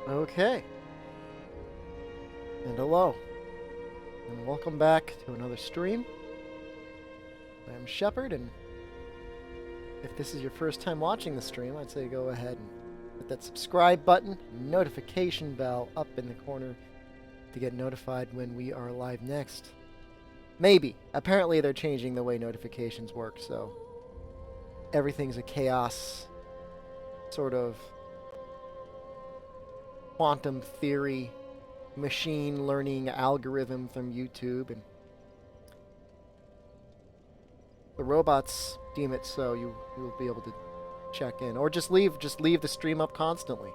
Okay. And hello. And welcome back to another stream. I'm Shepard, and if this is your first time watching the stream, I'd say go ahead and hit that subscribe button, notification bell up in the corner to get notified when we are live next. Maybe. Apparently they're changing the way notifications work, so everything's a chaos sort of quantum theory machine learning algorithm from YouTube, and the robots deem it so you will be able to check in or just leave the stream up constantly.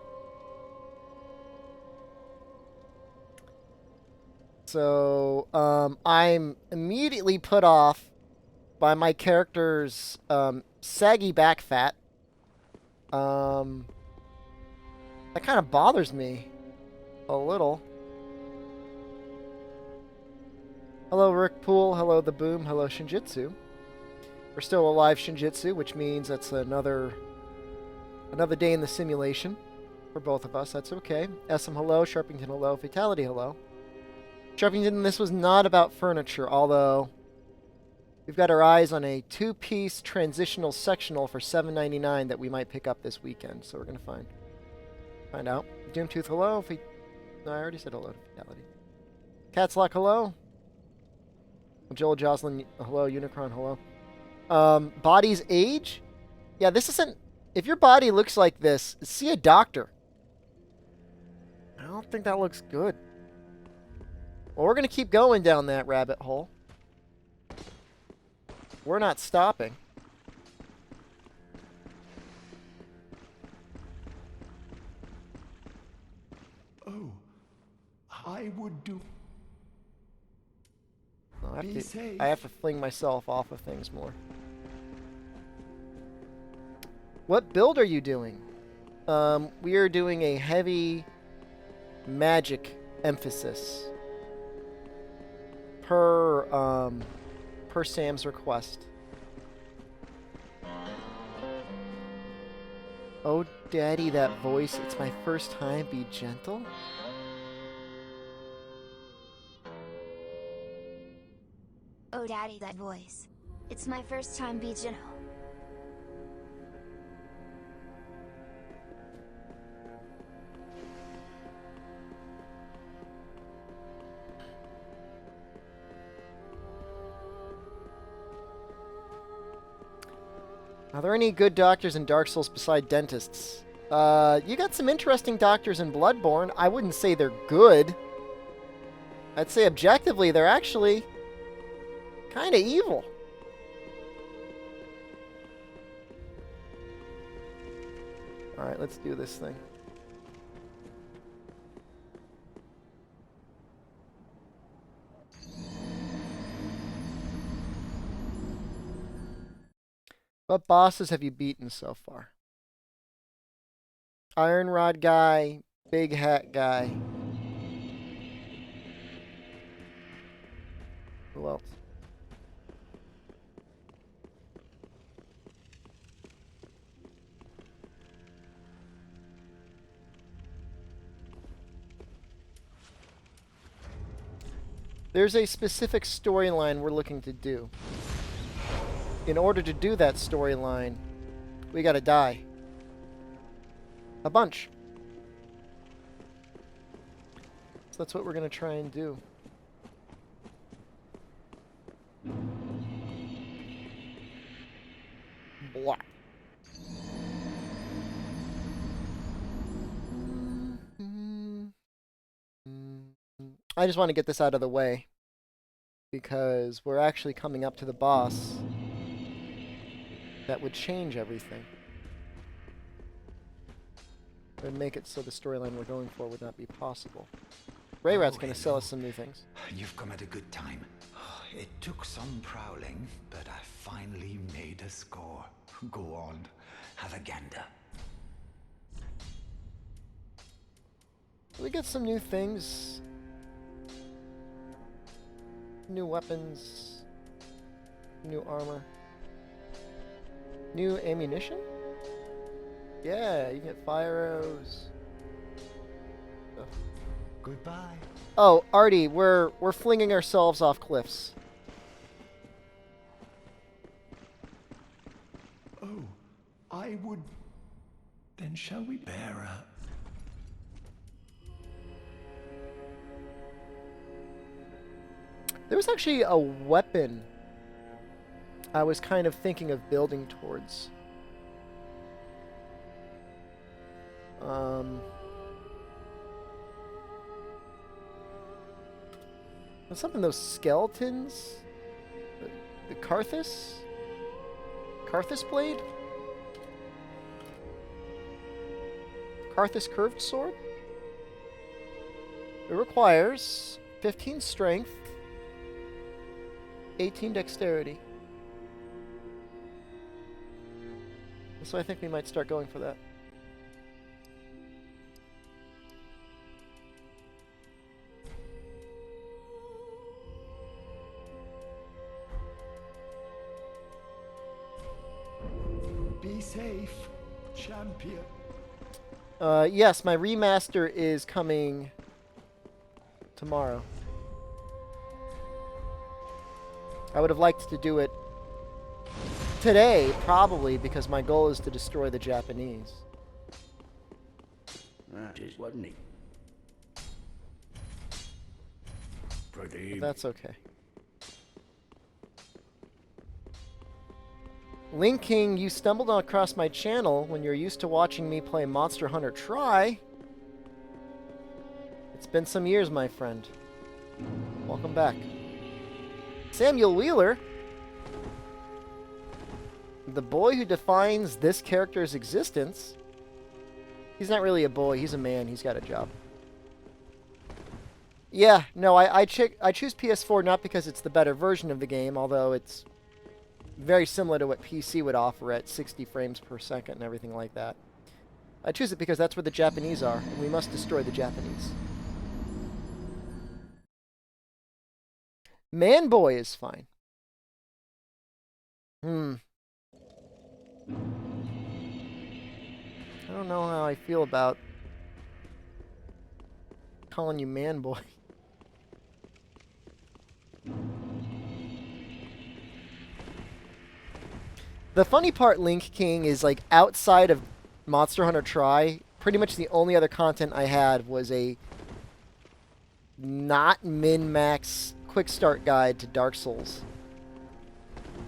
So I'm immediately put off by my character's saggy back fat. That kind of bothers me a little. Hello, Rick Pool. Hello, The Boom. Hello, Shinjitsu. We're still alive, Shinjitsu, which means that's another day in the simulation for both of us. That's okay. SM, hello. Sharpington, hello. Fatality, hello. Sharpington, this was not about furniture, although we've got our eyes on a two-piece transitional sectional for $7.99 that we might pick up this weekend, so we're going to find out. Doomtooth, hello. No, I already said hello to Fatality. Catslock, hello. Joel Jocelyn, hello. Unicron, hello. Body's age? Yeah, this isn't... If your body looks like this, see a doctor. I don't think that looks good. Well, we're going to keep going down that rabbit hole. We're not stopping. Oh, I would do... I have to fling myself off of things more. What build are you doing? We are doing a heavy magic emphasis. Per Sam's request. Oh, Daddy, that voice. It's my first time. Be gentle. Oh, Daddy, that voice. It's my first time, be gentle. Are there any good doctors in Dark Souls beside dentists? You got some interesting doctors in Bloodborne. I wouldn't say they're good. I'd say objectively they're actually kind of evil. Alright, let's do this thing. What bosses have you beaten so far? Iron Rod guy, Big Hat guy. Who else? There's a specific storyline we're looking to do. In order to do that storyline, we gotta die. A bunch. So that's what we're gonna try and do. Blah. I just want to get this out of the way because we're actually coming up to the boss that would change everything. It would make it so the storyline we're going for would not be possible. Rayrat's going to sell us some new things. You've come at a good time. It took some prowling, but I finally made a score. Go on, have a gander. We get some new things. New weapons. New armor. New ammunition? Yeah, you get fire arrows. Goodbye. Oh, Artie, we're flinging ourselves off cliffs. Oh, I would... Then shall we bear a... There was actually a weapon I was kind of thinking of building towards. Was something those skeletons? The Carthus? Carthus blade? Carthus curved sword? It requires 15 strength, 18 dexterity. So I think we might start going for that. Be safe, champion. Yes, my remaster is coming tomorrow. I would have liked to do it today, probably, because my goal is to destroy the Japanese. That is, wasn't he? Pretty. That's okay. Link King, you stumbled across my channel when you're used to watching me play Monster Hunter Try. It's been some years, my friend. Welcome back. Samuel Wheeler, the boy who defines this character's existence. He's not really a boy, he's a man, he's got a job. Yeah, no, I choose PS4 not because it's the better version of the game, although it's very similar to what PC would offer at 60 frames per second and everything like that. I choose it because that's where the Japanese are, and we must destroy the Japanese. Man-boy is fine. I don't know how I feel about calling you man-boy. The funny part, Link King, is like outside of Monster Hunter Try, pretty much the only other content I had was a not min-max quick start guide to Dark Souls.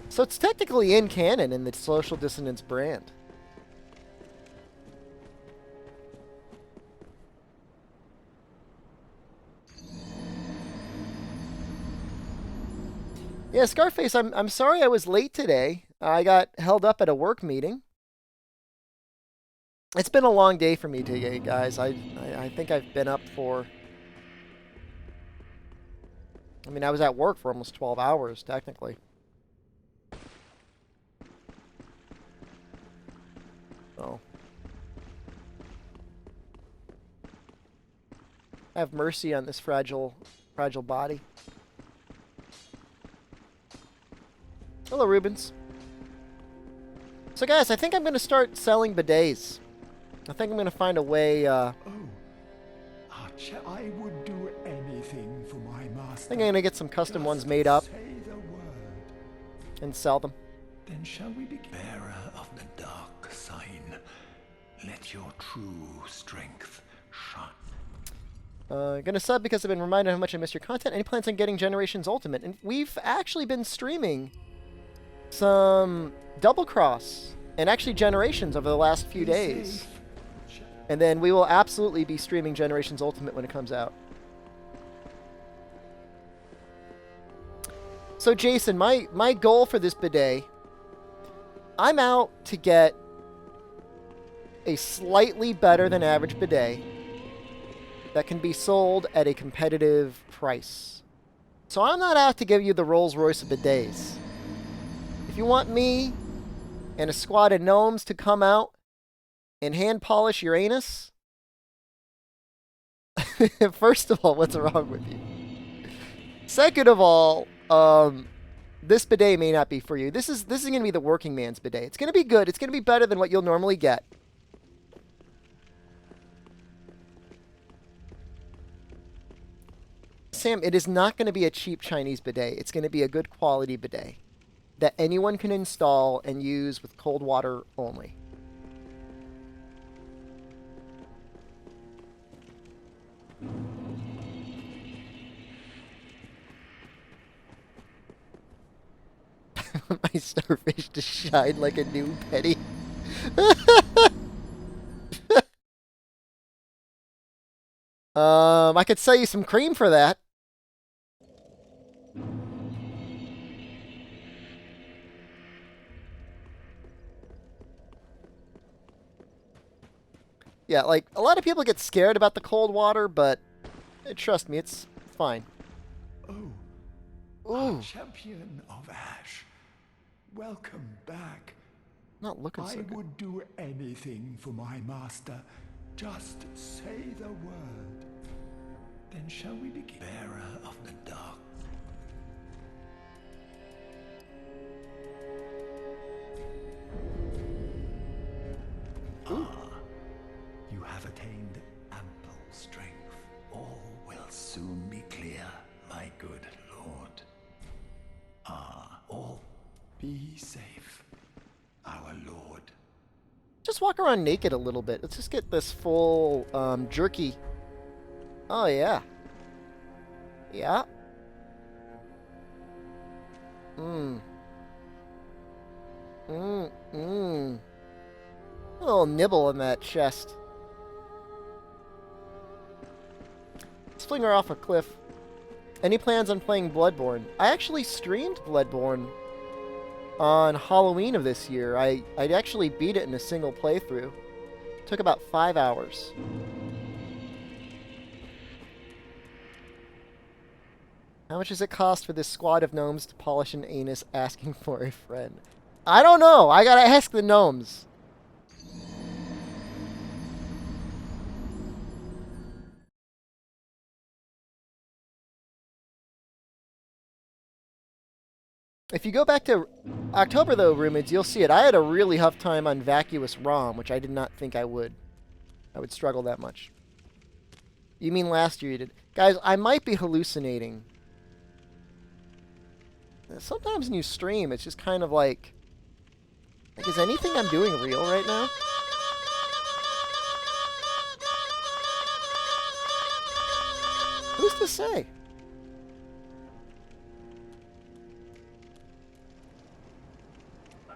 So it's technically in canon in the Social Dissonance brand. Yeah, Scarface, I'm sorry I was late today. I got held up at a work meeting. It's been a long day for me today, guys. I think I've been up for... I mean, I was at work for almost 12 hours, technically. So... have mercy on this fragile body. Hello, Rubens. So, guys, I think I'm going to start selling bidets. I think I'm going to find a way... Oh, I would do anything for my master. I think I'm going to get some custom ones made up Say the word. and sell them. Then shall we begin? Bearer of the dark sign, let your true strength shine. Gonna sub because I've been reminded how much I miss your content. Any plans on getting Generations Ultimate? And we've actually been streaming some Double Cross and actually Generations over the last few days. And then we will absolutely be streaming Generations Ultimate when it comes out. So Jason, my goal for this bidet, I'm out to get a slightly better than average bidet that can be sold at a competitive price. So I'm not out to give you the Rolls Royce of bidets. If you want me and a squad of gnomes to come out and hand polish your anus, first of all, what's wrong with you? Second of all, this bidet may not be for you. This is going to be the working man's bidet. It's going to be good. It's going to be better than what you'll normally get. Sam, it is not going to be a cheap Chinese bidet. It's going to be a good quality bidet that anyone can install and use with cold water only. My starfish just shined like a new penny. I could sell you some cream for that. Yeah, like, a lot of people get scared about the cold water, but trust me, it's fine. Oh, Ooh, champion of Ash. Welcome back. not looking so I good. would do anything for my master. Just say the word. Then shall we begin? Bearer of the dark. You have attained ample strength. All will soon be clear, my good lord. All be safe, our lord. Just walk around naked a little bit. Let's just get this full jerky. Oh, yeah. Yeah. Mmm. Mmm. Mmm. A little nibble in that chest. Let's fling her off a cliff. Any plans on playing Bloodborne? I actually streamed Bloodborne on Halloween of this year. I'd actually beat it in a single playthrough. Took about 5 hours. How much does it cost for this squad of gnomes to polish an anus asking for a friend? I don't know. I gotta ask the gnomes. If you go back to October, though, Rumids, you'll see it. I had a really tough time on Vacuous ROM, which I did not think I would. I would struggle that much. You mean last year you did? Guys, I might be hallucinating. Sometimes when you stream, it's just kind of like is anything I'm doing real right now? Who's to say?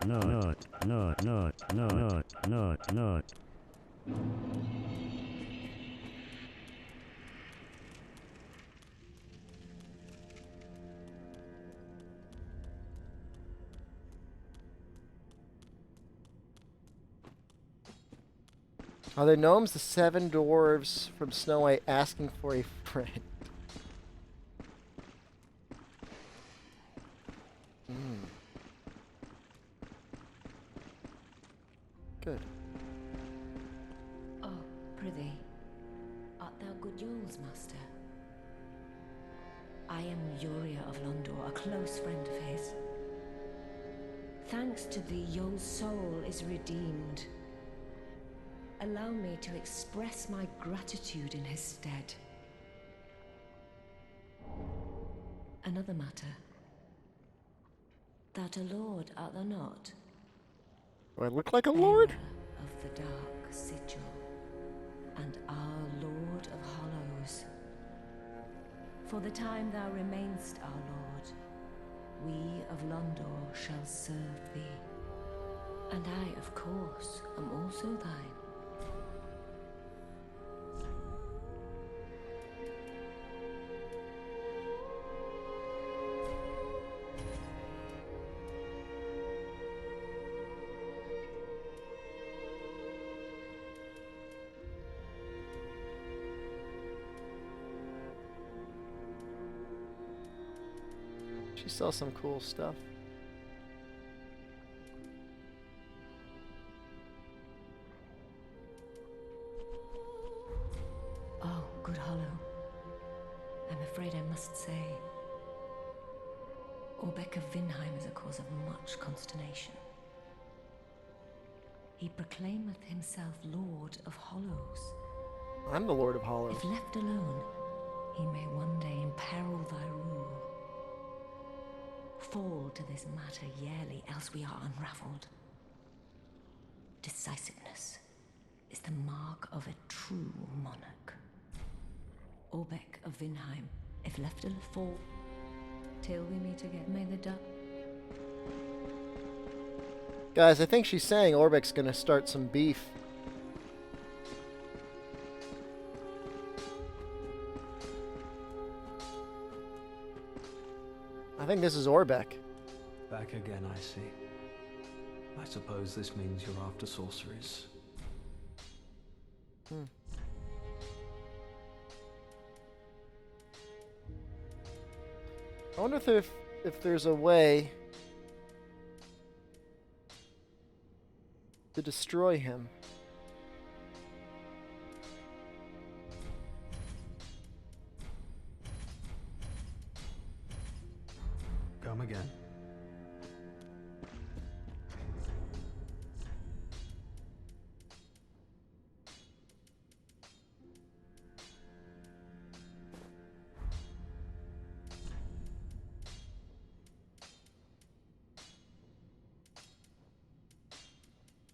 Not. Are the gnomes the 7 dwarves from Snow White asking for a friend? Good. Oh, prithee, art thou good Yoel's master? I am Uria of Londor, a close friend of his. Thanks to thee, Yoel's soul is redeemed. Allow me to express my gratitude in his stead. Another matter. Thou'rt a lord, art thou not? Do I look like a lord? Bearer of the dark sigil, and our Lord of Hollows. For the time thou remainst our Lord, we of Londor shall serve thee. And I, of course, am also thine. She sells some cool stuff. Oh, good Hollow. I'm afraid I must say, Orbeck of Vinheim is a cause of much consternation. He proclaimeth himself Lord of Hollows. I'm the Lord of Hollows. If left alone, he may one day imperil thy rule. Fall to this matter yearly, else we are unraveled. Decisiveness is the mark of a true monarch. Orbeck of Vinheim, if left to fall, till we meet again, may the duck. Guys, I think she's saying Orbeck's gonna start some beef. I think this is Orbeck. Back again, I see. I suppose this means you're after sorceries. I wonder if there's a way to destroy him. Come again.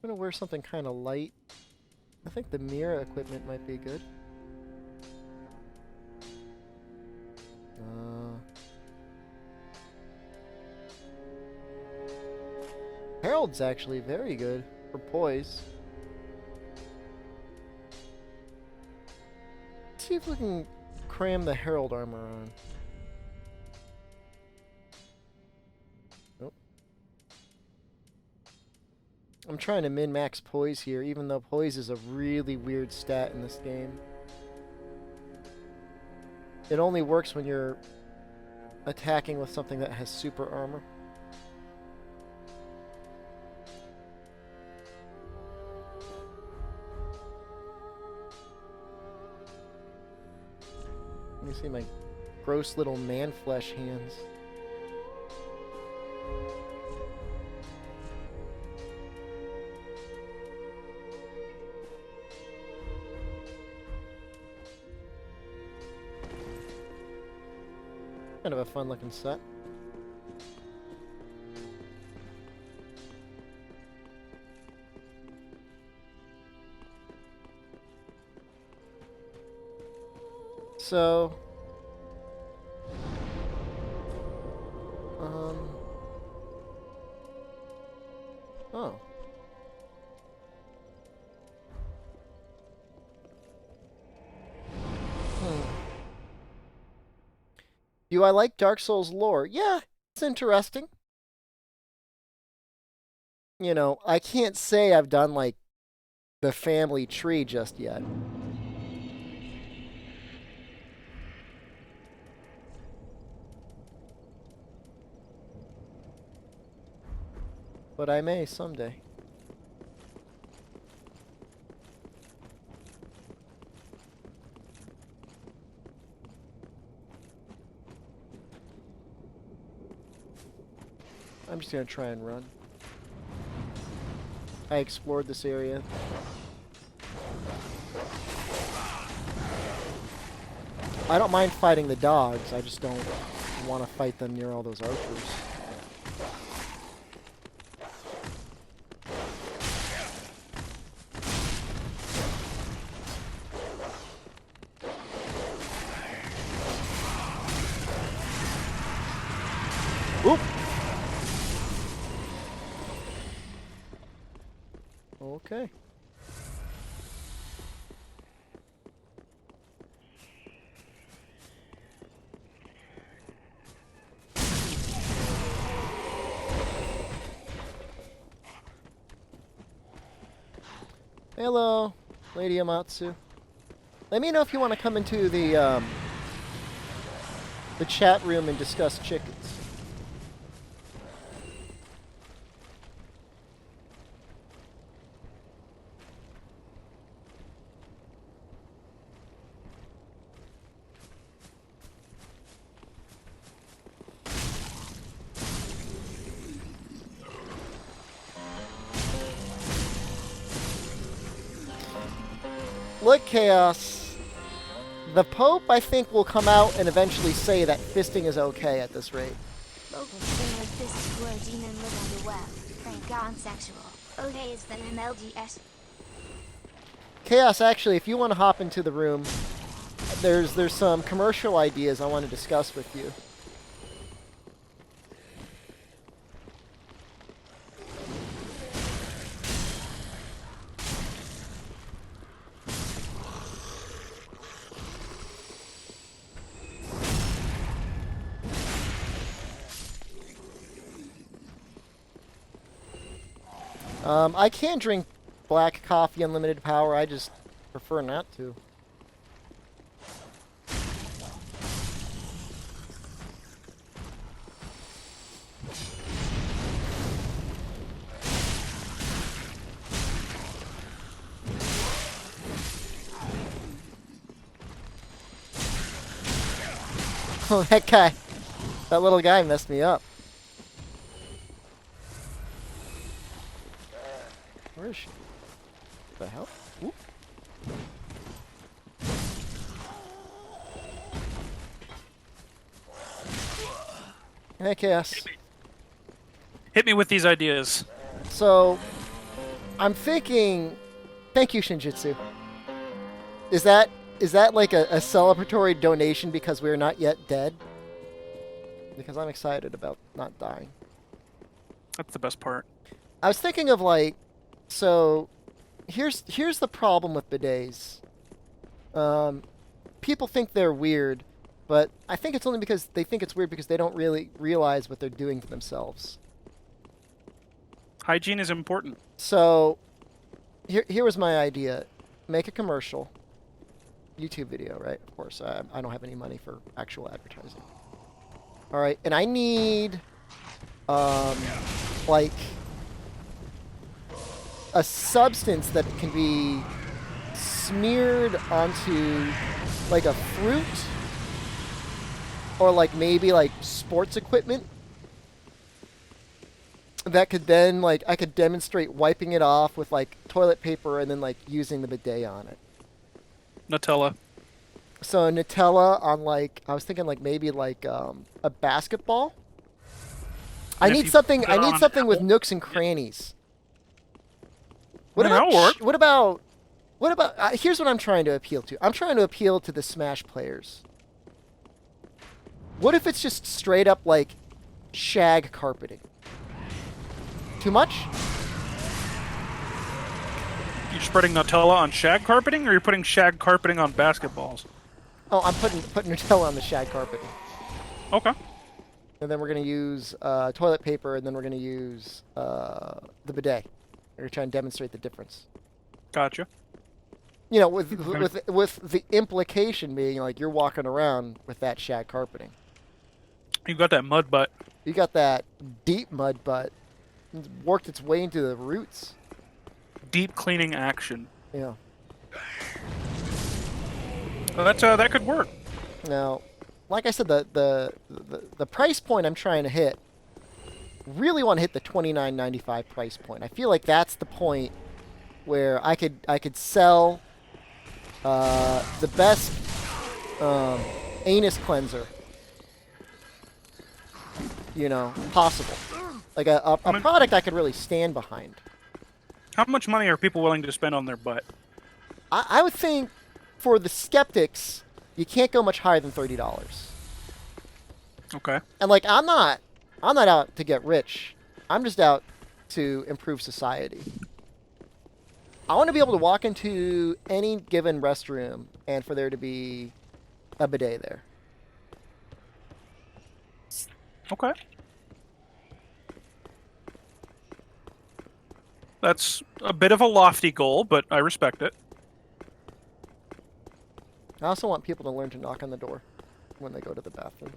I'm gonna wear something kind of light. I think the mirror equipment might be good. Herald's actually very good for poise. Let's see if we can cram the Herald armor on. Nope. I'm trying to min-max poise here, even though poise is a really weird stat in this game. It only works when you're attacking with something that has super armor. Let me see my gross little man-flesh hands. Kind of a fun-looking set. So, oh. Do I like Dark Souls lore? Yeah, it's interesting. You know, I can't say I've done, like, the family tree just yet. But I may someday. I'm just gonna try and run. I explored this area. I don't mind fighting the dogs, I just don't want to fight them near all those archers. Oop! Okay. Hello, Lady Amatsu. Let me know if you want to come into the chat room and discuss chickens. Look, Chaos. The Pope, I think, will come out and eventually say that fisting is okay at this rate. Local singer fists were demon live on the web. Frank gone sexual. Ode is the MLGS. Chaos, actually, if you want to hop into the room, there's some commercial ideas I want to discuss with you. I can drink black coffee, unlimited power. I just prefer not to. Oh, that guy. That little guy messed me up. Where is she? What the hell? Ooh. Hey, Chaos. Hit me with these ideas. So, I'm thinking... Thank you, Shinjitsu. Is that like a celebratory donation because we're not yet dead? Because I'm excited about not dying. That's the best part. I was thinking of like... So, here's the problem with bidets. People think they're weird, but I think it's only because they think it's weird because they don't really realize what they're doing to themselves. Hygiene is important. So, here was my idea. Make a commercial. YouTube video, right? Of course, I don't have any money for actual advertising. Alright, and I need, like... a substance that can be smeared onto like a fruit or like maybe like sports equipment that could then like I could demonstrate wiping it off with like toilet paper and then like using the bidet on it. Nutella. So Nutella on like I was thinking like maybe like a basketball. I need something with nooks and crannies. What about here's what I'm trying to appeal to. I'm trying to appeal to the Smash players. What if it's just straight up like shag carpeting? Too much? You're spreading Nutella on shag carpeting, or you're putting shag carpeting on basketballs? Oh, I'm putting Nutella on the shag carpeting. Okay. And then we're gonna use toilet paper, and then we're gonna use the bidet. We're trying to demonstrate the difference. Gotcha. You know, with the implication being like you're walking around with that shag carpeting. You got that mud butt. You got that deep mud butt. It's worked its way into the roots. Deep cleaning action. Yeah. Well, that could work. Now, like I said, the price point I'm trying to hit. Really want to hit the $29.95 price point. I feel like that's the point where I could sell the best anus cleanser, you know, possible. Like a product I could really stand behind. How much money are people willing to spend on their butt? I would think for the skeptics, you can't go much higher than $30. Okay. And like I'm not out to get rich. I'm just out to improve society. I want to be able to walk into any given restroom and for there to be a bidet there. Okay. That's a bit of a lofty goal, but I respect it. I also want people to learn to knock on the door when they go to the bathroom.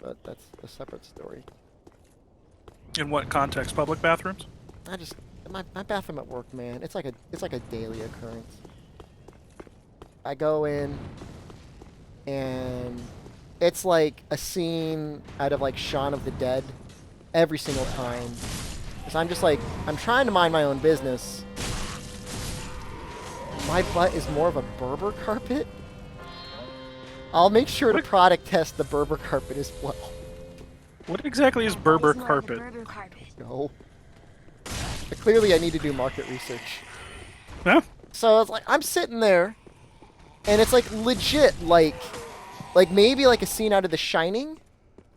But that's a separate story. In what context? Public bathrooms? My bathroom at work, man. It's like a daily occurrence. I go in and it's like a scene out of like Shaun of the Dead every single time. Because I'm just like, I'm trying to mind my own business. My butt is more of a Berber carpet. I'll make sure to product test the Berber carpet as well. What exactly is What Berber is more of the carpet? Berber carpet? No. But clearly I need to do market research. Huh? So it's like, I'm sitting there, and it's like legit, like maybe like a scene out of The Shining,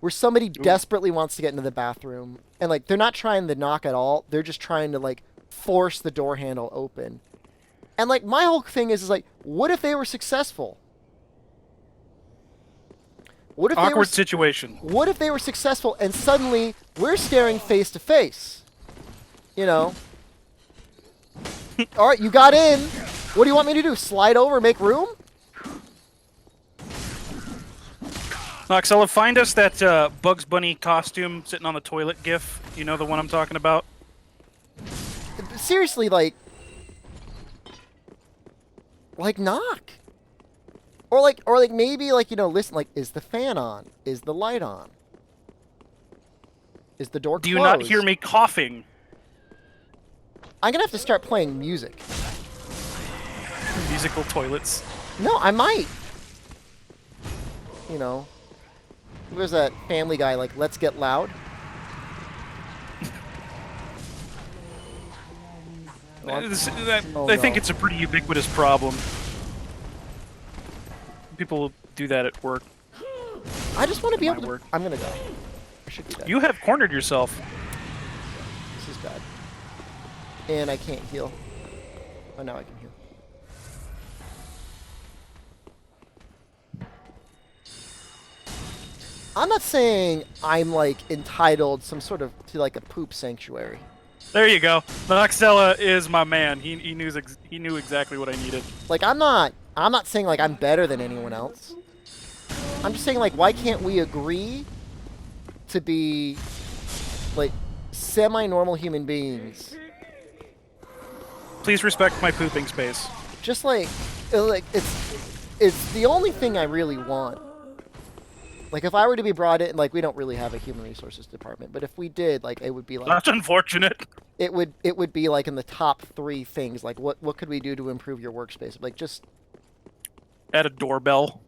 where somebody desperately wants to get into the bathroom, and like they're not trying to knock at all, they're just trying to like force the door handle open. And like my whole thing is like, what if they were successful? What if Awkward situation. What if they were successful and suddenly we're staring face to face? You know? All right, you got in. What do you want me to do? Slide over, make room? Noxella, find us that Bugs Bunny costume sitting on the toilet gif. You know the one I'm talking about? Seriously, like knock. Or like maybe like, you know, listen, like, is the fan on? Is the light on? Is the door closed? Do you not hear me coughing? I'm gonna have to start playing music. Musical toilets. No, I might. You know. There's that Family Guy, like, Let's Get Loud. I think it's a pretty ubiquitous problem. People do that at work. I just want to be My able to... work. I'm gonna die. I should be dead. You have cornered yourself. This is bad. And I can't heal. Oh, now I can heal. I'm not saying I'm, like, entitled to like a poop sanctuary. There you go. Noxella is my man. He knew exactly what I needed. Like, I'm not saying, like, I'm better than anyone else. I'm just saying, like, why can't we agree to be, like, semi-normal human beings? Please respect my pooping space. Just, like, it's the only thing I really want. Like, if I were to be brought in, like, we don't really have a human resources department, but if we did, like, it would be like... That's unfortunate. It would be, like, in the top 3 things. Like, what could we do to improve your workspace? Like, just... Add a doorbell.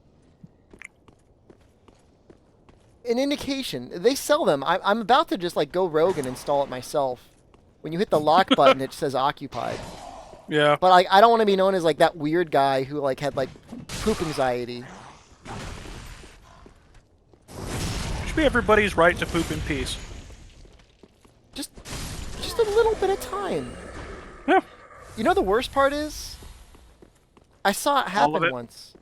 An indication. They sell them. I'm about to just, like, go rogue and install it myself. When you hit the lock button, it says occupied. Yeah. But, like, I don't want to be known as, like, that weird guy who, like, had, like, poop anxiety. Should be everybody's right to poop in peace. Just a little bit of time. Yeah. You know the worst part is? I saw it happen once.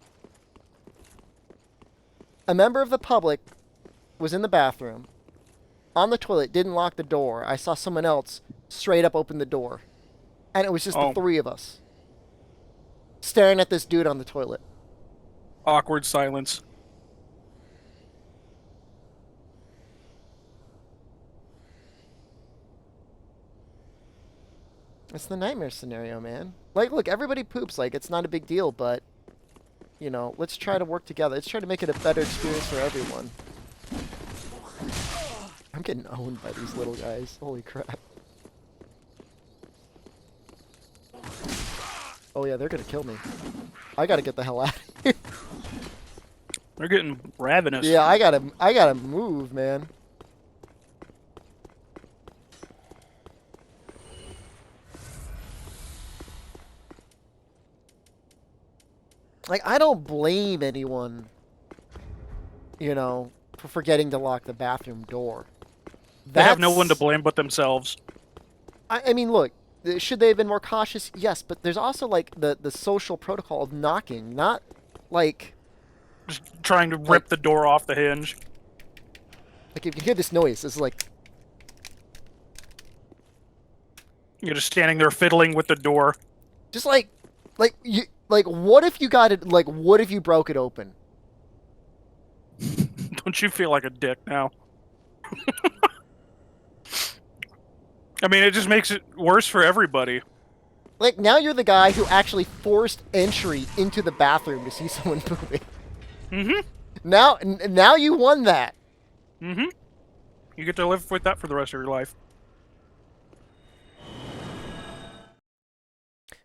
A member of the public was in the bathroom, on the toilet, didn't lock the door. I saw someone else straight up open the door. And it was just the 3 of us. Staring at this dude on the toilet. Awkward silence. It's the nightmare scenario, man. Like, look, everybody poops. Like, it's not a big deal, but, you know, let's try to work together. Let's try to make it a better experience for everyone. I'm getting owned by these little guys. Holy crap. Oh, yeah, they're gonna kill me. I gotta get the hell out of here. They're getting ravenous. Yeah, I gotta move, man. Like, I don't blame anyone, you know, for forgetting to lock the bathroom door. They have no one to blame but themselves. I mean, look, should they have been more cautious? Yes, but there's also, like, the social protocol of knocking, not, like... Just trying to rip the door off the hinge. Like, if you hear this noise, it's like... You're just standing there fiddling with the door. Just, like, what if you got it, like, what if you broke it open? Don't you feel like a dick now? I mean, it just makes it worse for everybody. Like, now you're the guy who actually forced entry into the bathroom to see someone pooping. Mm-hmm. Now you won that. Mm-hmm. You get to live with that for the rest of your life.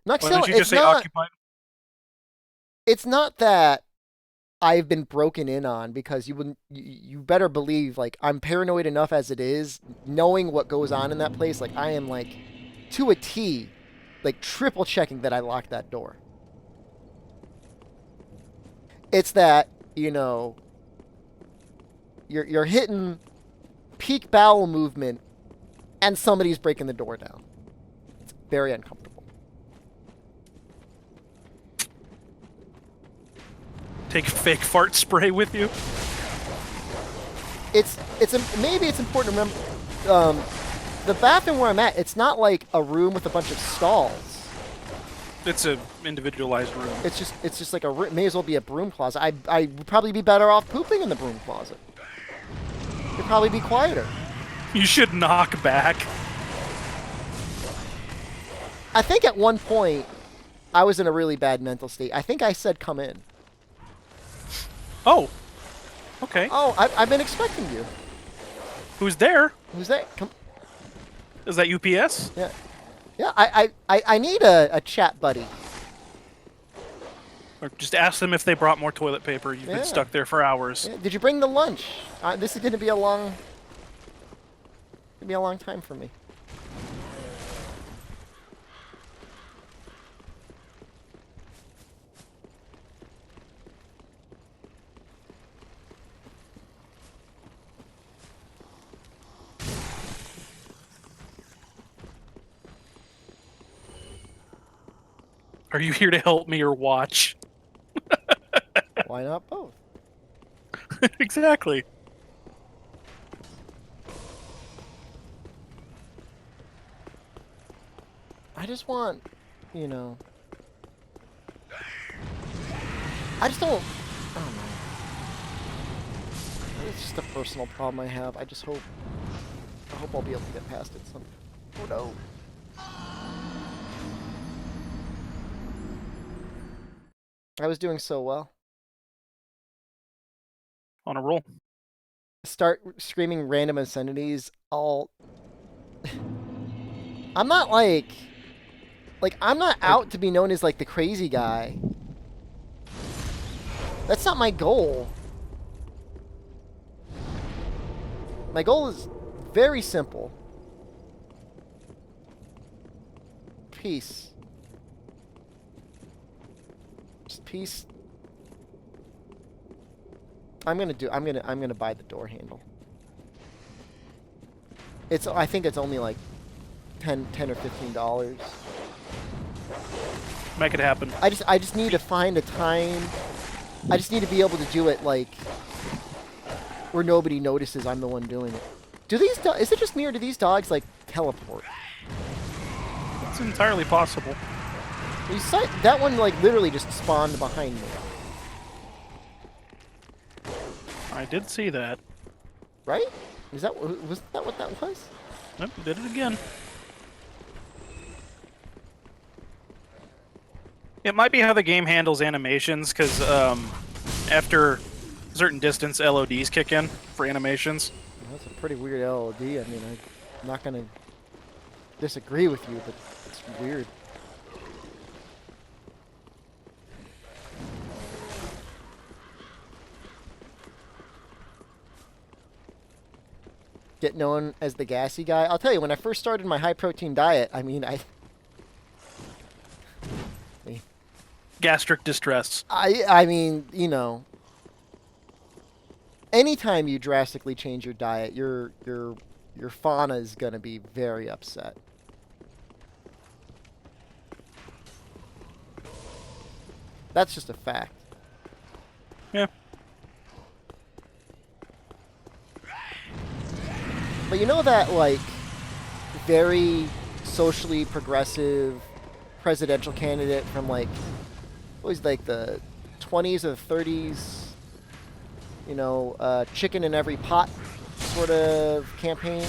Noxella, Why don't you just say occupied? It's not that I've been broken in on, because you better believe, like, I'm paranoid enough as it is, knowing what goes on in that place. Like, I am, like, to a T, like, triple checking that I locked that door. It's that, you know, you're hitting peak bowel movement and somebody's breaking the door down. It's very uncomfortable. Take fake fart spray with you. Maybe it's important to remember, the bathroom where I'm at, it's not like a room with a bunch of stalls. It's a individualized room. It's just like may as well be a broom closet. I would probably be better off pooping in the broom closet. It'd probably be quieter. You should knock back. I think at one point, I was in a really bad mental state. I think I said, "Come in." Oh. Okay. Oh, I've been expecting you. Who's there? Who's that? Come. Is that UPS? Yeah. Yeah. I need a chat buddy. Or just ask them if they brought more toilet paper. You've been stuck there for hours. Yeah. Did you bring the lunch? This is going to be a long time for me. Are you here to help me or watch? Why not both? Exactly. I just want, you know... I don't know. It's just a personal problem I have. I hope I'll be able to get past it someday. Oh no. I was doing so well. On a roll. Start screaming random obscenities. I'm not like I'm not out to be known as like the crazy guy. That's not my goal. My goal is very simple. Peace. Just peace. I'm gonna buy the door handle. I think it's only like $10 or $15. Make it happen. I just need to find a time. I just need to be able to do it like where nobody notices I'm the one doing it. Is it just me, or do these dogs like teleport? It's entirely possible. That one like literally just spawned behind me. I did see that. Right? Was that what that was? Nope, did it again. It might be how the game handles animations, because after a certain distance, LODs kick in for animations. Well, that's a pretty weird LOD. I mean, I'm not going to disagree with you, but it's weird. Get known as the gassy guy. I'll tell you, when I first started my high-protein diet, I mean, Gastric distress. I mean, you know, anytime you drastically change your diet, your fauna is going to be very upset. That's just a fact. Yeah. But you know that, like, very socially progressive presidential candidate from, like, what was like the 20s or the 30s, you know, chicken in every pot sort of campaign?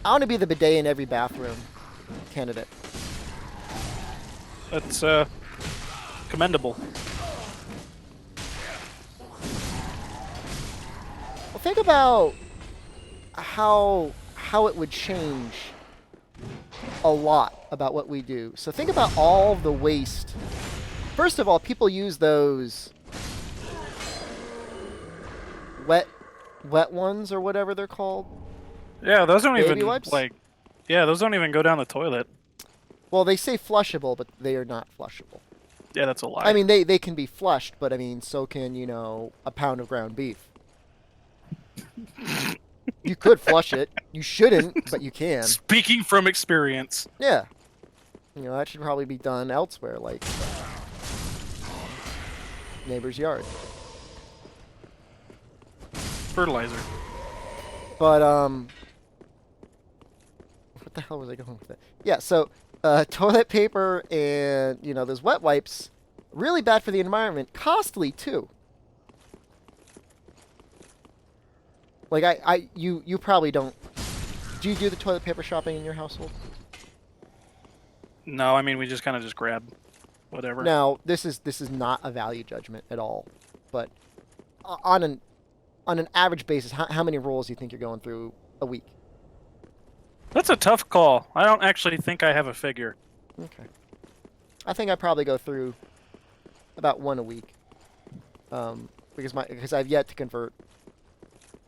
I want to be the bidet in every bathroom candidate. That's commendable. Well, think about how it would change a lot about what we do. So think about all the waste. first of all, people use those wet ones or whatever they're called. Yeah, those don't Baby even wipes? like. Yeah, those don't even go down the toilet. Well, they say flushable, but they are not flushable. Yeah, that's a lie. I mean, they can be flushed, but I mean, so can, you know, a pound of ground beef. You could flush it. You shouldn't, but you can. Speaking from experience. Yeah. You know, that should probably be done elsewhere, like neighbor's yard. Fertilizer. But, what the hell was I going with that? Yeah, so, toilet paper and, you know, those wet wipes, really bad for the environment. Costly, too. Like, you probably don't. Do you do the toilet paper shopping in your household? No, I mean, we just kind of just grab whatever. Now, this is not a value judgment at all, but on an average basis, how many rolls do you think you're going through a week? That's a tough call. I don't actually think I have a figure. Okay. I think I probably go through about one a week, because I've yet to convert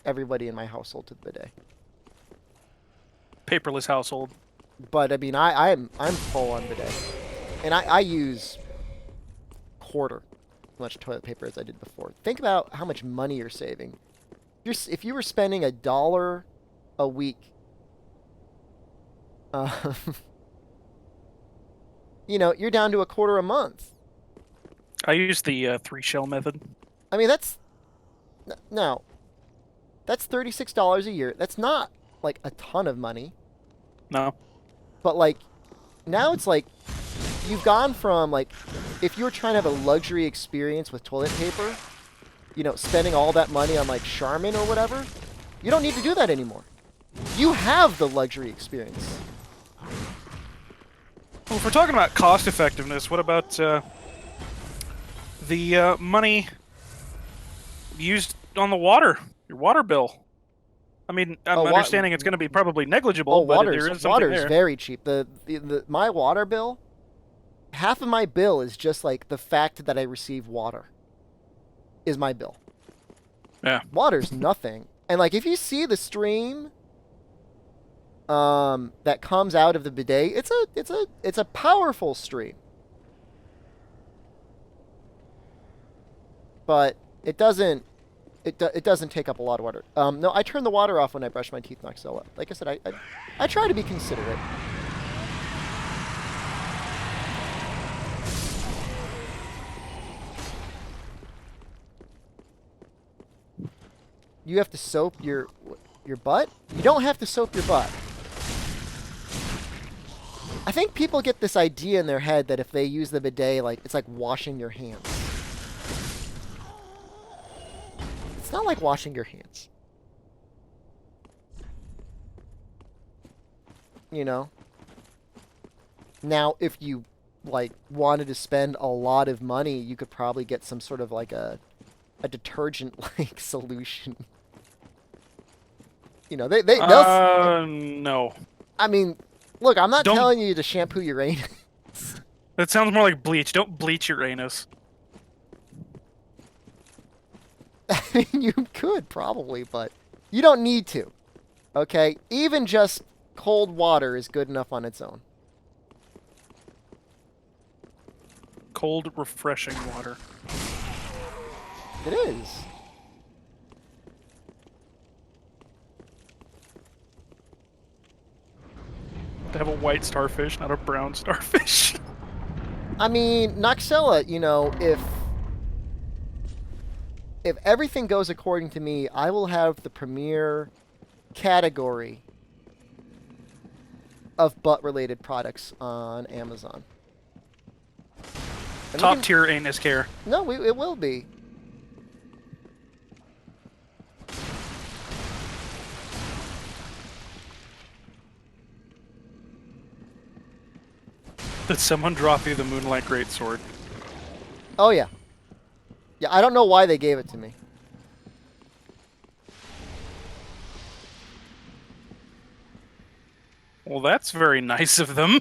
everybody in my household to the bidet. Paperless household. But I mean, I'm full on bidet, and I use quarter as much toilet paper as I did before. Think about how much money you're saving. If you were spending $1 a week, you know, you're down to a quarter a month. I use the 3-shell method. I mean, that's $36 a year. That's not like a ton of money. No. But like, now it's like, you've gone from like, if you were trying to have a luxury experience with toilet paper, you know, spending all that money on like Charmin or whatever, you don't need to do that anymore. You have the luxury experience. Well, if we're talking about cost effectiveness, what about the money used on the water? Your water bill. I mean, I'm understanding it's going to be probably negligible, but there is something there. Very cheap. My water bill, half of my bill is just like the fact that I receive water is my bill. Yeah. Water's nothing. And like, if you see the stream that comes out of the bidet, it's a powerful stream. But it doesn't take up a lot of water. No, I turn the water off when I brush my teeth, Noxella. Like I said, I try to be considerate. You have to soap your butt? You don't have to soap your butt. I think people get this idea in their head that if they use the bidet, like, it's like washing your hands. It's not like washing your hands. You know? Now, if you, like, wanted to spend a lot of money, you could probably get some sort of, like, a detergent-like solution. You know, they'll... No. I mean, look, I'm not telling you to shampoo your anus. That sounds more like bleach. Don't bleach your anus. I mean, you could, probably, but you don't need to. Okay? Even just cold water is good enough on its own. Cold, refreshing water. It is. To have a white starfish, not a brown starfish. I mean, Noxella, you know, if everything goes according to me, I will have the premier category of butt-related products on Amazon. And Top tier anus care. No, it will be. Did someone drop you the Moonlight Greatsword? Oh, yeah. Yeah, I don't know why they gave it to me. Well, that's very nice of them.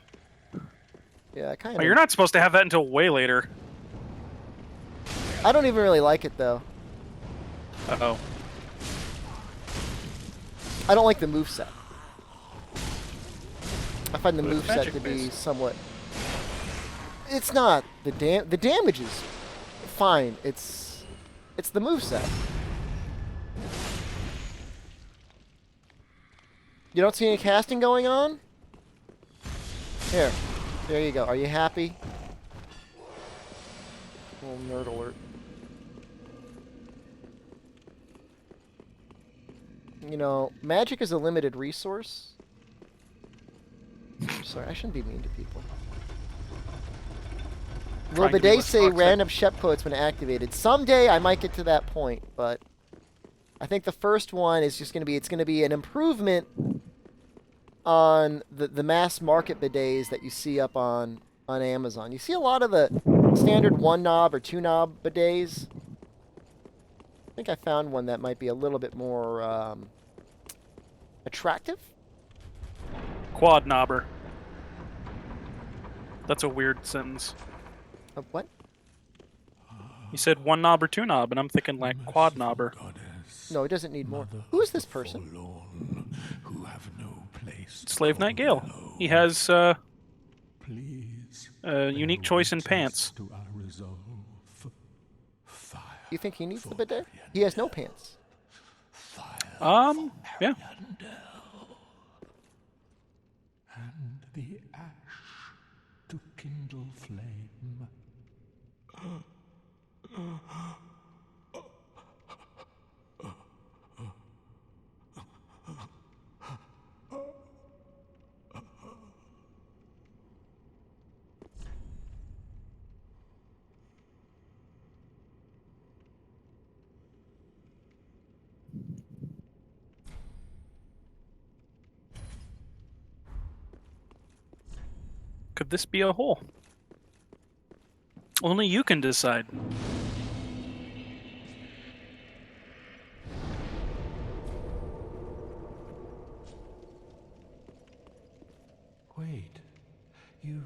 Yeah, kind of. Well, you're not supposed to have that until way later. I don't even really like it though. Uh-oh. I don't like the moveset. I find the But it's moveset magic to be based. somewhat... It's not. The damage is fine. It's the moveset. You don't see any casting going on? Here. There you go. Are you happy? Little nerd alert. You know, magic is a limited resource. Sorry, I shouldn't be mean to people. Will Trying to be bidets less say toxic. random shep quotes when activated? Someday I might get to that point, but I think the first one is just going to be, it's going to be an improvement on the mass market bidets that you see up on Amazon. You see a lot of the standard 1-knob or 2-knob bidets. I think I found one that might be a little bit more attractive. Quad knobber. That's a weird sentence. What? You said 1 knob or 2 knob, and I'm thinking like quad knobber. No, it doesn't need more. Who is this person? Who have no place Slave Knight Gale. He has a unique choice in pants. to our resolve. Fire You think he needs the bidet? He has no pants. Yeah. and the ash to kindle flame. Could this be a hole? Only you can decide. Wait, you've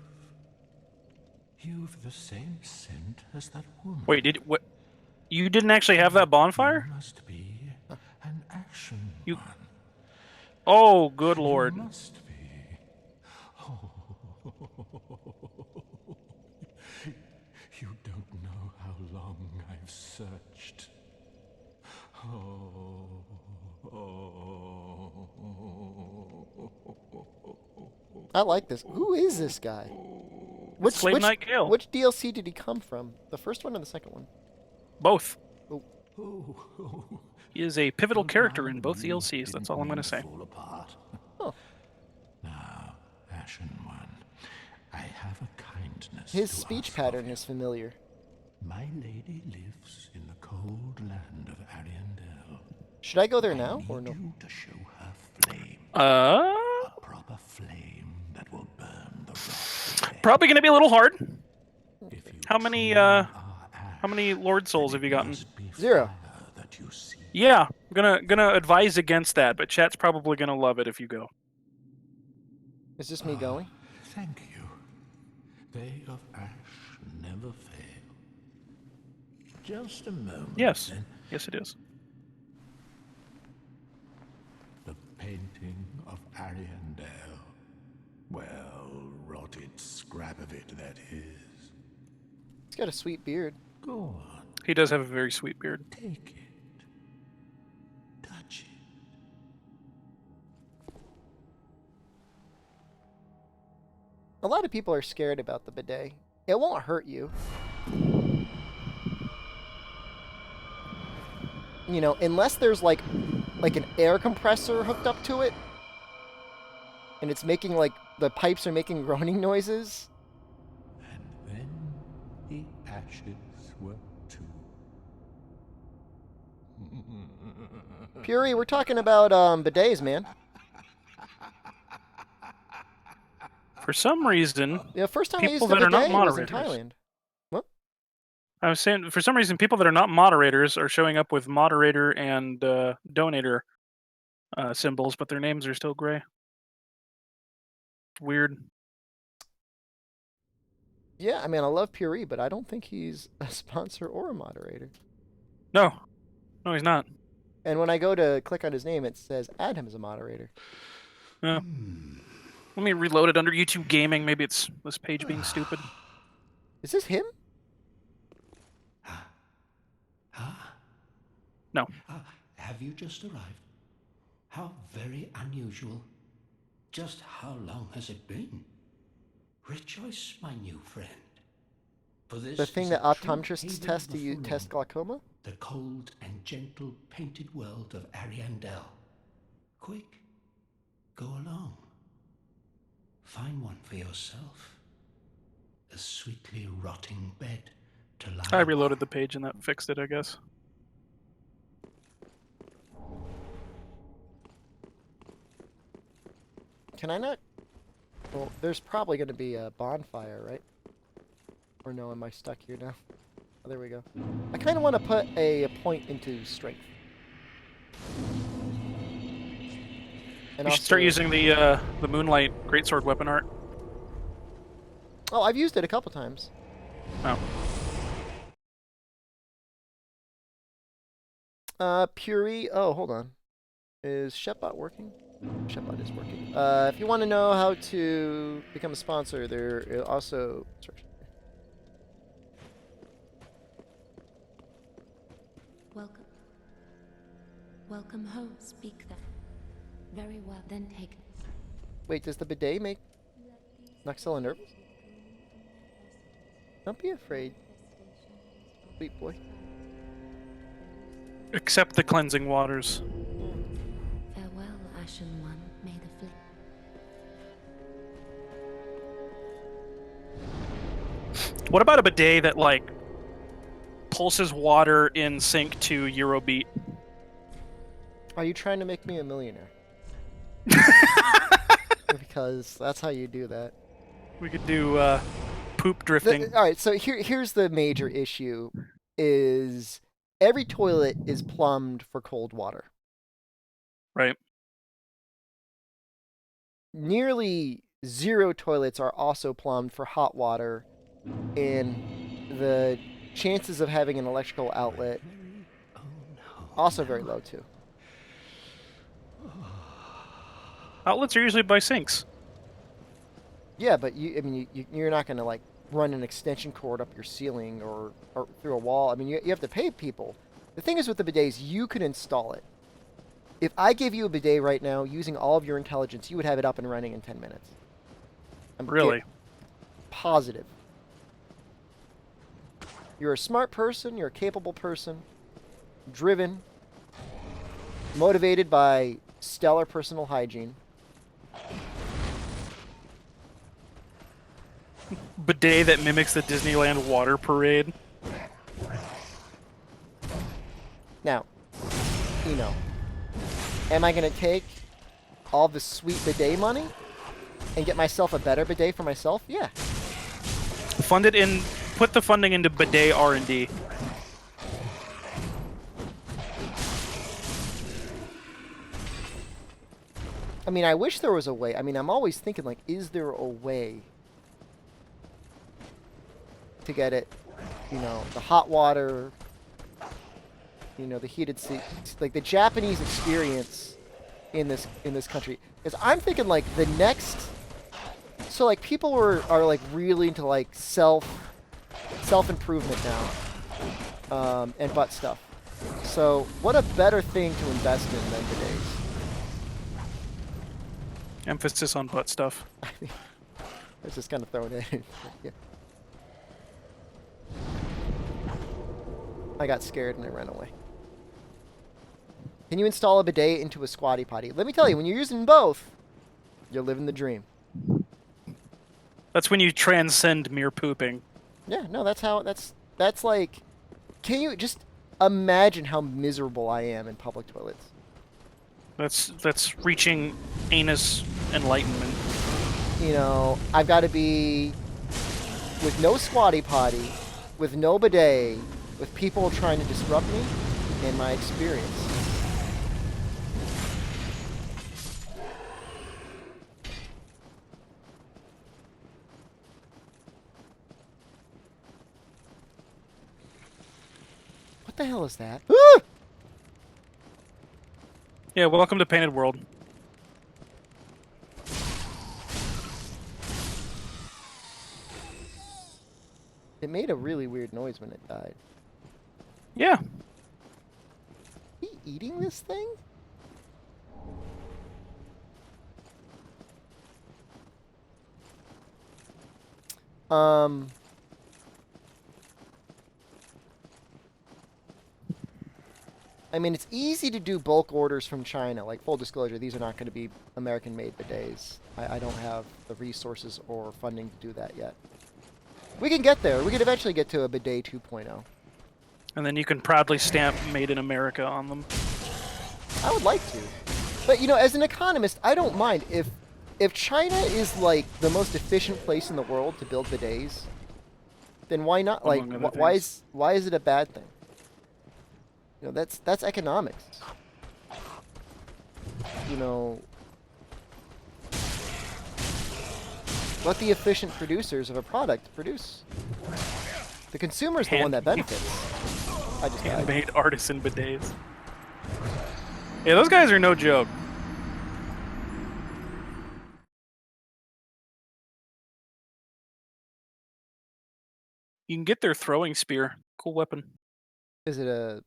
the same scent as that woman. Wait, what? You didn't actually have that bonfire? Must be an action You- one. Oh, good lord. Must be. Oh. You don't know how long I've searched. I like this. Who is this guy? Which Slave Knight Gale. Which DLC did he come from? The first one or the second one? Both. Oh. He is a pivotal character in both DLCs. That's all I'm going to say. Fall apart. Oh. Now, Ashen One, I have a kindness. His to speech ask pattern of is familiar. you. My lady lives in the cold land of Ariandel. Should I go there now I or need no? you to show her flame. Uh, A proper flame that will burn the rock away. probably going to be a little hard. If you How many, truly are How many Lord Souls have you gotten? must be 0. fire that you see. Yeah, gonna advise against that, but chat's probably gonna love it if you go. Is this me going? Thank you. They of ash never fail. Just a moment. Yes, Then. yes it is. The painting of Ariandel. Well, rotted scrap of it, that is. He's got a sweet beard. Go on, He does have a very sweet beard. take it. Touch it. A lot of people are scared about the bidet. It won't hurt you. You know, unless there's like an air compressor hooked up to it, and it's making like the pipes are making groaning noises. And then the ashes were too. Fury, we're talking about bidets, man. For some reason, The first time I used people the that are not bidet was in moderators. Thailand. What? I was saying, for some reason, people that are not moderators are showing up with moderator and donator symbols, but their names are still gray. Weird. Yeah, I mean, I love Puri, but I don't think he's a sponsor or a moderator. No. No, he's not. And when I go to click on his name, it says add him as a moderator. Yeah. Let me reload it under YouTube Gaming. Maybe it's this page being stupid. Is this him? No. Have you just arrived? How very unusual. Just how long has it been? Rejoice, my new friend. For this The thing is that a true optometrists haven test of to the test forlorn, glaucoma? the cold and gentle painted world of Ariandel. Quick, go along. Find one for yourself. A sweetly rotting bed to lie I reloaded upon. the page and that fixed it, I guess. Can I not? Well, there's probably going to be a bonfire, right? Or no, am I stuck here now? Oh, there we go. I kind of want to put a point into strength. And You should start using the Moonlight Greatsword weapon art. Oh, I've used it a couple times. Oh. Puri. Oh, hold on. Is Shepbot working? Shepbot is working. If you want to know how to become a sponsor, there are also instructions. Welcome. Welcome home, speak then. Very well, then take. Wait, does the bidet make Noxella nervous? Don't be afraid, sweet boy. Accept the cleansing waters. Farewell, Ashen One. May the flame. What about a bidet that, like, pulses water in sync to Eurobeat? Are you trying to make me a millionaire? Because that's how you do that. We could do poop drifting. All right, so here's the major issue: is every toilet is plumbed for cold water. Right. Nearly zero toilets are also plumbed for hot water, and the chances of having an electrical outlet also very low too. Outlets are usually by sinks. Yeah, but you're not going to like run an extension cord up your ceiling or through a wall. I mean, you have to pay people. The thing is with the bidets, you can install it. If I gave you a bidet right now, using all of your intelligence, you would have it up and running in 10 minutes. I'm Really? Positive. You're a smart person, you're a capable person, driven, motivated by stellar personal hygiene. Bidet that mimics the Disneyland water parade. Now, am I going to take all the sweet bidet money and get myself a better bidet for myself? Yeah. Put the funding into bidet R&D. I mean, I wish there was a way. I mean, I'm always thinking, like, is there a way to get it, the hot water, the heated seat, like the Japanese experience in this country. Because I'm thinking, like, the next, so like people are like really into like self-improvement now, and butt stuff. So what a better thing to invest in than bidets? Emphasis on butt stuff. I mean, I was just kind of throwing it in. Yeah. I got scared and I ran away. Can you install a bidet into a squatty potty? Let me tell you, when you're using both, you're living the dream. That's when you transcend mere pooping. Yeah, no, that's like, can you just imagine how miserable I am in public toilets? That's reaching anus enlightenment. I've got to be with no squatty potty, with no bidet, with people trying to disrupt me in my experience. What the hell is that? Ah! Yeah, welcome to Painted World. It made a really weird noise when it died. Yeah. He eating this thing? I mean, it's easy to do bulk orders from China. Like, full disclosure, these are not going to be American-made bidets. I don't have the resources or funding to do that yet. We can get there. We can eventually get to a bidet 2.0. And then you can proudly stamp "Made in America" on them. I would like to. But, you know, as an economist, I don't mind. If China is, like, the most efficient place in the world to build bidets, then why not? Like, why is it a bad thing? You know, that's economics. You know, let the efficient producers of a product produce. The consumer's the one that benefits. I just handmade artisan bidets. Yeah, those guys are no joke. You can get their throwing spear. Cool weapon. Is it a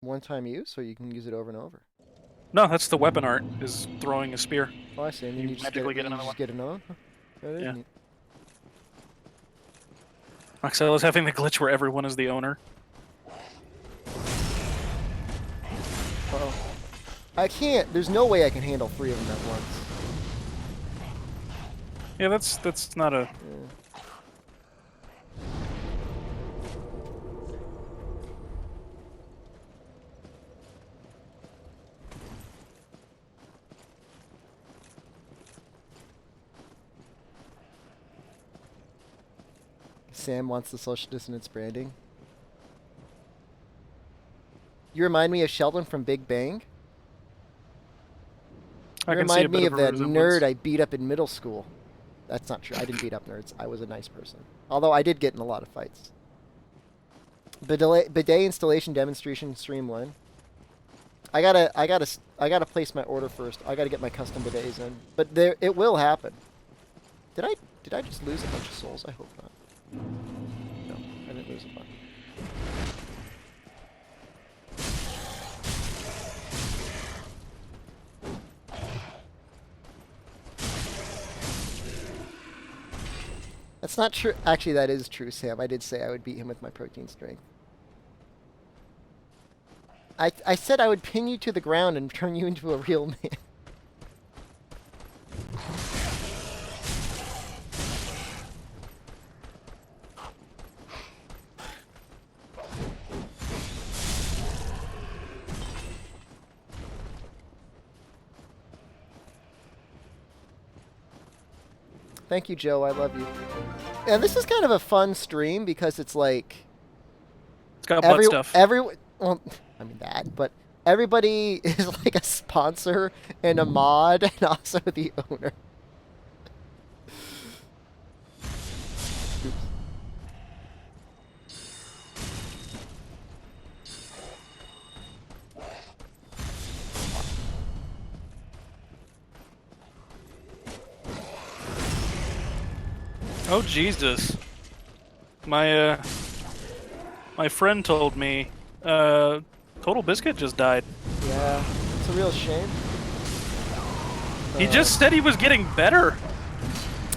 one-time use, or you can use it over and over? No, that's the weapon art, is throwing a spear. Oh, I see. And then you just get another one. Huh. That is neat. Oxella's having the glitch where everyone is the owner. Uh-oh. I can't. There's no way I can handle 3 of them at once. Yeah, that's not a... Yeah. Sam wants the social dissonance branding. You remind me of Sheldon from Big Bang. You remind me of that nerd I beat up in middle school. That's not true. I didn't beat up nerds. I was a nice person. Although I did get in a lot of fights. Bidet installation demonstration stream 1. I gotta place my order first. I gotta get my custom bidets in. But it will happen. Did I just lose a bunch of souls? I hope not. No, I didn't lose a bunch. That's not true. Actually, that is true, Sam. I did say I would beat him with my protein strength. I said I would pin you to the ground and turn you into a real man. Thank you, Joe. I love you. And this is kind of a fun stream because it's like... It's got butt stuff. Well, I mean that, but everybody is like a sponsor and a mod and also the owner. Oops. Oh Jesus! My friend told me, Total Biscuit just died. Yeah, it's a real shame. He just said he was getting better.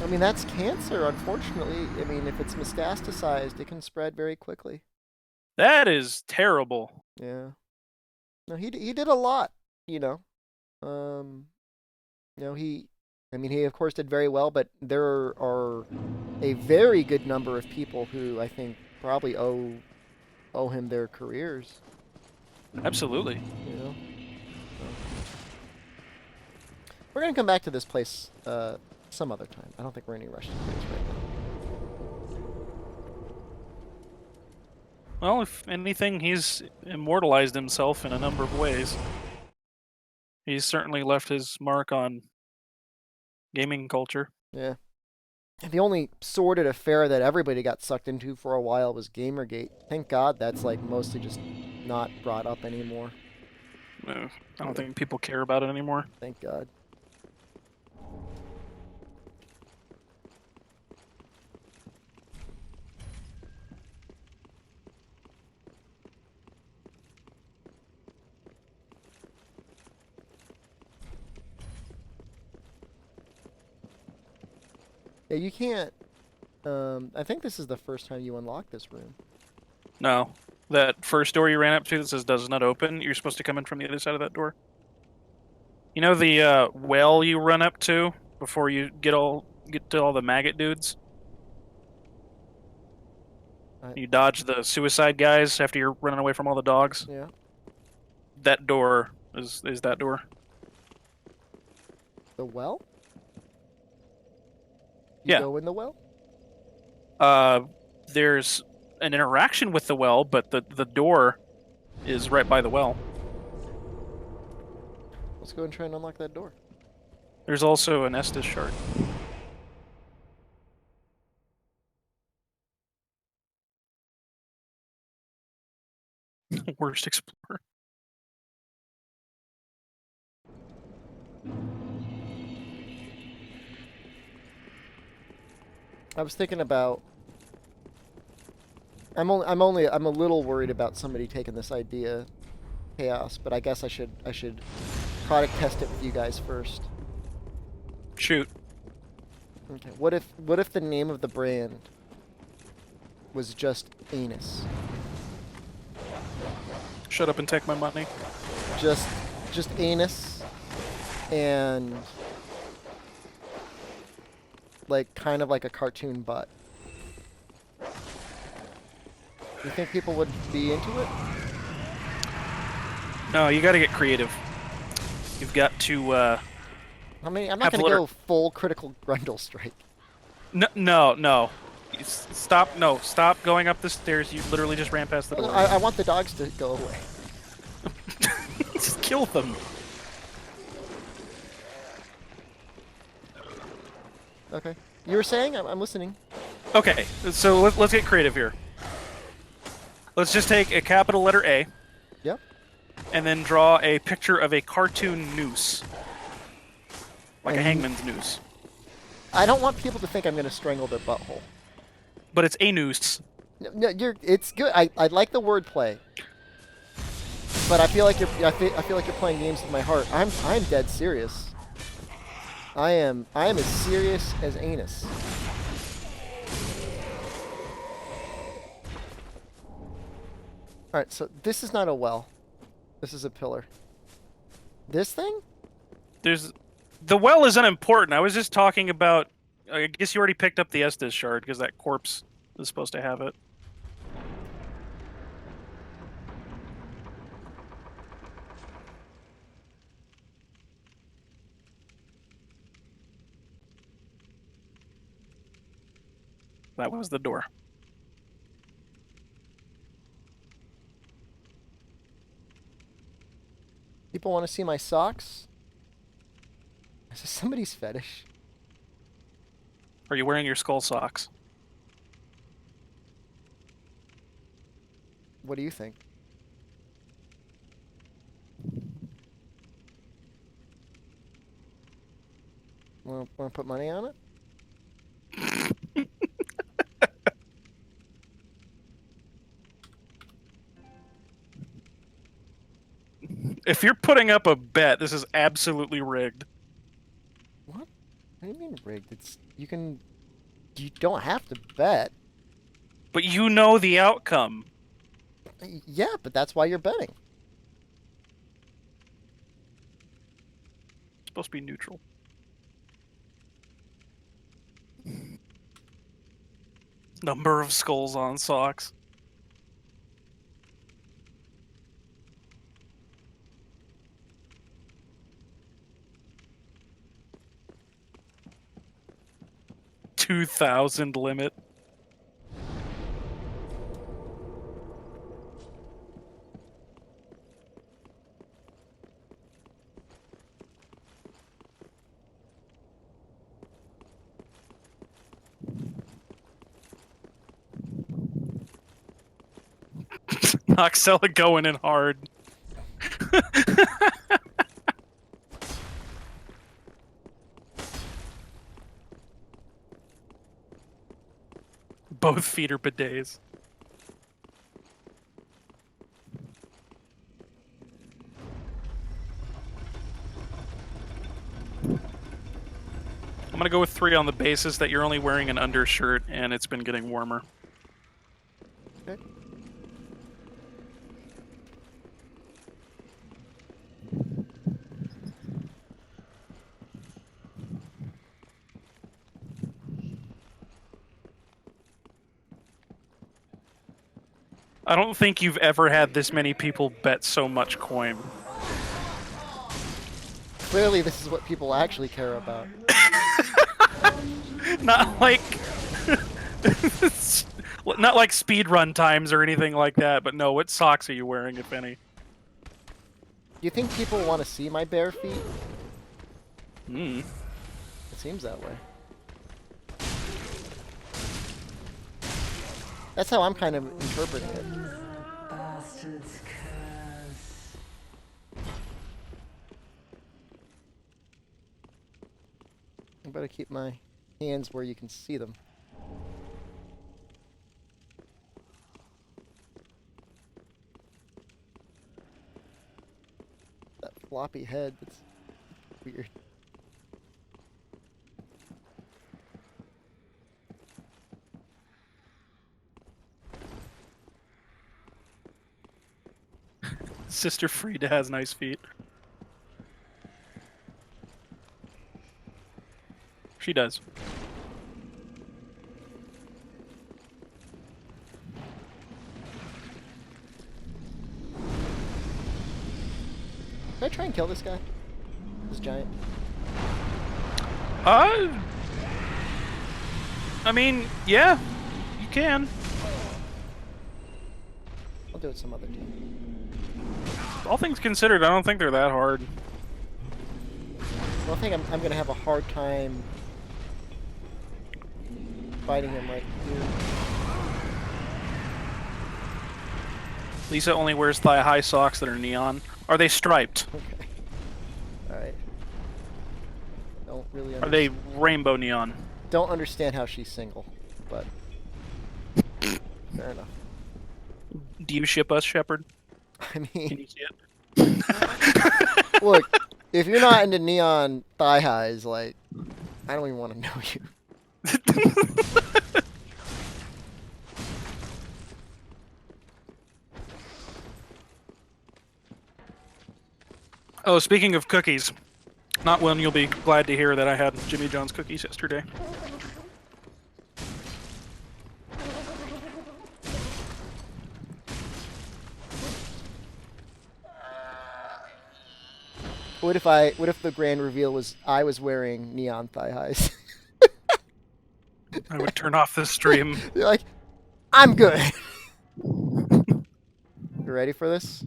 I mean, that's cancer, unfortunately. I mean, if it's metastasized, it can spread very quickly. That is terrible. Yeah. No, he did a lot, you know. You know, he of course did very well, but there are a very good number of people who I think probably owe him their careers. Absolutely. You know? So. We're going to come back to this place some other time. I don't think we're in any rush to do this right now. Well, if anything, he's immortalized himself in a number of ways. He's certainly left his mark on gaming culture. Yeah. The only sordid affair that everybody got sucked into for a while was Gamergate. Thank God that's like mostly just not brought up anymore. No, I don't think people care about it anymore. Thank God. Yeah, you can't. I think this is the first time you unlock this room. No. That first door you ran up to that says does not open, you're supposed to come in from the other side of that door. You know the well you run up to before you get to all the maggot dudes? You dodge the suicide guys after you're running away from all the dogs? Yeah. That door is that door. The well? You Yeah. go in the well? There's an interaction with the well, but the door is right by the well. Let's go and try and unlock that door. There's also an Estus shard. Worst explorer. I was thinking about. I'm a little worried about somebody taking this idea, chaos. But I guess I should product test it with you guys first. Shoot. Okay. What if the name of the brand was just anus? Shut up and take my money. Just anus, and like kind of like a cartoon butt. You think people would be into it? No, you got to get creative. You've got to. I mean, I'm not going to go full critical Grundle strike. No. Stop! No, stop going up the stairs. You literally just ran past the door. I want the dogs to go away. Just kill them. Okay. You were saying? I'm listening. Okay, so let's get creative here. Let's just take a capital letter A. Yep. And then draw a picture of a cartoon noose. Like a hangman's noose. I don't want people to think I'm going to strangle their butthole. But it's a noose. No, it's good. I like the wordplay. But I feel like I feel like you're playing games with my heart. I'm dead serious. I am as serious as anus. Alright, so this is not a well. This is a pillar. This thing? The well is unimportant. I was just talking about... I guess you already picked up the Estes shard, because that corpse is supposed to have it. That was the door. People want to see my socks? Is this somebody's fetish? Are you wearing your skull socks? What do you think? Want to put money on it? If you're putting up a bet, this is absolutely rigged. What? What do you mean rigged? You don't have to bet. But you know the outcome. Yeah, but that's why you're betting. It's supposed to be neutral. Number of skulls on socks. $2,000 limit. Noxella going in hard. Both feet are bidets. I'm gonna go with 3 on the basis that you're only wearing an undershirt and it's been getting warmer. Okay. I don't think you've ever had this many people bet so much coin. Clearly, this is what people actually care about. Not like... not like speedrun times or anything like that, but no, what socks are you wearing, if any? Do you think people want to see my bare feet? Hmm. It seems that way. That's how I'm kind of interpreting it. Bastard's curse. I better keep my hands where you can see them. That floppy head, that's weird. Sister Frida has nice feet. She does. Can I try and kill this guy? This giant? I mean, yeah, you can. I'll do it some other time. All things considered, I don't think they're that hard. Well, I think I'm gonna have a hard time fighting him right here. Lisa only wears thigh-high socks that are neon. Are they striped? Okay. Alright. Don't really Are they rainbow neon? Don't understand how she's single, but fair enough. Do you ship us, Shepard? I Can mean, you see it? look, if you're not into neon thigh highs, like, I don't even want to know you. Oh, speaking of cookies, not one you'll be glad to hear that I had Jimmy John's cookies yesterday. What if the grand reveal was I was wearing neon thigh highs? I would turn off this stream. You're like, I'm good. You ready for this?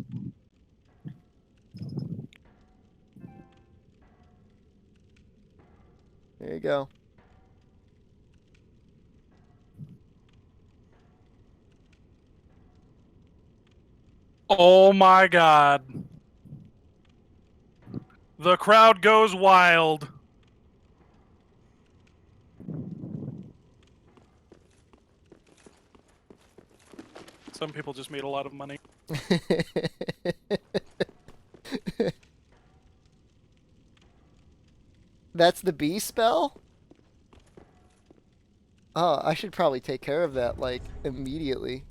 There you go. Oh my god. The crowd goes wild. Some people just made a lot of money. That's the bee spell? Oh, I should probably take care of that, like, immediately.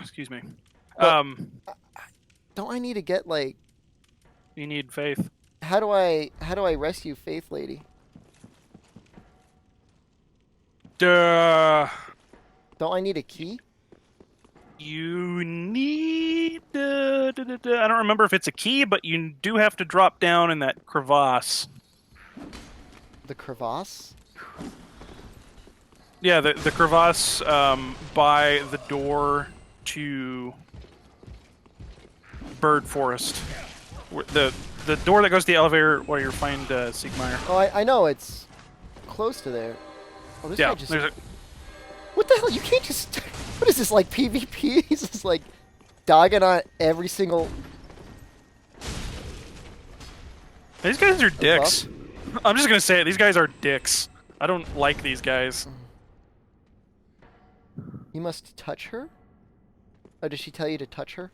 Excuse me. Well, don't I need to get, like... You need faith. How do I rescue Faith Lady? Duh. Don't I need a key? You need... I don't remember if it's a key, but you do have to drop down in that crevasse. The crevasse? Yeah, the crevasse by the door to Bird Forest. The door that goes to the elevator where you find Siegmeyer. Oh, I know, it's close to there. Oh, this Yeah, guy just... there's a... What the hell? You can't just... What is this, like PvP? He's just like dogging on every single... These guys are dicks. I'm just gonna say it. These guys are dicks. I don't like these guys. You must touch her? Oh, did she tell you to touch her?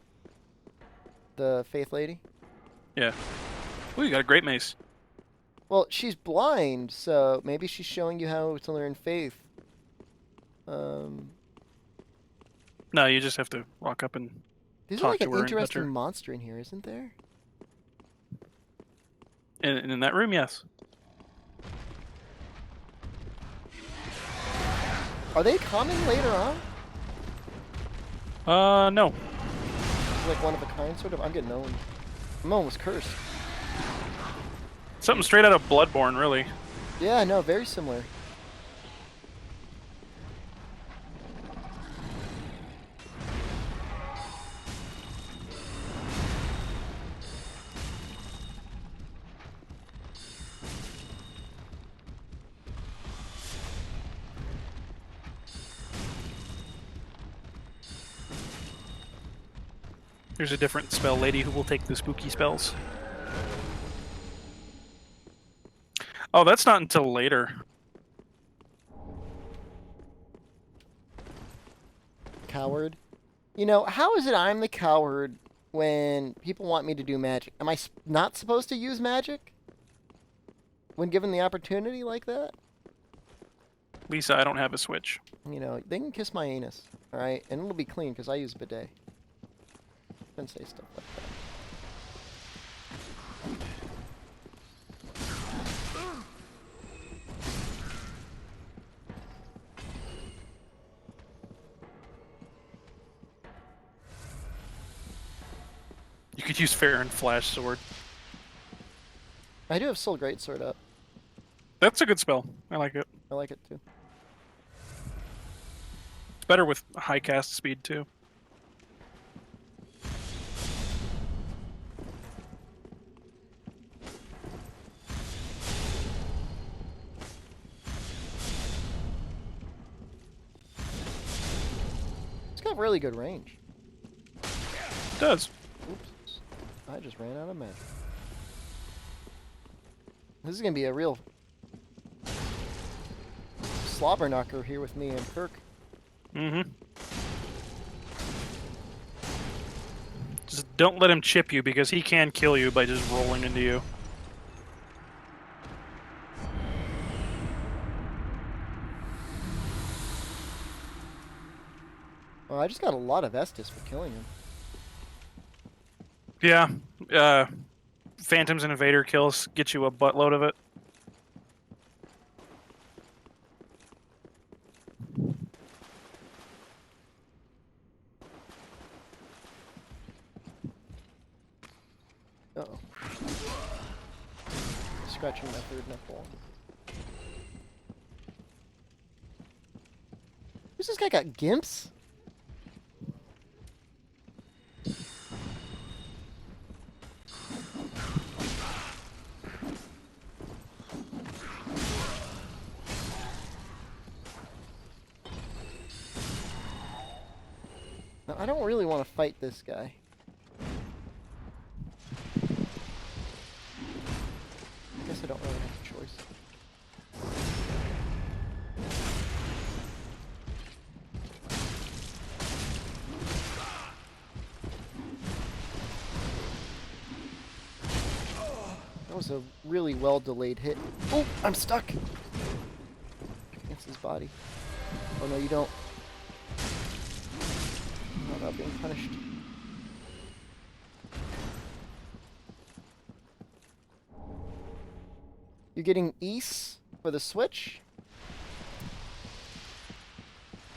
The Faith Lady? Yeah. Ooh, you got a great mace. Well, she's blind, so maybe she's showing you how to learn Faith. No, you just have to walk up and There's talk like to an her and touch interesting her. monster in here, isn't there? In that room, yes. Are they coming later on? No. Like one of a kind, sort of? I'm getting owned. I'm almost cursed. Something straight out of Bloodborne, really. Yeah, no, very similar. There's a different spell lady who will take the spooky spells. Oh, that's not until later. Coward. You know, how is it I'm the coward when people want me to do magic? Am I not supposed to use magic? When given the opportunity like that? Lisa, I don't have a Switch. You know, they can kiss my anus, alright? And it'll be clean because I use a bidet. Don't say stuff like that. You could use Fair and Flash Sword. I do have Soul Greatsword up. That's a good spell. I like it. I like it too. It's better with high cast speed, too. It's got really good range. It does. Oops. I just ran out of magic. This is going to be a real slobber knocker here with me and Kirk. Mm-hmm. Just don't let him chip you, because he can kill you by just rolling into you. Oh, I just got a lot of Estus for killing him. Yeah. Phantoms and Invader kills get you a buttload of it. Uh-oh. Scratching my third nipple. Who's this guy got gimps? No, I don't really want to fight this guy. I guess I don't really have a choice. That was a really well delayed hit. Oh, I'm stuck against his body. Oh no, you don't. I'm not being punished. You're getting Ys for the Switch.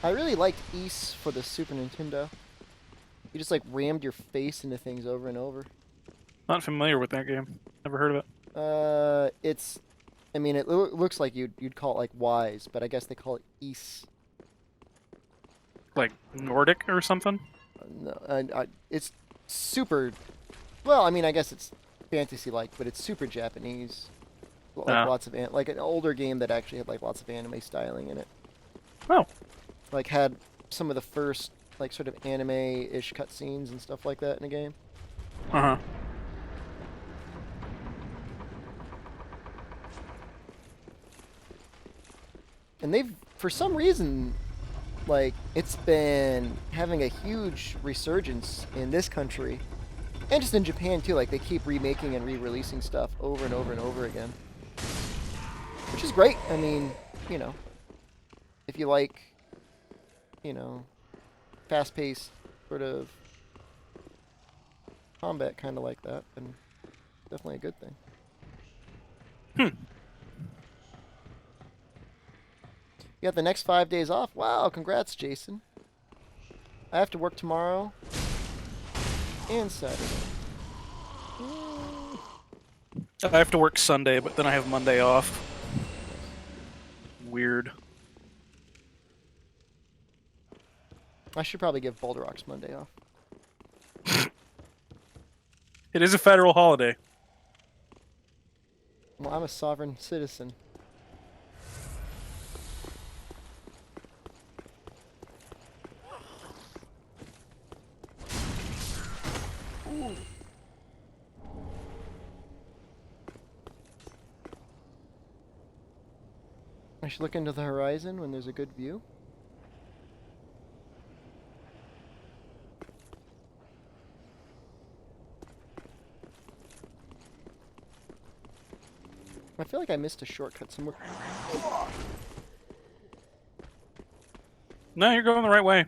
I really liked Ys for the Super Nintendo. You just like rammed your face into things over and over. Not familiar with that game. Never heard of it. It's, I mean, it looks like you'd call it like Wise, but I guess they call it Ys. Like Nordic or something? No, it's super. Well, I mean, I guess it's fantasy-like, but it's super Japanese. Like lots of like an older game that actually had like lots of anime styling in it. Oh. Like had some of the first like sort of anime-ish cutscenes and stuff like that in the game. Uh-huh. And they've, for some reason, like, it's been having a huge resurgence in this country, and just in Japan too. Like, they keep remaking and re-releasing stuff over and over and over again, which is great. I mean, you know, if you like, you know, fast-paced sort of combat kind of like that, then definitely a good thing. You got the next 5 days off? Wow, congrats, Jason. I have to work tomorrow and Saturday. I have to work Sunday, but then I have Monday off. Weird. I should probably give Boulder Rocks Monday off. It is a federal holiday. Well, I'm a sovereign citizen. I should look into the horizon when there's a good view. I feel like I missed a shortcut somewhere. No, you're going the right way.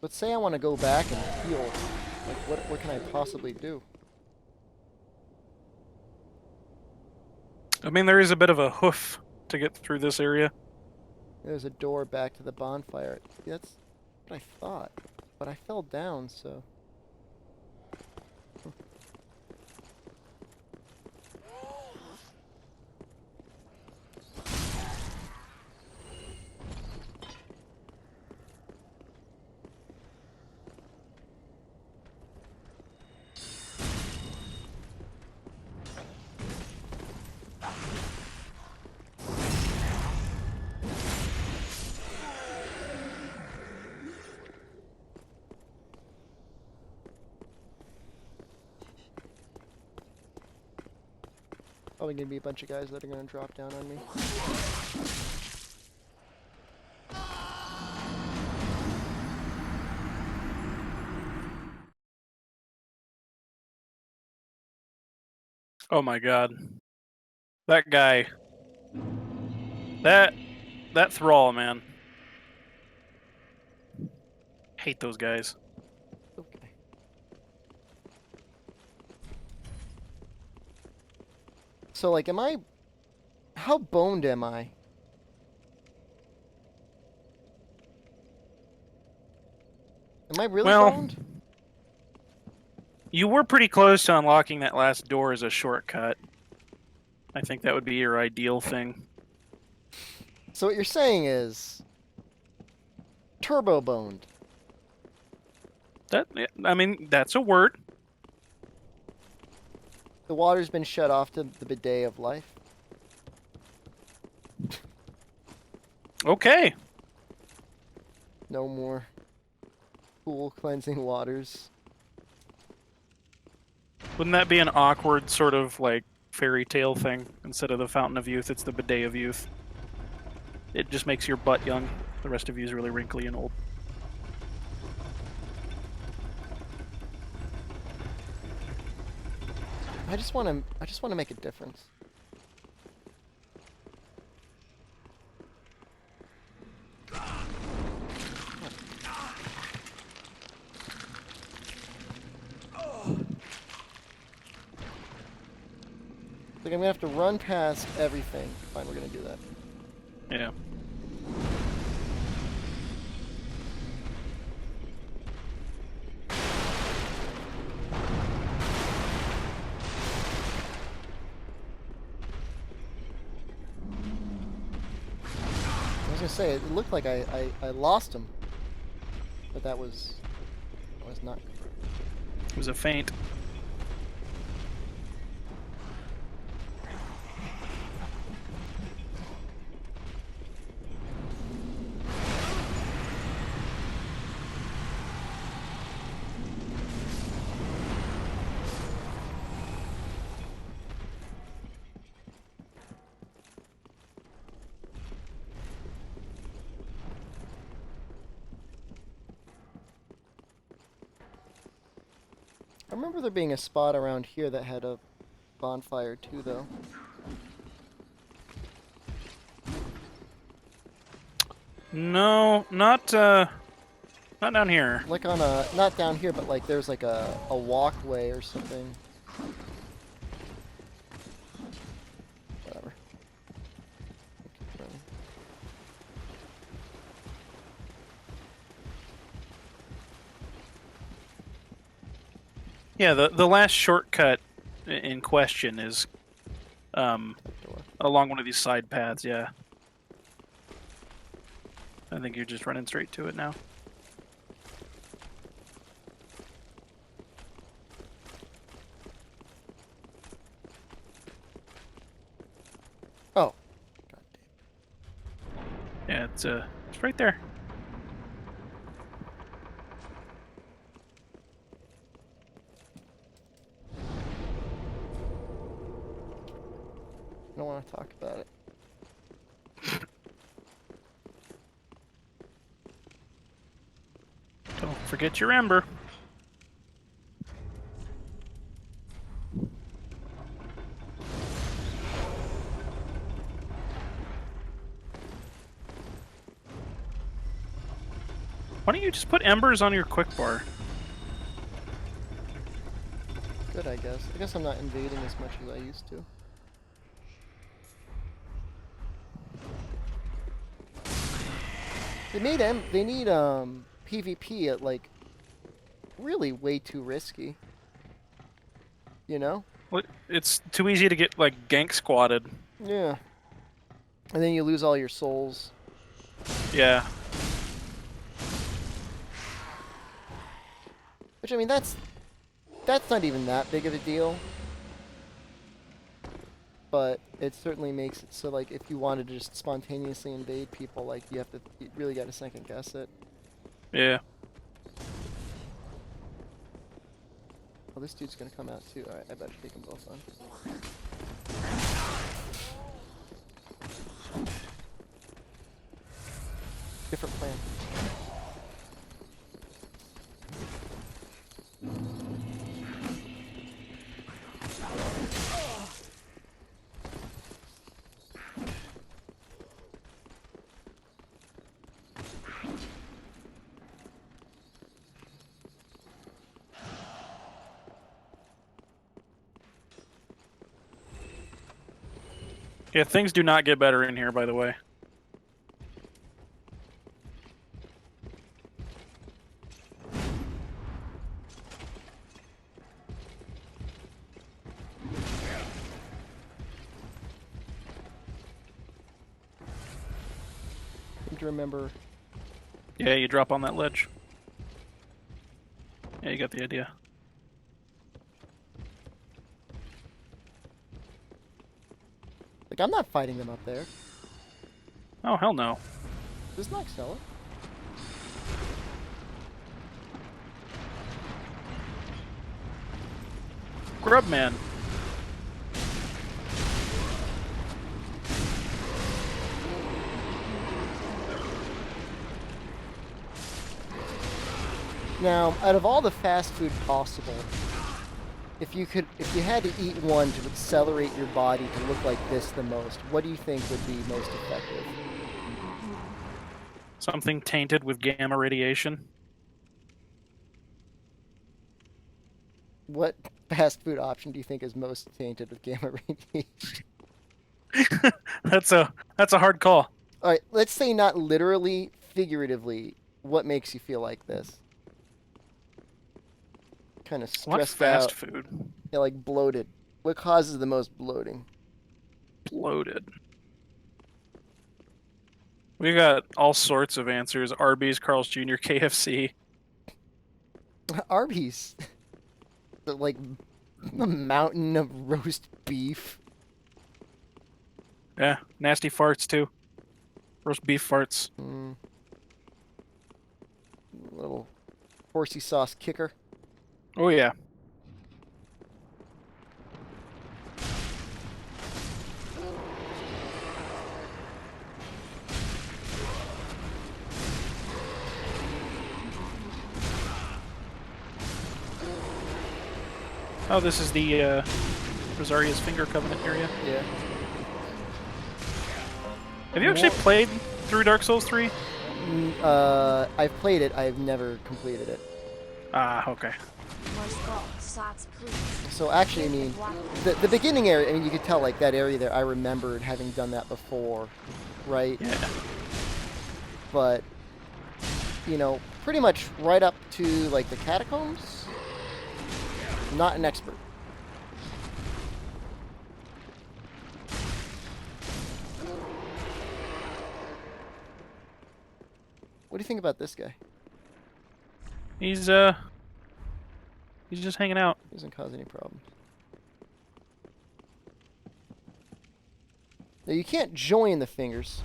Let's say I want to go back and heal. Like, what can I possibly do? I mean, there is a bit of a hoof to get through this area. There's a door back to the bonfire. That's what I thought. But I fell down, so... Probably gonna be a bunch of guys that are gonna drop down on me. Oh my god. That guy. That thrall, man. Hate those guys. Okay. So, like, how boned am I? Am I really boned? You were pretty close to unlocking that last door as a shortcut. I think that would be your ideal thing. So what you're saying is... turbo boned. I mean, that's a word. The water's been shut off to the bidet of life. Okay. No more pool cleansing waters. Wouldn't that be an awkward sort of, like, fairy tale thing? Instead of the fountain of youth, it's the bidet of youth. It just makes your butt young. The rest of you is really wrinkly and old. I just want to make a difference. Like, I'm gonna have to run past everything. Fine, we're gonna do that. Yeah. I was gonna say, it looked like I lost him. But that was not correct. It was a feint. remember there being a spot around here that had a bonfire too, though. No, not down here. Like on a, not down here, but like there's like a walkway or something. Whatever. Keep running. Yeah, the last shortcut in question is along one of these side paths, yeah. I think you're just running straight to it now. Oh. God damn. Yeah, it's right there. I don't want to talk about it. Don't forget your ember. Why don't you just put embers on your quick bar? Good, I guess. I guess I'm not invading as much as I used to. They need PvP at like really way too risky. You know? Well, it's too easy to get like gank squatted. Yeah. And then you lose all your souls. Yeah. Which I mean that's not even that big of a deal. But it certainly makes it so like if you wanted to just spontaneously invade people, like you really got to second guess it. Yeah. Oh, this dude's gonna come out too. Alright, I better take them both on. Different plan. Yeah, things do not get better in here, by the way. Need to remember. Yeah, you drop on that ledge. Yeah, you got the idea. Like, I'm not fighting them up there. Oh, hell no. Does Nox sell it? Grubman. Now, out of all the fast food possible, if you had to eat one to accelerate your body to look like this the most, what do you think would be most effective? Something tainted with gamma radiation. What fast food option do you think is most tainted with gamma radiation? That's a hard call. All right, let's say not literally, figuratively. What makes you feel like this? Kind of What stressed fast out. food? Yeah, like bloated. What causes the most bloating? Bloated. We got all sorts of answers. Arby's, Carl's Jr., KFC. Arby's. Like a mountain of roast beef. Yeah, nasty farts too. Roast beef farts. Little horsey sauce kicker. Oh yeah. Oh, this is the Rosaria's Finger Covenant area. Yeah. Have you actually played through Dark Souls 3? I've played it. I've never completed it. Ah, okay. More skull socks, please. So actually, I mean, the beginning area, I mean, you could tell, like, that area there, I remembered having done that before, right? Yeah. But, you know, pretty much right up to, like, the catacombs, not an expert. What do you think about this guy? He's just hanging out. He doesn't cause any problems. Now, you can't join the fingers.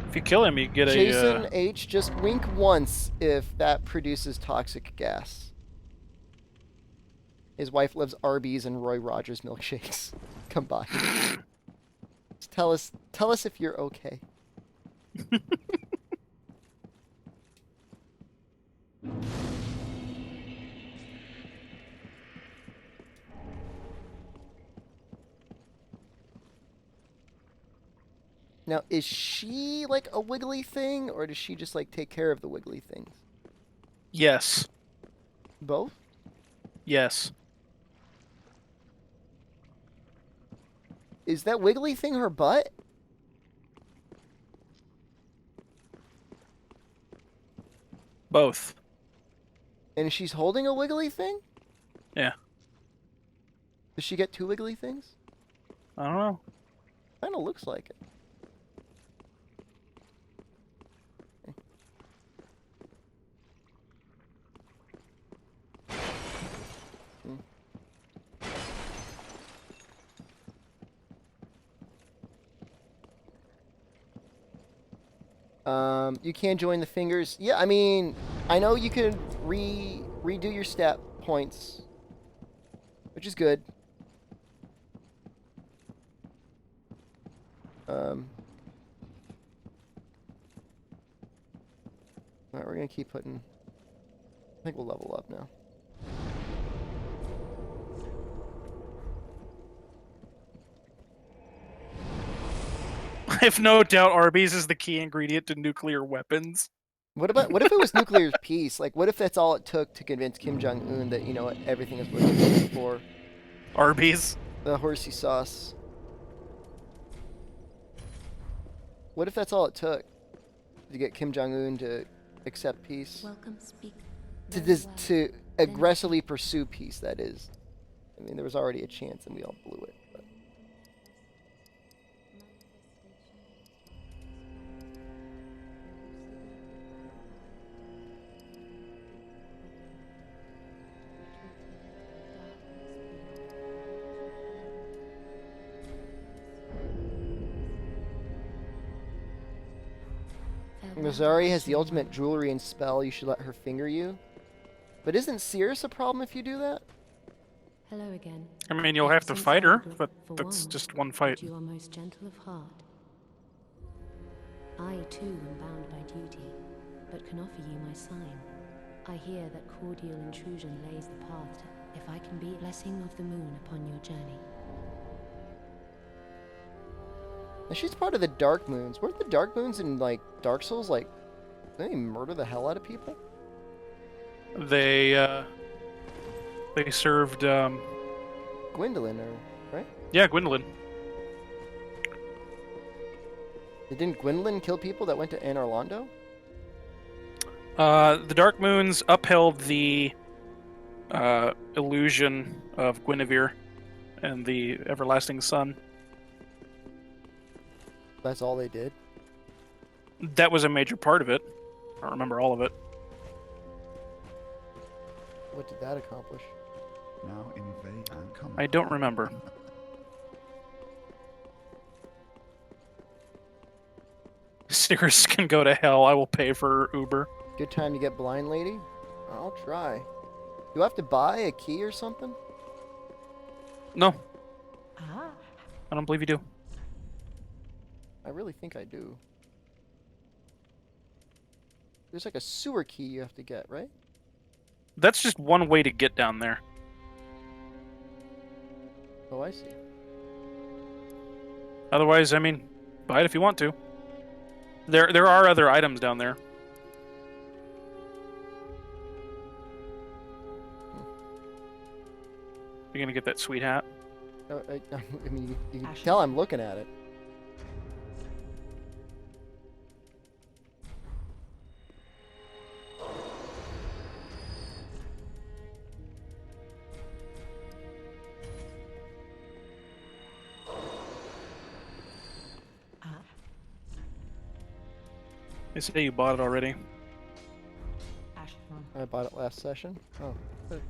If you kill him, you get Jason H, just wink once if that produces toxic gas. His wife loves Arby's and Roy Rogers milkshakes combined. Just tell us if you're okay. Now, is she like a wiggly thing, or does she just like take care of the wiggly things? Yes. Both? Yes. Is that wiggly thing her butt? Both. And she's holding a wiggly thing? Yeah. Does she get two wiggly things? I don't know. Kind of looks like it. You can join the fingers. Yeah, I mean, I know you can redo your stat points, which is good. Alright, we're gonna keep putting. I think we'll level up now. I have no doubt Arby's is the key ingredient to nuclear weapons. What if it was nuclear peace? Like, what if that's all it took to convince Kim Jong-un that, you know, everything is what it's looking for? Arby's. The horsey sauce. What if that's all it took to get Kim Jong-un to accept peace? Welcome, speak. To aggressively pursue peace, that is. I mean, there was already a chance and we all blew it. But. Rosari has the ultimate jewelry and spell. You should let her finger you. But isn't Cirrus a problem if you do that? Hello again. I mean, you'll have to fight her, but that's just one fight. You are most gentle of heart. I too am bound by duty, but can offer you my sign. I hear that cordial intrusion lays the path to, if I can be blessing of the moon upon your journey. Now she's part of the Dark Moons. Weren't the Dark Moons in, like, Dark Souls, like, didn't they murder the hell out of people? They served, Gwendolyn, right? Yeah, Gwendolyn. Didn't Gwendolyn kill people that went to Anor Londo? The Dark Moons upheld the illusion of Guinevere and the Everlasting Sun. That's all they did? That was a major part of it. I don't remember all of it. What did that accomplish? Now invade and come. I don't remember. Stickers can go to hell. I will pay for Uber. Good time to get blind, lady? I'll try. Do I have to buy a key or something? No. I don't believe you do. I really think I do. There's like a sewer key you have to get, right? That's just one way to get down there. Oh, I see. Otherwise, I mean, buy it if you want to. There are other items down there. You're gonna get that sweet hat. I mean, you can tell I'm looking at it. They say you bought it already. I bought it last session. Oh. Good.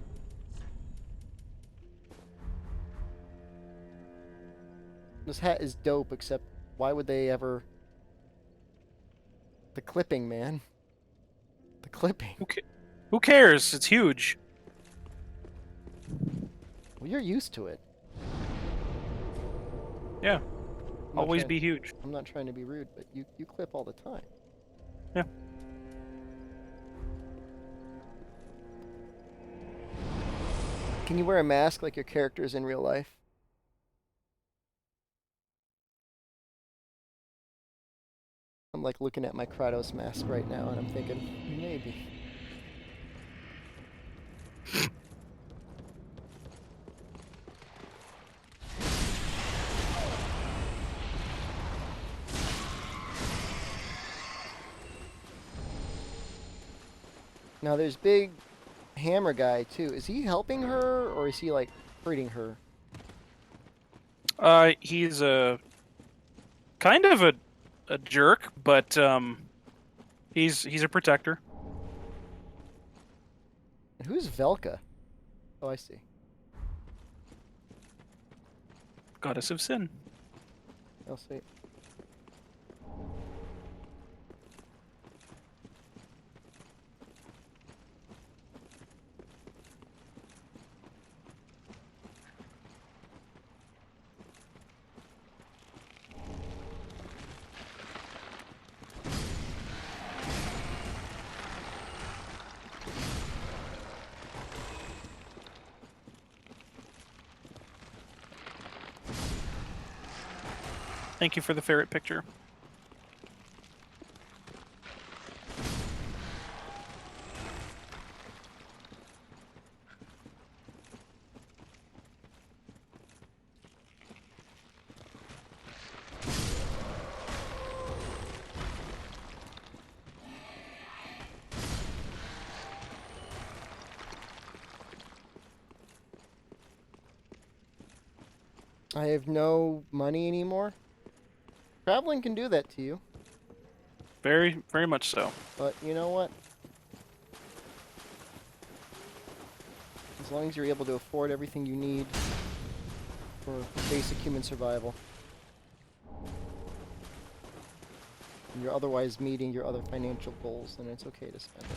This hat is dope, except why would they ever... The clipping, man. The clipping. Who cares? It's huge. Well, you're used to it. Yeah. I'm not Always trying- be huge. I'm not trying to be rude, but you clip all the time. Yeah. Can you wear a mask like your characters in real life? I'm like looking at my Kratos mask right now and I'm thinking, maybe. Now there's big hammer guy too. Is he helping her or is he like hurting her? He's a kind of a jerk, but he's a protector. And who's Velka? Oh, I see. Goddess of Sin. I'll see. Thank you for the ferret picture. I have no money anymore. Traveling can do that to you. Very, very much so. But you know what? As long as you're able to afford everything you need for basic human survival, and you're otherwise meeting your other financial goals, then it's okay to spend it.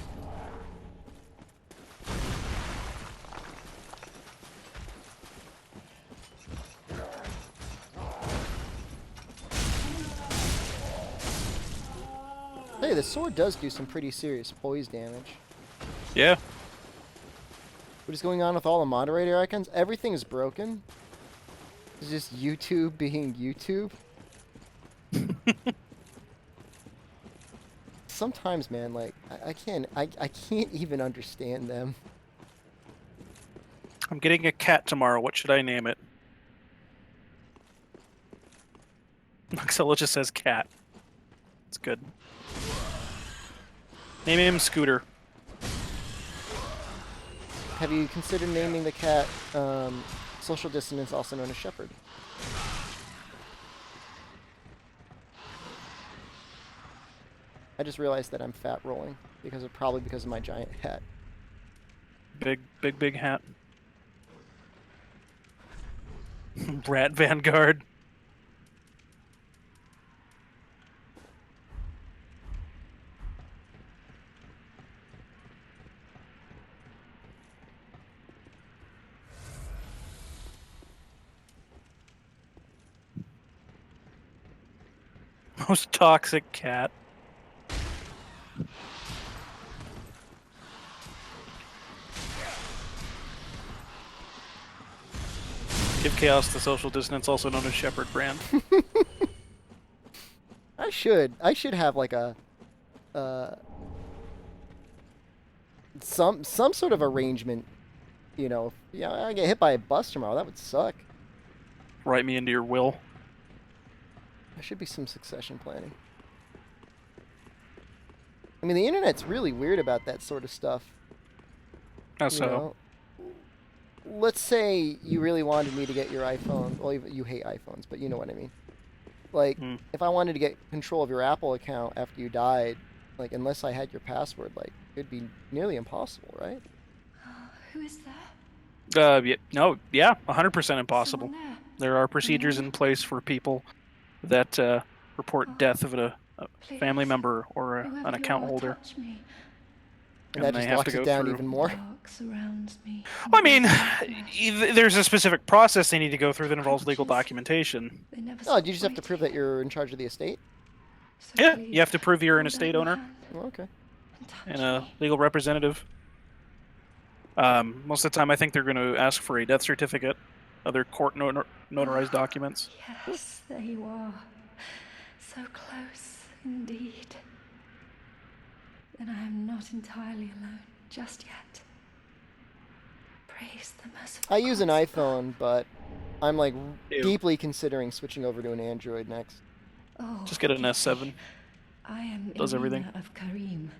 Hey, the sword does do some pretty serious poise damage. Yeah. What is going on with all the moderator icons? Everything is broken. It's just YouTube being YouTube. Sometimes, man, like I can't even understand them. I'm getting a cat tomorrow. What should I name it? Noxella just says cat. It's good. Name him Scooter. Have you considered naming the cat Social Dissonance, also known as Shepherd? I just realized that I'm fat rolling probably because of my giant hat. Big hat. Rat Vanguard. Most toxic cat. Give chaos the social distance, also known as Shepherd brand. I should have like a some sort of arrangement. You know, I get hit by a bus tomorrow. That would suck. Write me into your will. There should be some succession planning. I mean, the internet's really weird about that sort of stuff. How You so? know? Let's say you really wanted me to get your iPhone. Well, you hate iPhones, but you know what I mean. Like, if I wanted to get control of your Apple account after you died, like, unless I had your password, like, it'd be nearly impossible, right? Who is there? Yeah, 100% impossible. Someone there? There are procedures in place for people that report death of a family member or Whoever an you account are, holder. touch me. And that they just have locks to it go down through. even more. Dark surrounds me. I mean, there's a specific process they need to go through that involves legal documentation. They never Oh, stop you just have to prove that waiting. you're in charge of the estate? So Yeah, please, you have to prove you're an hold out estate your owner hand Oh, okay. and touch and a me. legal representative. Most of the time, I think they're going to ask for a death certificate, other court notarized documents. Yes, there you are. So close, indeed. Then I am not entirely alone just yet. Praise the merciful I use an gods. iPhone, but I'm, like, Ew. deeply considering switching over to an Android next. Oh, Just get an forgive S7. me. I am Does everything. Irina of Karim.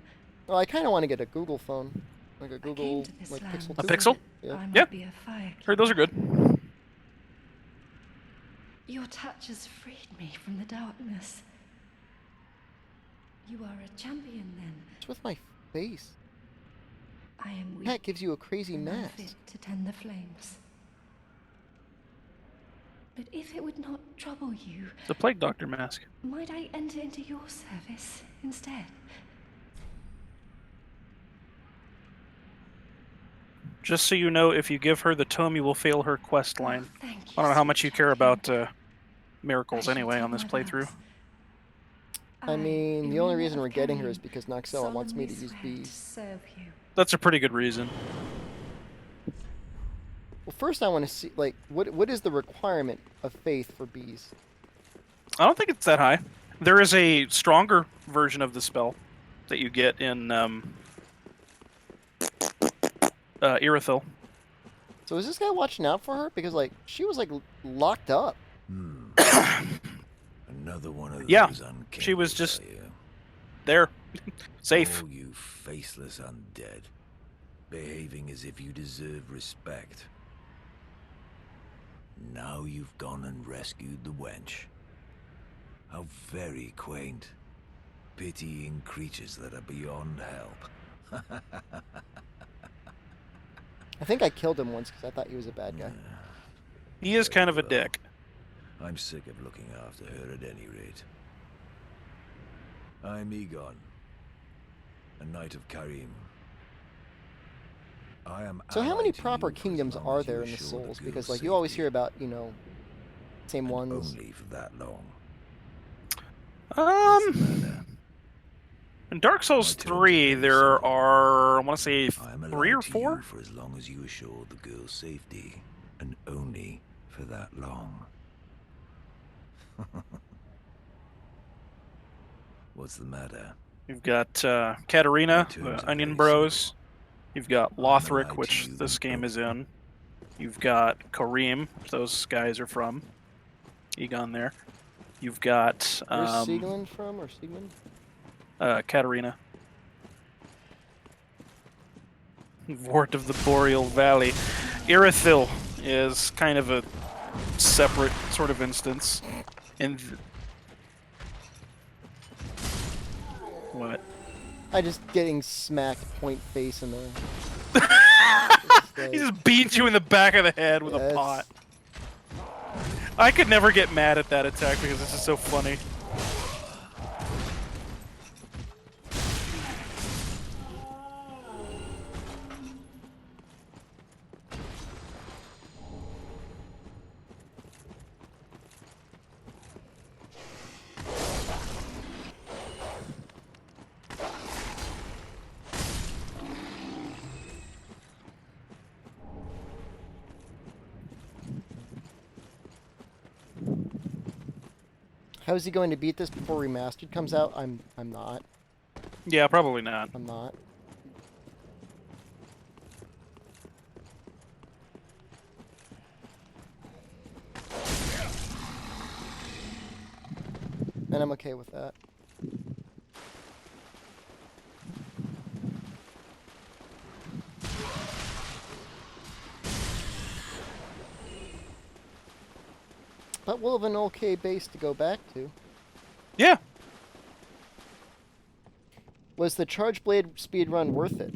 Well, I kind of want to get a Google phone. Like a I came Google, to this like, land Pixel A 2. so Pixel? that Yeah. I might Yeah. be a fire. Heard those are good. Your touch has freed me from the darkness. You are a champion, then. What's with my face? I am weak. That gives you a crazy and mask. unfit to tend the flames. But if it would not trouble you, It's a plague doctor mask. might I enter into your service instead? Just so you know, if you give her the tome, you will fail her quest line. Oh, thank you, I don't know how sweet much you care champion. about miracles I shall anyway take on this my playthrough. vows. I mean, the only Irina reason of we're getting her Karim, is because Noxella wants me to solemnly use swear bees. serve you. That's a pretty good reason. Well, first I want to see, like, what is the requirement of faith for bees? I don't think it's that high. There is a stronger version of the spell that you get in Irithyll. So is this guy watching out for her? Because, like, she was, like, locked up. Another one of Yeah, those uncanny, she was just- are you? There. Safe. Oh, you faceless undead. Behaving as if you deserve respect. Now you've gone and rescued the wench. How very quaint. Pitying creatures that are beyond help. I think I killed him once because I thought he was a bad guy. He is kind of a dick. I'm sick of looking after her at any rate. I'm Egon, a knight of Karim. I am So how allied many to proper you for as kingdoms long are as you there in the assure Souls? the Because, girl's like, you always safety, hear about, same and ones. only for that long. In Dark Souls My turn to 3, do there so. are, I want to say, I am 3 or allied to 4? you for as long as you assure the girl's safety, and only for that long. What's the matter? You've got Katarina, My turns the are Onion very Bros. simple. You've got I'm Lothric, allied which to you this game both. is in. You've got Karim, which those guys are from. Egon there. You've got Where's Sieglund from, or Siegmund? Katarina. Vort of the Boreal Valley. Irithyll is kind of a separate sort of instance. And what? I just getting smacked point face in the... He just beats you in the back of the head with a Yes. pot. I could never get mad at that attack because it's just so funny. How is he going to beat this before Remastered comes out? I'm not. Yeah, probably not. I'm not. And I'm okay with that. But we'll have an okay base to go back to. Yeah. Was the Charge Blade speed run worth it?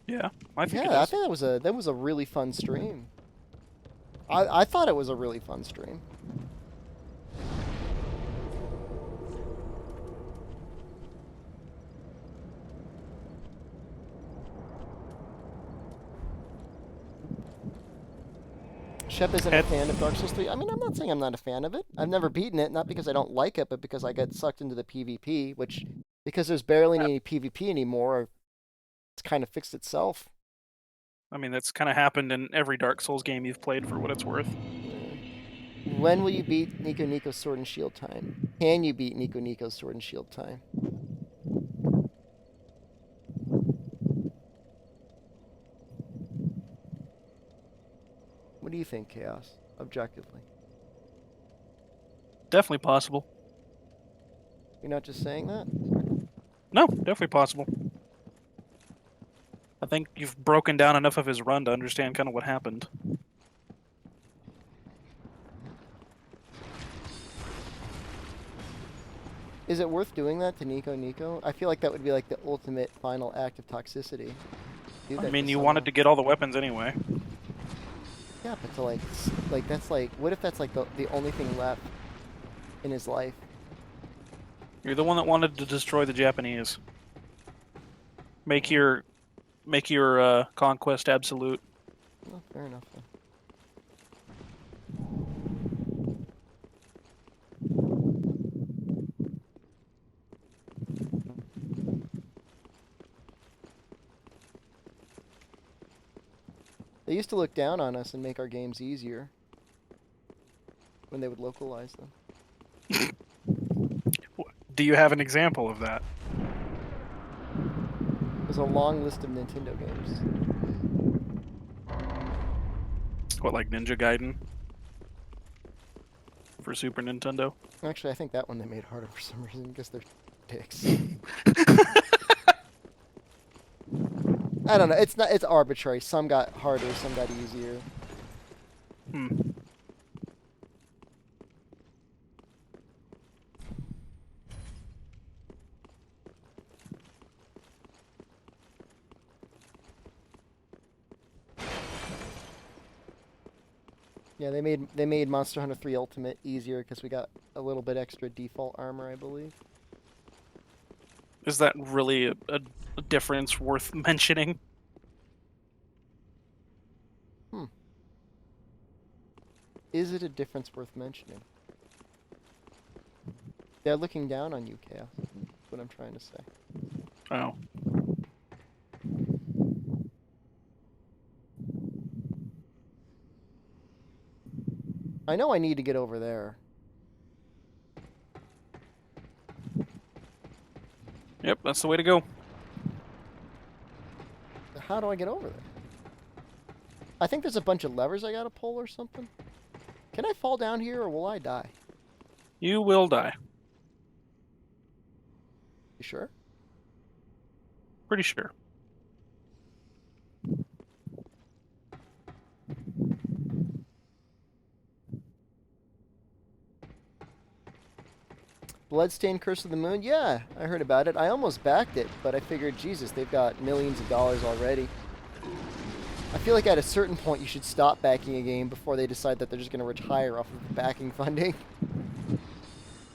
Yeah, I think it Yeah, I is. think that was a really fun stream. I thought it was a really fun stream. Shep isn't a fan of Dark Souls 3. I mean, I'm not saying I'm not a fan of it. I've never beaten it, not because I don't like it, but because I get sucked into the PvP, which, because there's barely any PvP anymore, it's kind of fixed itself. I mean, that's kind of happened in every Dark Souls game you've played, for what it's worth. When will you beat Nico Nico's Sword and Shield time? Can you beat Nico Nico's Sword and Shield time? What do you think, Chaos? Objectively. Definitely possible. You're not just saying that? No, definitely possible. I think you've broken down enough of his run to understand kind of what happened. Is it worth doing that to Nico Nico? I feel like that would be like the ultimate final act of toxicity. I mean, you wanted to get all the weapons anyway. Yeah, but to like that's like, what if that's like the only thing left in his life? You're the one that wanted to destroy the Japanese. Make your conquest absolute. Well, fair enough then. They used to look down on us and make our games easier when they would localize them. Do you have an example of that? There's a long list of Nintendo games. What, like Ninja Gaiden? For Super Nintendo? Actually, I think that one they made harder for some reason because they're dicks. I don't know. It's arbitrary. Some got harder, some got easier. Yeah, they made Monster Hunter 3 Ultimate easier because we got a little bit extra default armor, I believe. Is that really a difference worth mentioning? Is it a difference worth mentioning? They're looking down on you, Chaos. That's what I'm trying to say. Oh. I know I need to get over there. Yep, that's the way to go. How do I get over there? I think there's a bunch of levers I gotta pull or something. Can I fall down here or will I die? You will die. You sure? Pretty sure. Bloodstained Curse of the Moon? Yeah, I heard about it. I almost backed it, but I figured, Jesus, they've got millions of dollars already. I feel like at a certain point you should stop backing a game before they decide that they're just going to retire off of the backing funding.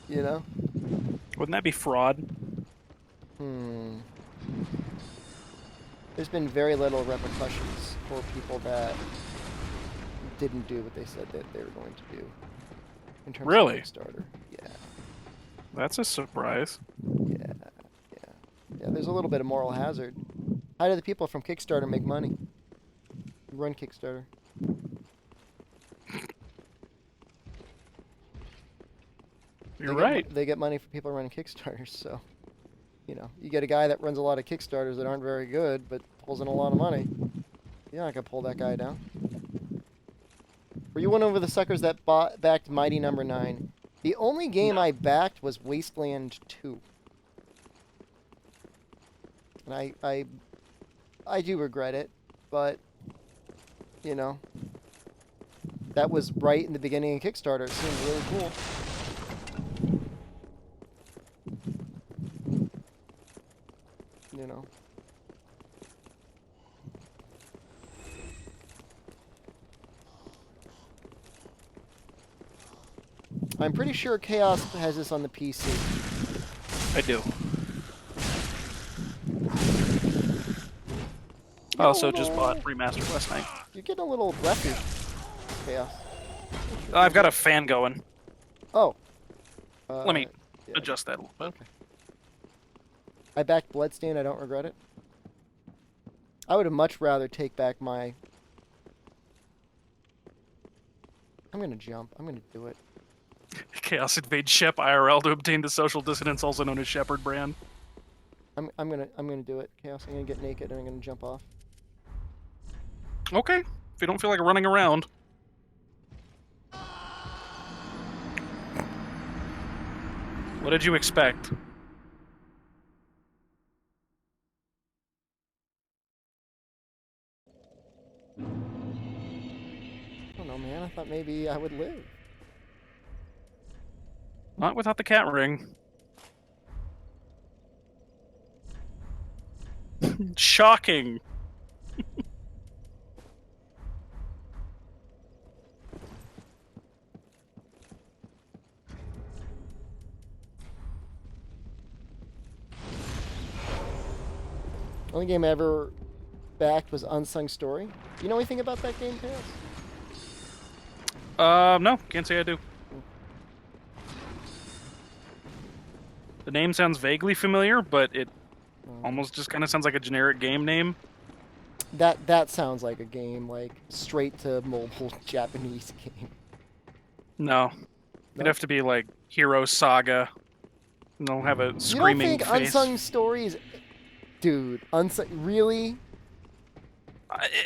You know? Wouldn't that be fraud? There's been very little repercussions for people that didn't do what they said that they were going to do. In terms Really? of Kickstarter. Yeah. That's a surprise. Yeah, there's a little bit of moral hazard. How do the people from Kickstarter make money? Run Kickstarter. You're right. They get money for people running Kickstarters, so you know, you get a guy that runs a lot of Kickstarters that aren't very good, but pulls in a lot of money. You're not gonna pull that guy down. Were you one over the suckers that backed Mighty Number 9? The only game I backed was Wasteland 2. And I do regret it, but, you know, that was right in the beginning of Kickstarter. It seemed really cool. You know. I'm pretty sure Chaos has this on the PC. I do. I also just bought Remastered last night. You're getting a little breathy, Chaos. I've got a fan going. Oh. Let me adjust that a little bit. Okay. I backed Bloodstained. I don't regret it. I would have much rather take back my... I'm going to jump. I'm going to do it. Chaos invade Shep IRL to obtain the social dissonance, also known as Shepherd brand. I'm gonna do it, Chaos. I'm gonna get naked and I'm gonna jump off. Okay, if you don't feel like running around. What did you expect? I don't know, man. I thought maybe I would live. Not without the cat ring. Shocking. Only game I ever backed was Unsung Story. You know anything about that game, Chaos? No, can't say I do. The name sounds vaguely familiar, but it almost just kind of sounds like a generic game name. That sounds like a game, like straight to mobile Japanese game. No. It'd have to be like Hero Saga. And they'll have a screaming You don't think face. Unsung Stories... Dude, really?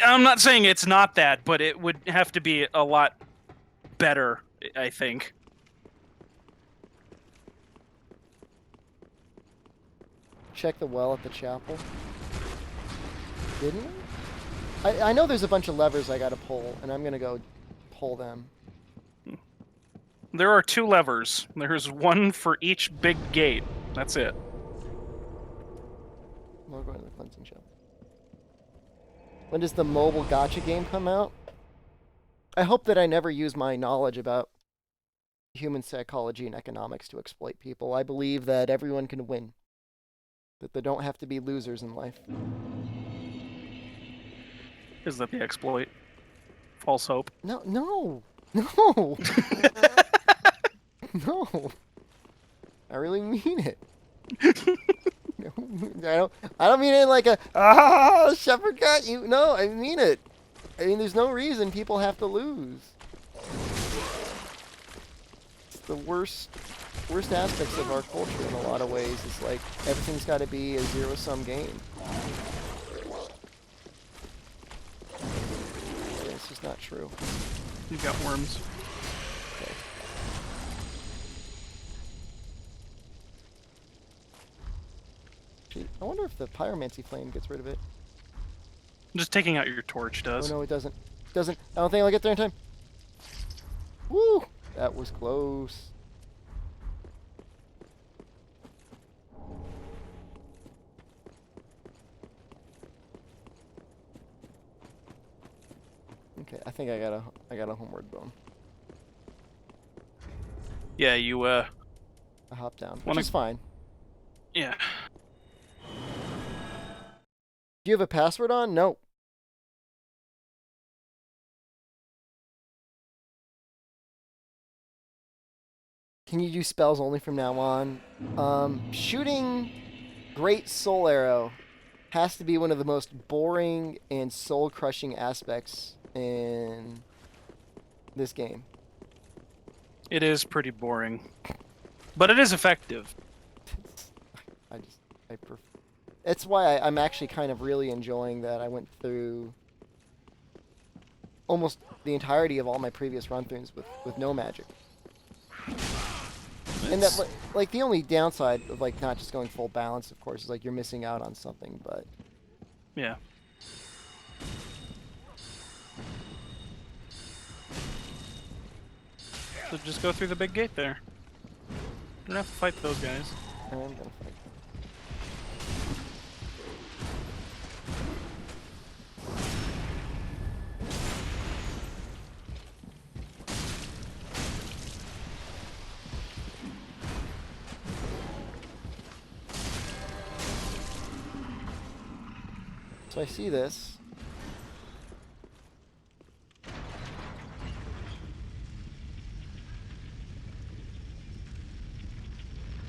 I'm not saying it's not that, but it would have to be a lot better, I think. Check the well at the chapel. Didn't we? I know there's a bunch of levers I gotta pull, and I'm gonna go pull them. There are 2 levers. There's one for each big gate. That's it. We're going to the cleansing shop. When does the mobile gacha game come out? I hope that I never use my knowledge about human psychology and economics to exploit people. I believe that everyone can win. That they don't have to be losers in life. Is that the exploit? False hope? No. No! No! I really mean it. I don't mean it like a shepherd got you. No, I mean it. I mean, there's no reason people have to lose. It's the worst aspects of our culture in a lot of ways. It's like everything's got to be a zero-sum game. It's just not true. You've got worms. Okay. I wonder if the pyromancy flame gets rid of it. Just taking out your torch does. Oh no, it doesn't. It doesn't. I don't think I'll get there in time. Woo! That was close. Okay, I think I got a homeward bone. Yeah, you I hopped down, which is fine. Yeah. Do you have a password on? No. Can you do spells only from now on? Shooting Great Soul Arrow has to be one of the most boring and soul-crushing aspects in this game. It is pretty boring. But it is effective. It's why I'm actually kind of really enjoying that I went through almost the entirety of all my previous run-throughs with no magic. And that, like, the only downside of, like, not just going full balance, of course, is, like, you're missing out on something, but... Yeah. So just go through the big gate there. You don't have to fight those guys. I'm gonna fight. So I see this.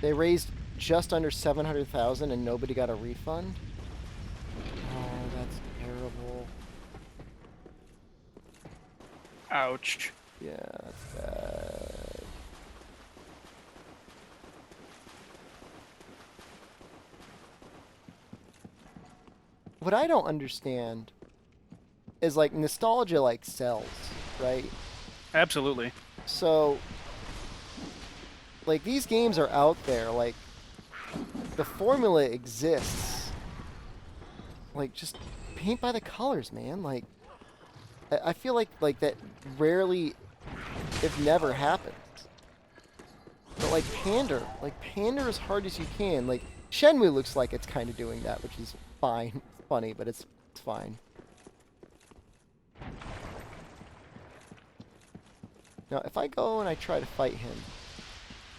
They raised just under 700,000 and nobody got a refund. Oh, that's terrible. Ouch. Yeah, that's bad. What I don't understand is, like, nostalgia, like, sells, right? Absolutely. So, like, these games are out there, like, the formula exists. Like, just paint by the colors, man. Like, I feel like that rarely, if never, happens. But, like, pander as hard as you can. Like, Shenmue looks like it's kind of doing that, which is fine. Funny, but it's fine. Now, if I go and I try to fight him,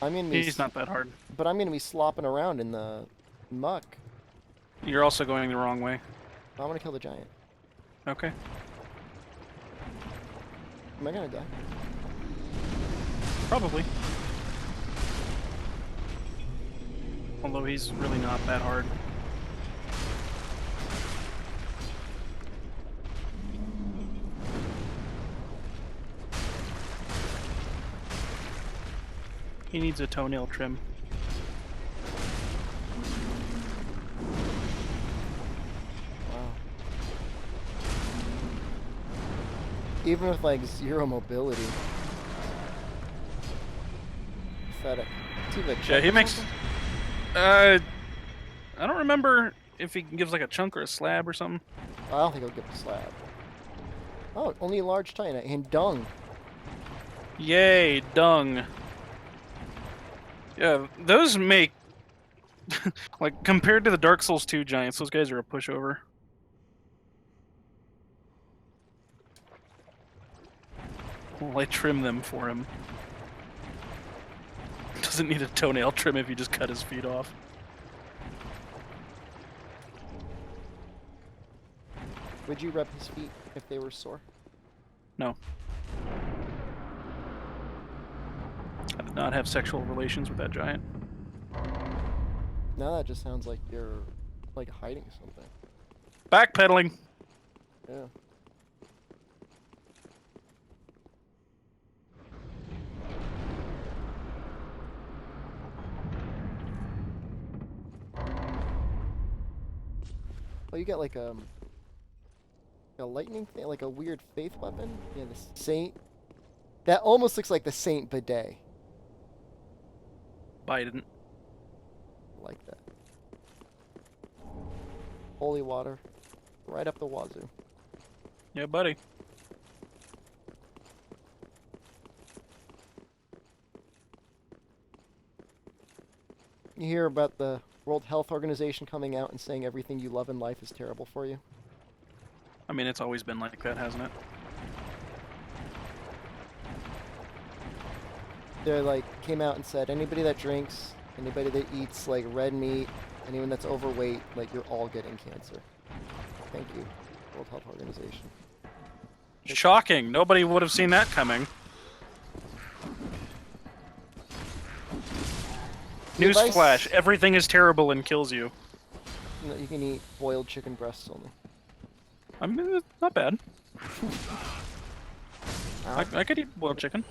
I'm gonna be... He's not that hard. But I'm gonna be slopping around in the muck. You're also going the wrong way. I'm gonna kill the giant. Okay. Am I gonna die? Probably. Although he's really not that hard. He needs a toenail trim. Wow. Even with, like, 0 mobility. Pathetic. Yeah, he makes... I don't remember if he gives, like, a chunk or a slab or something. I don't think he'll give a slab. Oh, only a large titan and dung. Yay, dung. Yeah, those make... like, compared to the Dark Souls 2 giants, those guys are a pushover. Well, I trim them for him. Doesn't need a toenail trim if you just cut his feet off. Would you rub his feet if they were sore? No. I did not have sexual relations with that giant. Now that just sounds like you're, like, hiding something. Backpedaling! Yeah. Oh, you got, like, a lightning thing, like a weird faith weapon? Yeah, the saint. That almost looks like the Saint Bidet. Biden. Like that. Holy water. Right up the wazoo. Yeah, buddy. You hear about the World Health Organization coming out and saying everything you love in life is terrible for you? I mean, it's always been like that, hasn't it? They, like, came out and said anybody that drinks, anybody that eats, like, red meat, anyone that's overweight, like, you're all getting cancer. Thank you, World Health Organization. Shocking! Nobody would have seen that coming. Newsflash, everything is terrible and kills you. No, you can eat boiled chicken breasts only. I mean, it's not bad. I could eat boiled chicken.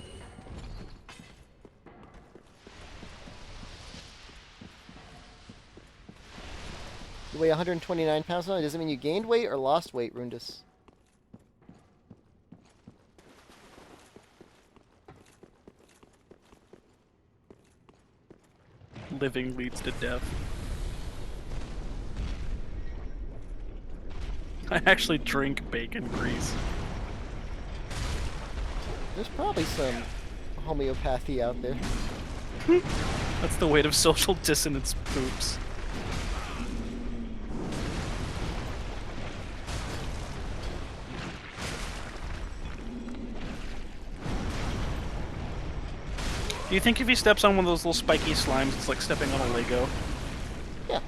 You weigh 129 pounds now. Does it mean you gained weight or lost weight, Rundus? Living leads to death. I actually drink bacon grease. There's probably some homeopathy out there. That's the weight of social dissonance poops. Do you think if he steps on one of those little spiky slimes, it's like stepping on a Lego? Yeah.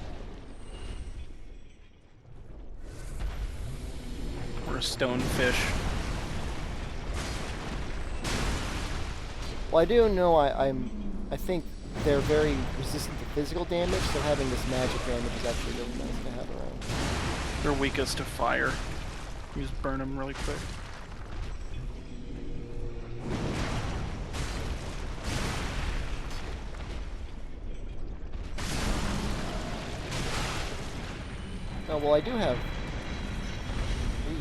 Or a stonefish? Well, I do know I think they're very resistant to physical damage, so having this magic damage is actually really nice to have around. They're weakest to fire. You just burn them really quick. Oh, well, I do have these.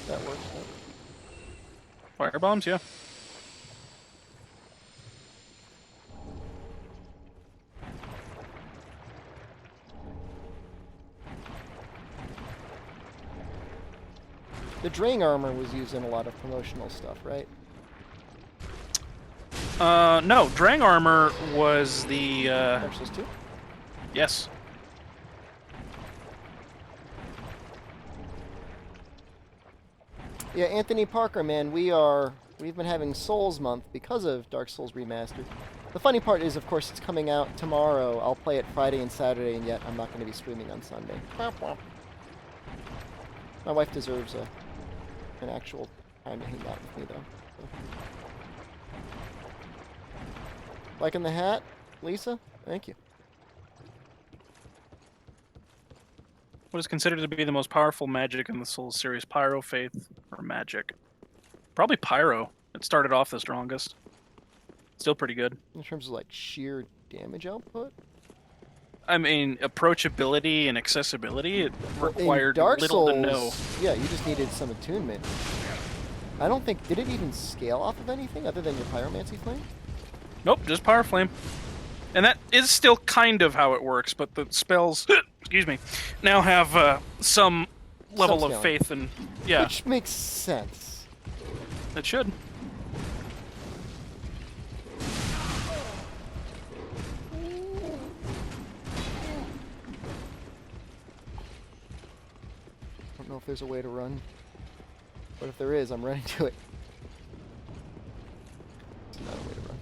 That works. Fire bombs, yeah. The Drang armor was used in a lot of promotional stuff, right? No, Drang armor was the, Dark Souls 2? Yes. Yeah, Anthony Parker, man, we've been having Souls Month because of Dark Souls Remastered. The funny part is, of course, it's coming out tomorrow. I'll play it Friday and Saturday, and yet I'm not going to be streaming on Sunday. My wife deserves an actual time to hang out with me, though. So. Liking the hat, Lisa? Thank you. What is considered to be the most powerful magic in the Souls series? Pyro, Faith, or Magic? Probably Pyro. It started off the strongest. Still pretty good. In terms of, like, sheer damage output? I mean, approachability and accessibility, it required in Dark little Souls, to no. Yeah, you just needed some attunement. I don't think... Did it even scale off of anything other than your Pyromancy Flame? Nope, just Power Flame. And that is still kind of how it works, but the spells, excuse me, now have some level of faith and... Yeah. Which makes sense. It should. I don't know if there's a way to run. But if there is, I'm running to it. It's not a way to run.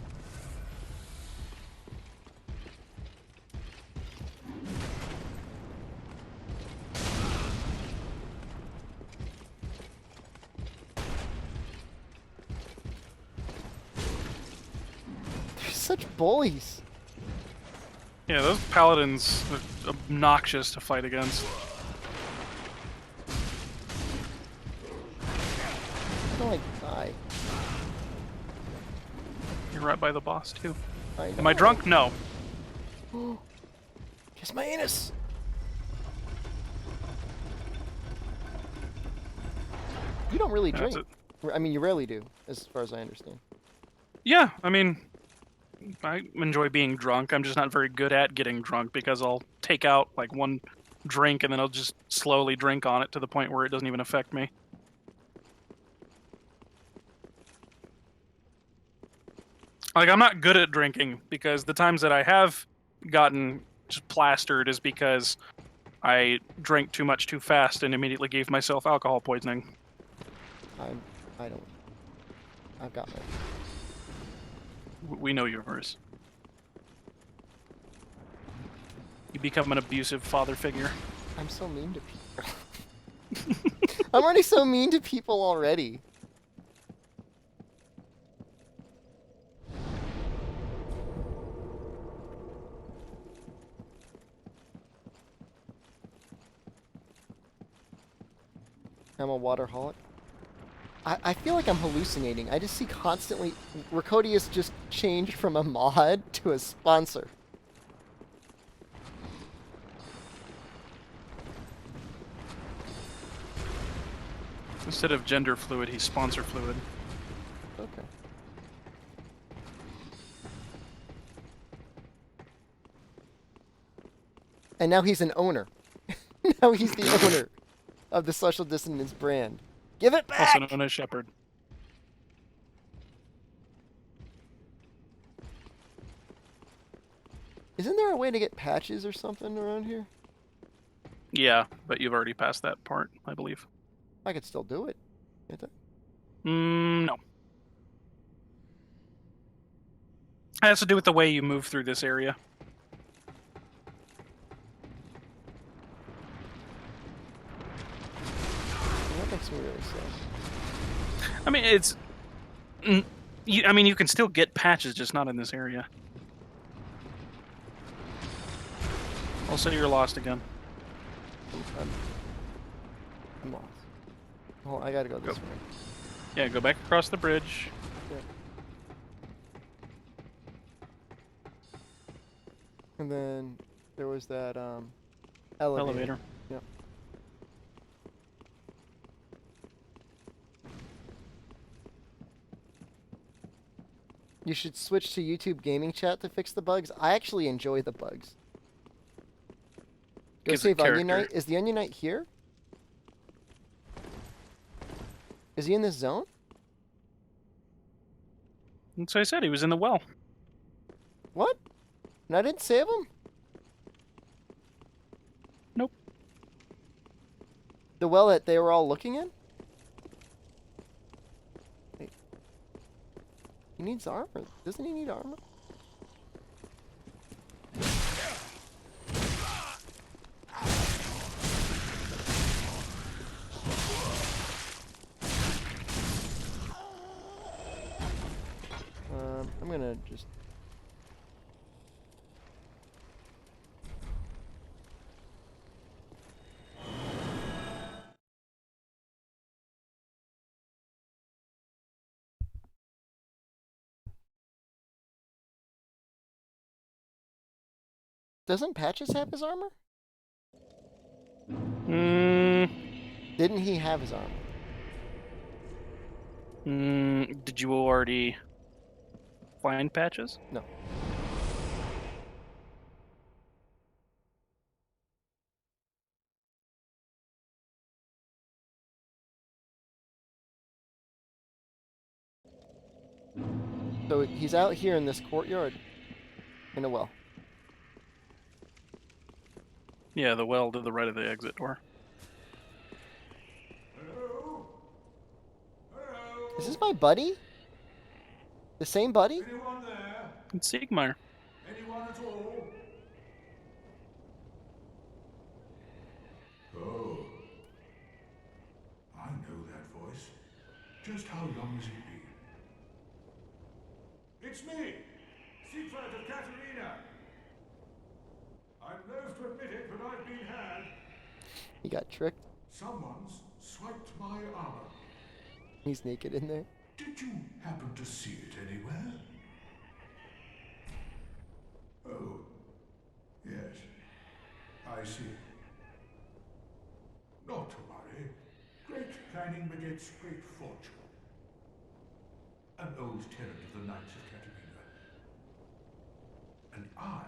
They're such bullies. Yeah, those paladins are obnoxious to fight against. How do I die? You're right by the boss, too. I Am I drunk? No. Kiss my anus! You don't really That's drink. I mean, you rarely do, as far as I understand. Yeah, I mean, I enjoy being drunk. I'm just not very good at getting drunk because I'll take out like one drink and then I'll just slowly drink on it to the point where it doesn't even affect me. Like, I'm not good at drinking because the times that I have gotten just plastered is because I drank too much too fast and immediately gave myself alcohol poisoning. I don't. I've got my. We know yours. You become an abusive father figure. I'm so mean to people. I'm already so mean to people already. I'm a waterholic. I feel like I'm hallucinating. I just see constantly... Ricodius just changed from a mod to a sponsor. Instead of gender fluid, he's sponsor fluid. Okay. And now he's an owner. Now he's the owner of the Social Dissonance brand. Give it back! Also known as Shepherd. Isn't there a way to get patches or something around here? Yeah, but you've already passed that part, I believe. I could still do it. Can't I? No. It has to do with the way you move through this area. That makes me really sad. I mean, it's... I mean, you can still get patches, just not in this area. Also, you're lost again. I'm lost. Oh, I gotta go this way. Yeah, go back across the bridge. Yeah. And then there was that elevator. Yep. You should switch to YouTube gaming chat to fix the bugs. I actually enjoy the bugs. Go Gives save it Onion character. Knight. Is the Onion Knight here? Is he in this zone? So I said he was in the well. What? And I didn't save him? Nope. The well that they were all looking in? Wait. He needs armor. Doesn't he need armor? I'm gonna just... Doesn't Patches have his armor? Didn't he have his armor? Did you already find patches? No. So he's out here in this courtyard. In a well. Yeah, the well to the right of the exit door. Hello? Hello? Is this my buddy? The same buddy? Anyone there? It's Siegmeyer. Anyone at all? Oh. I know that voice. Just how long has it been? It's me, Siegfried of Caterina. I'm loath to admit it, but I've been had. He got tricked. Someone's swiped my armor. He's naked in there. Did you happen to see it anywhere? Oh, yes. I see. Not to worry. Great planning begets great fortune. An old tenant of the Knights of Caterina. And I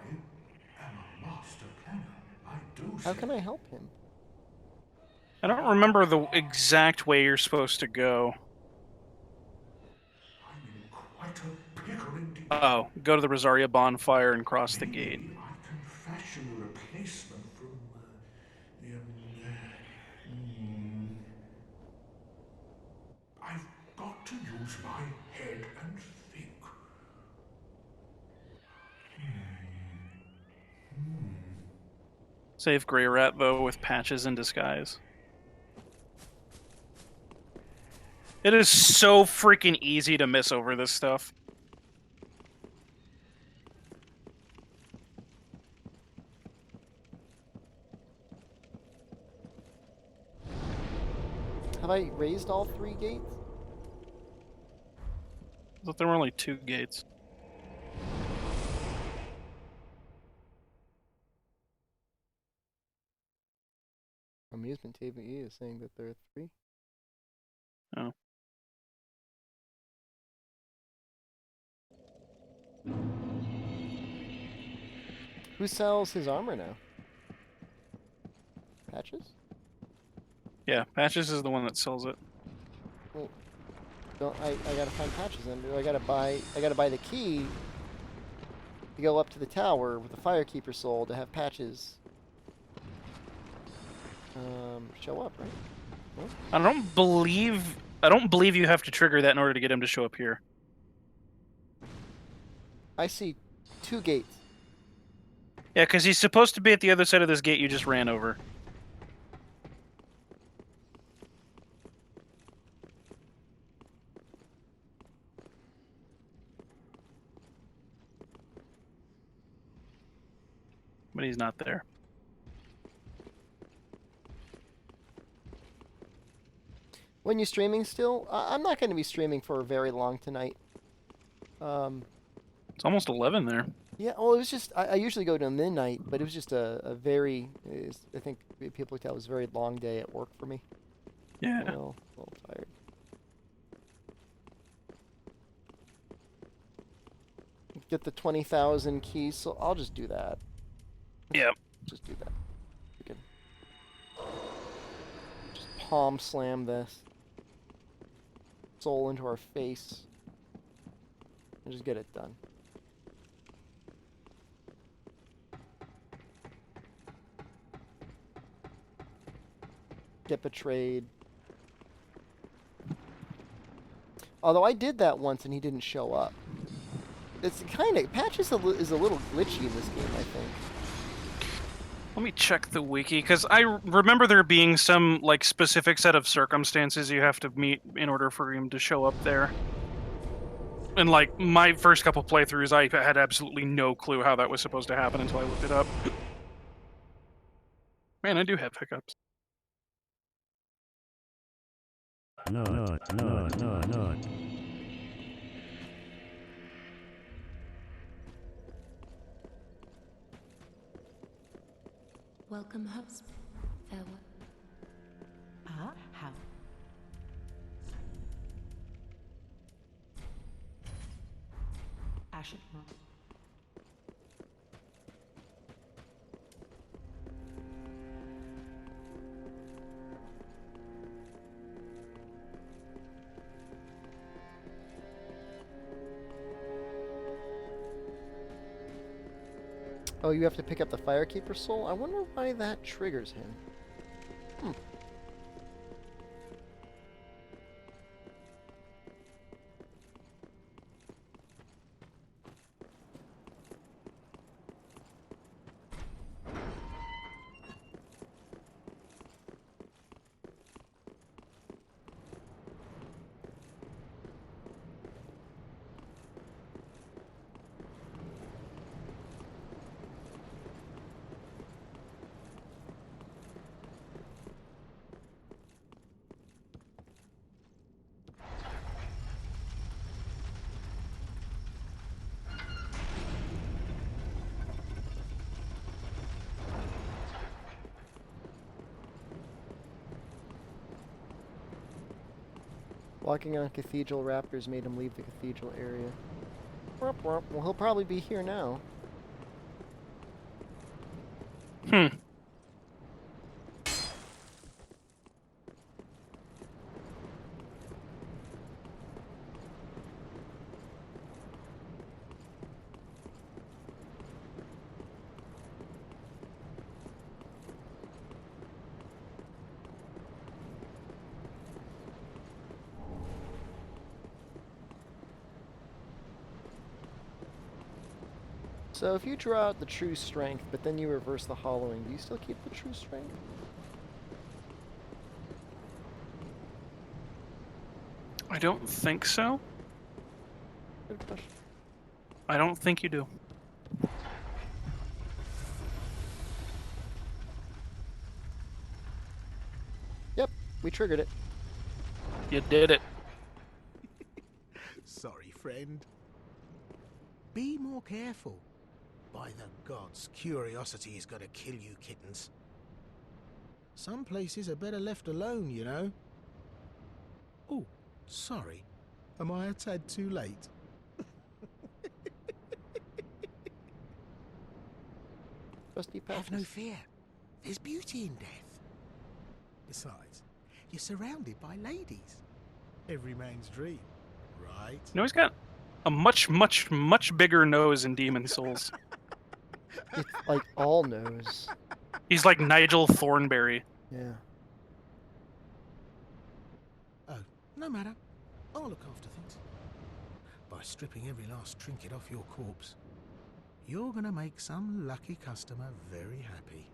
am a master planner. I do How say. can I help him? I don't remember the exact way you're supposed to go. I'm in quite a pickle indeed. Oh, go to the Rosaria bonfire and cross the gate. Maybe I can fashion a replacement from I've got to use my head and think. Save Grey Rat, though, with patches in disguise. It is so freaking easy to miss over this stuff. Have I raised all 3 gates? thought there were only 2 gates. Amusement TV is saying that there are 3. Oh. Who sells his armor now? Patches? Yeah, Patches is the one that sells it. Well, don't I gotta find Patches then. I gotta buy the key to go up to the tower with the Firekeeper soul to have Patches show up, right? No? I don't believe you have to trigger that in order to get him to show up here. I see 2 gates. Yeah, because he's supposed to be at the other side of this gate you just ran over. But he's not there. When you streaming still? I'm not going to be streaming for very long tonight. It's almost 11 there. Yeah, well, it was just, I usually go to midnight, but it was just a very, I think people could tell it was a very long day at work for me. Yeah. A little tired. Get the 20,000 keys, so I'll just do that. Yep. Just do that. We can just palm slam this soul into our face and just get it done. Get betrayed. Although I did that once and he didn't show up. It's kind of Patches is a little glitchy in this game, I think. Let me check the wiki, because I remember there being some like specific set of circumstances you have to meet in order for him to show up there. And like my first couple playthroughs, I had absolutely no clue how that was supposed to happen until I looked it up. Man, I do have hiccups. No. Welcome, host. Farewell. How? Ashen. Oh, you have to pick up the Firekeeper soul? I wonder why that triggers him. Walking on Cathedral raptors made him leave the Cathedral area. Well, he'll probably be here now. So if you draw out the true strength, but then you reverse the hollowing, do you still keep the true strength? I don't think so. Good question. I don't think you do. Yep, we triggered it. You did it. Sorry, friend. Be more careful. By the gods, curiosity is gonna kill you, kittens. Some places are better left alone, you know. Oh, sorry. Am I a tad too late? Have no fear. There's beauty in death. Besides, you're surrounded by ladies. Every man's dream, right? No, he's got a much, much, much bigger nose in Demon Souls. It's like all nose. He's like Nigel Thornberry. Yeah. Oh, no matter. I'll look after things. By stripping every last trinket off your corpse, you're gonna make some lucky customer very happy.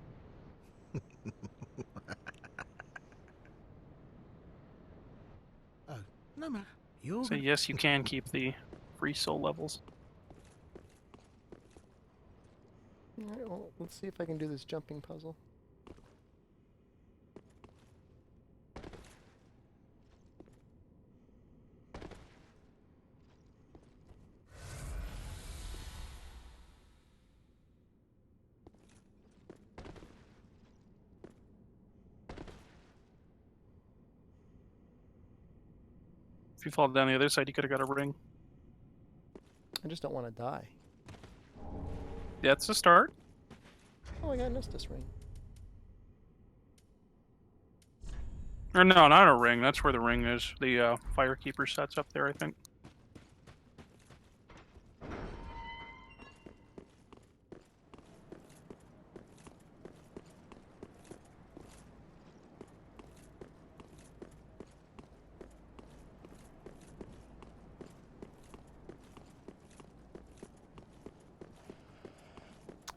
Oh, no matter. So yes, you can keep the free soul levels. Alright, well, let's see if I can do this jumping puzzle. If you fall down the other side, you could have got a ring. I just don't want to die. That's a start. Oh, I got an Estus ring. Or no, not a ring. That's where the ring is. The Firekeeper set's up there, I think.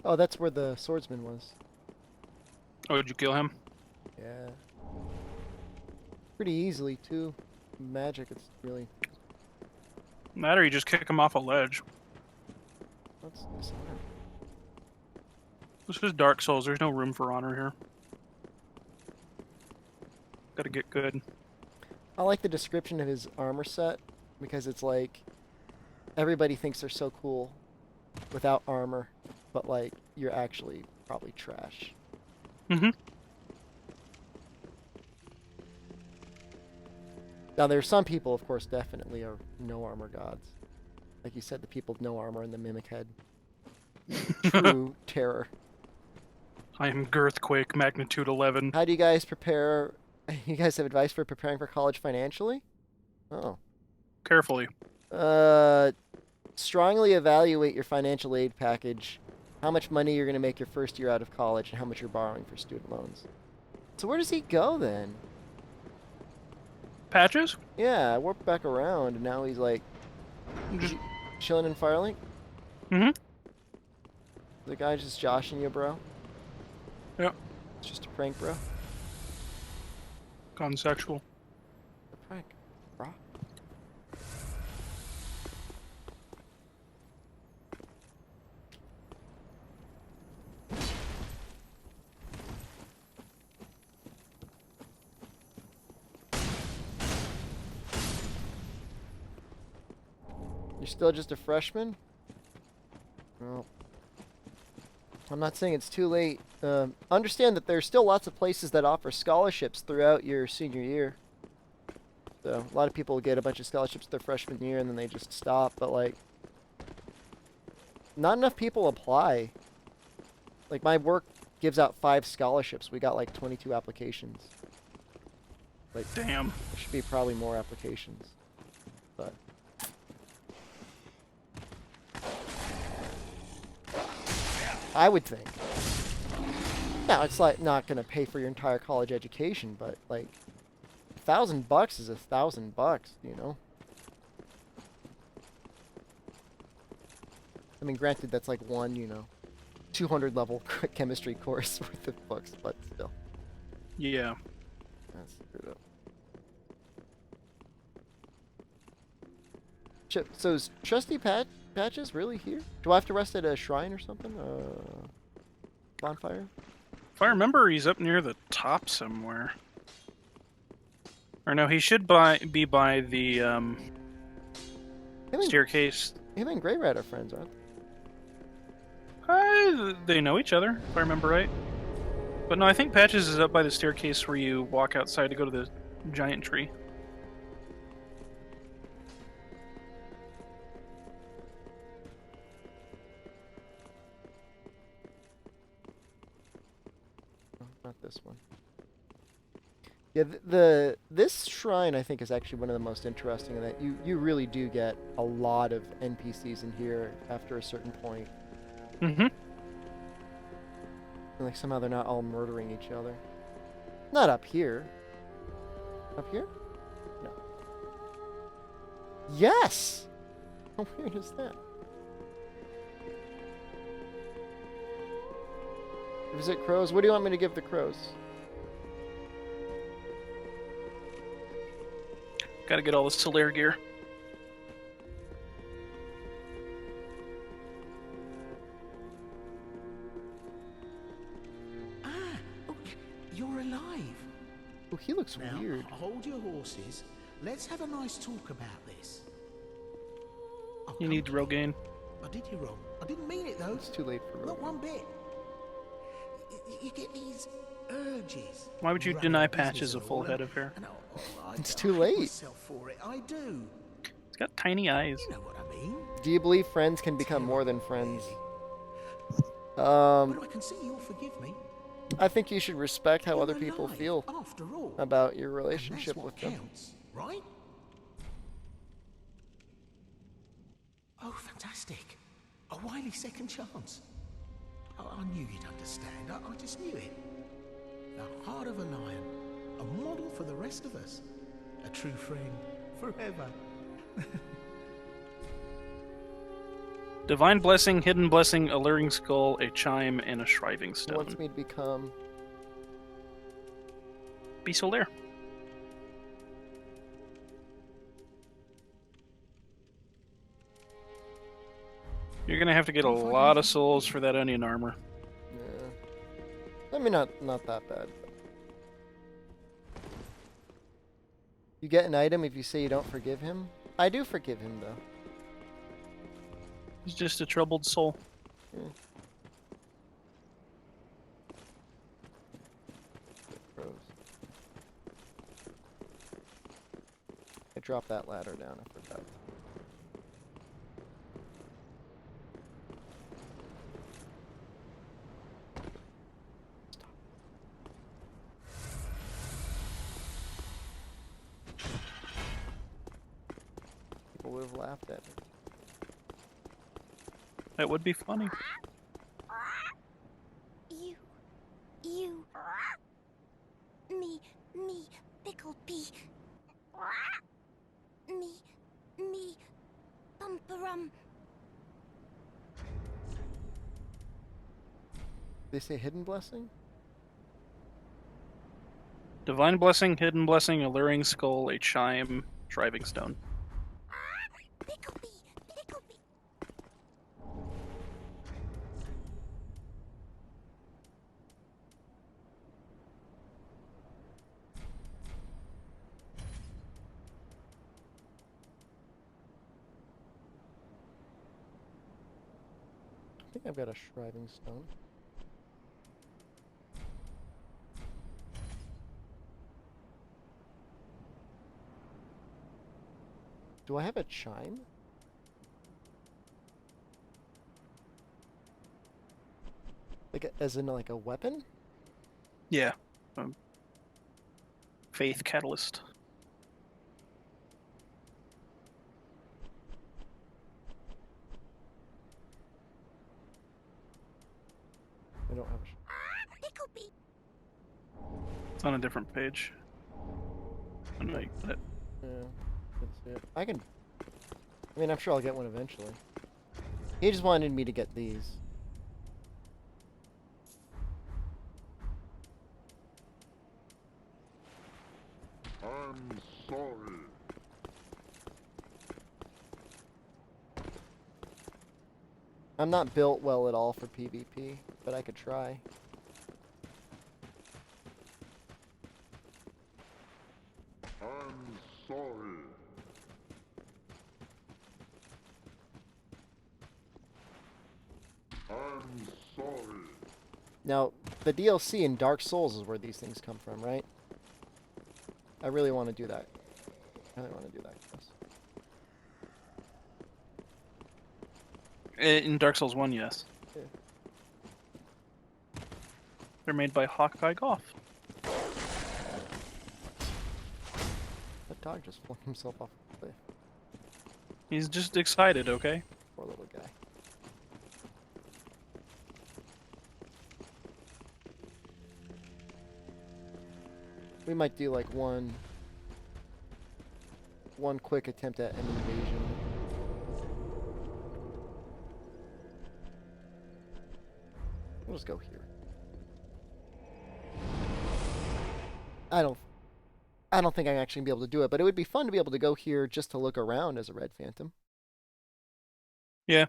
Oh, that's where the swordsman was. Oh, did you kill him? Yeah. Pretty easily, too. Magic, it's really... Matter, you just kick him off a ledge. What's this on? This is Dark Souls. There's no room for honor here. Gotta get good. I like the description of his armor set, because it's like... Everybody thinks they're so cool without armor, but like, you're actually probably trash. Mm-hmm. Now, there are some people, of course, definitely are no armor gods. Like you said, the people with no armor and the mimic head. True terror. I am Girthquake, magnitude 11. How do you guys prepare? You guys have advice for preparing for college financially? Oh. Carefully. Strongly evaluate your financial aid package, how much money you're going to make your first year out of college, and how much you're borrowing for student loans. So where does he go then? Patches? Yeah, I warped back around, and now he's like Just chilling in Firelink. Mm-hmm. The guy just joshing you, bro. Yep. It's just a prank, bro. Gone sexual. A prank, bro. You're still just a freshman? Well, I'm not saying it's too late. Understand that there's still lots of places that offer scholarships throughout your senior year. So a lot of people get a bunch of scholarships their freshman year and then they just stop. But like, not enough people apply. Like my work gives out 5 scholarships. We got like 22 applications. Like, damn. There should be probably more applications. But I would think. Now, it's like not going to pay for your entire college education, but like $1,000 is $1,000, you know? I mean, granted, that's like one, 200 level chemistry course worth of books, but still. Yeah. That's screwed up. So is Trusty Patches really here? Do I have to rest at a shrine or something? Bonfire? If I remember, he's up near the top somewhere. Or no, he should be by the and, staircase. him and Grey Rat are friends, aren't They know each other, if I remember right. But no, I think Patches is up by the staircase where you walk outside to go to the giant tree. they? Oh, not this one. Yeah, this shrine I think is actually one of the most interesting in that you really do get a lot of NPCs in here after a certain point. Mm-hmm. And, like somehow they're not all murdering each other. Not up here. Up here? No. Yes! How weird is that? Visit crows? What do you want me to give the crows? Gotta get all the Solaire gear. Ah, oh, you're alive. Oh, he looks Now, weird. hold your horses. Let's have a nice talk about this. Oh, You come need to Rogaine. me. I did you wrong. I didn't mean it though. It's too late for Not Rogan. one bit. You get these urges. Why would you Running deny business Patches a and full all, head of hair? and It's I too hate late. myself for it. I do. He's got tiny eyes. You know what I mean. Do you believe friends can become more than friends? But I can see you'll forgive me. I think you should respect how You're other people alive, feel after all. about your And relationship that's what with them. counts, right? Oh, fantastic. A wily second chance. Oh, I knew you'd understand. I just knew it. The heart of a lion. A model for the rest of us. A true friend. Forever. Divine Blessing, Hidden Blessing, Alluring Skull, a Chime, and a Shriving He Stone. wants me to become... Be Solaire. You're gonna have to get a lot of souls for that onion armor. Yeah. I mean, not that bad. You get an item if you say you don't forgive him? I do forgive him, though. He's just a troubled soul. Yeah. Crows. I dropped that ladder down, I forgot. People would have laughed at me. That would be funny. You. Me, pickle pea. Me, bumperum. They say hidden blessing? Divine Blessing, Hidden Blessing, Alluring Skull, a Chime, Shriving Stone. Pickle pea. I think I've got a shriving stone. Do I have a chime? Like, as in, like, a weapon? Yeah. Faith Catalyst. I don't have a Pickle pea. It's on a different page. I don't know how you put it. Yeah, let's see it. I can... I mean, I'm sure I'll get one eventually. He just wanted me to get these. I'm sorry. I'm not built well at all for PvP, but I could try. I'm sorry. I'm sorry. Now, the DLC in Dark Souls is where these things come from, right? I really want to do that. I really want to do that, Chris. In Dark Souls 1, yes. Yeah. They're made by Hawkeye Goff. That dog just flung himself off the cliff. He's just excited, okay? Poor little guy. We might do like one quick attempt at an invasion. We'll just go here. I don't think I'm actually gonna be able to do it, but it would be fun to be able to go here just to look around as a Red Phantom. Yeah.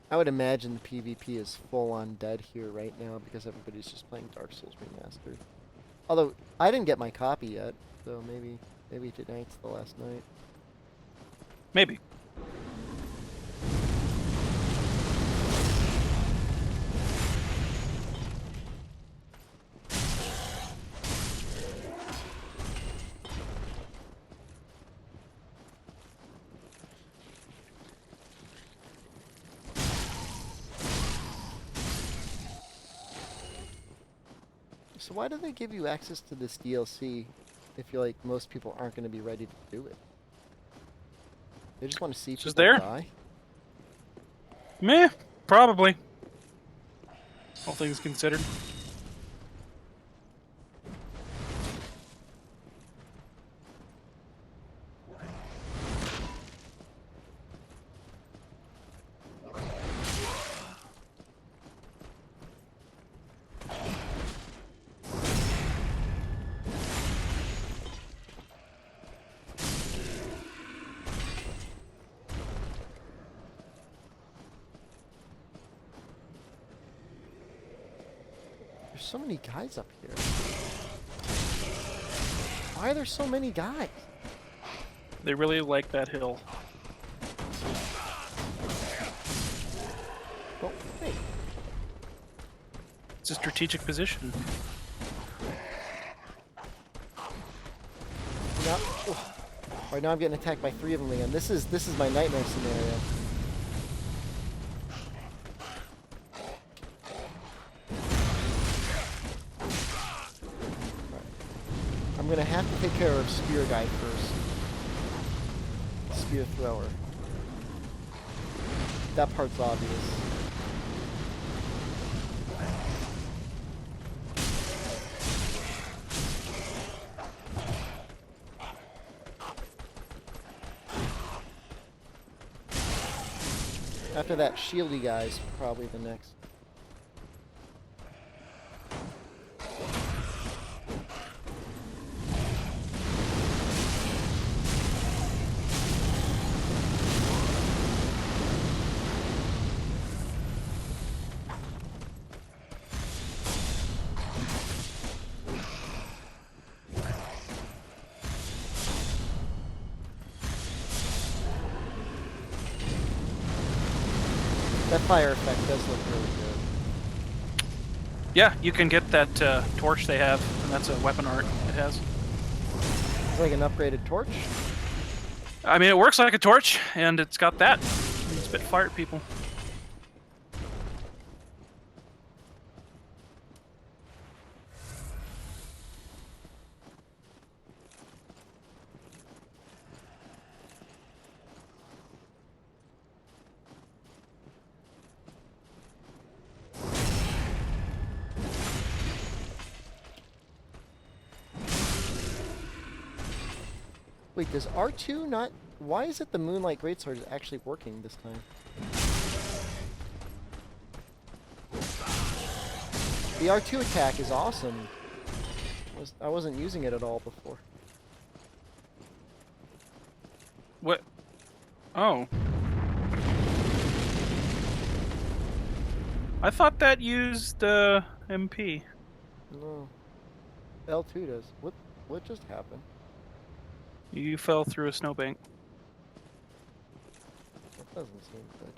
I would imagine the PvP is full on dead here right now because everybody's just playing Dark Souls Remastered. Although I didn't get my copy yet, so maybe tonight's the last night. Maybe. So why do they give you access to this DLC if you're like most people aren't going to be ready to do it? They just want to see people die? Meh, probably. All things considered. There's so many guys up here. Why are there so many guys? They really like that hill. Well, hey. It's a strategic position. Now, right now I'm getting attacked by 3 of them again. This is my nightmare scenario. I'm gonna have to take care of Spear Guy first. Spear Thrower. That part's obvious. After that, Shieldy Guy's probably the next. That fire effect does look really good. Yeah, you can get that torch they have, and that's a weapon art it has. It's like an upgraded torch? I mean, it works like a torch, and it's got that. You can spit fire at people. Wait, does R2 not... Why is it the Moonlight Greatsword is actually working this time? The R2 attack is awesome. I wasn't using it at all before. What? Oh. I thought that used MP. No. L2 does. What just happened? You fell through a snowbank. That doesn't seem good.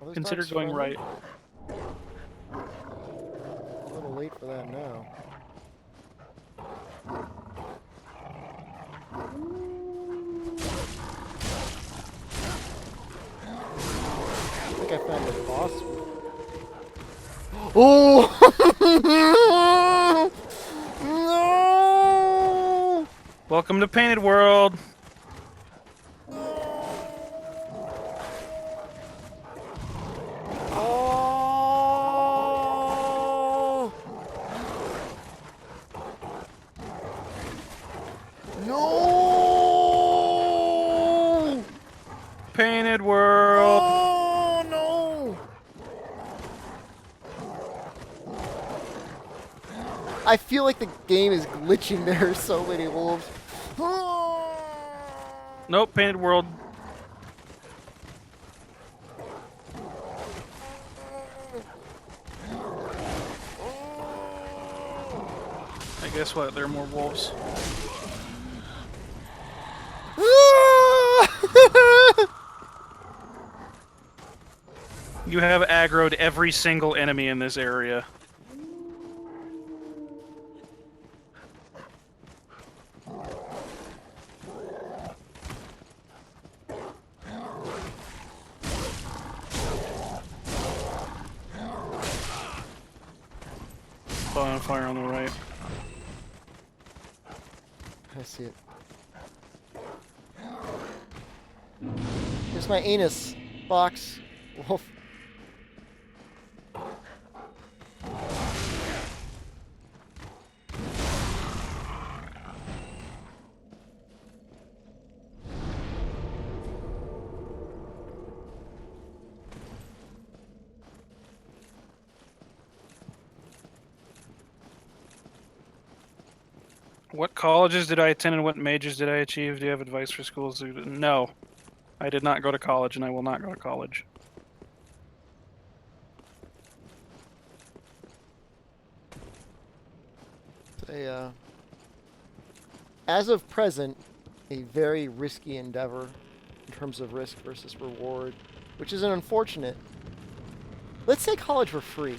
Are those Consider dogs going friendly? right. A little late for that now. I think I found the boss. Oh! No! Welcome to Painted World. Oh! No! Painted World. Oh no! I feel like the game is glitching. There are so many wolves. Nope, Painted World. Hey, guess what? There are more wolves. You have aggroed every single enemy in this area. Bonfire on the right. I see it. Here's my anus box. Wolf. What colleges did I attend and what majors did I achieve? Do you have advice for schools? No. I did not go to college and I will not go to college. As of present, a very risky endeavor in terms of risk versus reward, which is an unfortunate. Let's say college for free.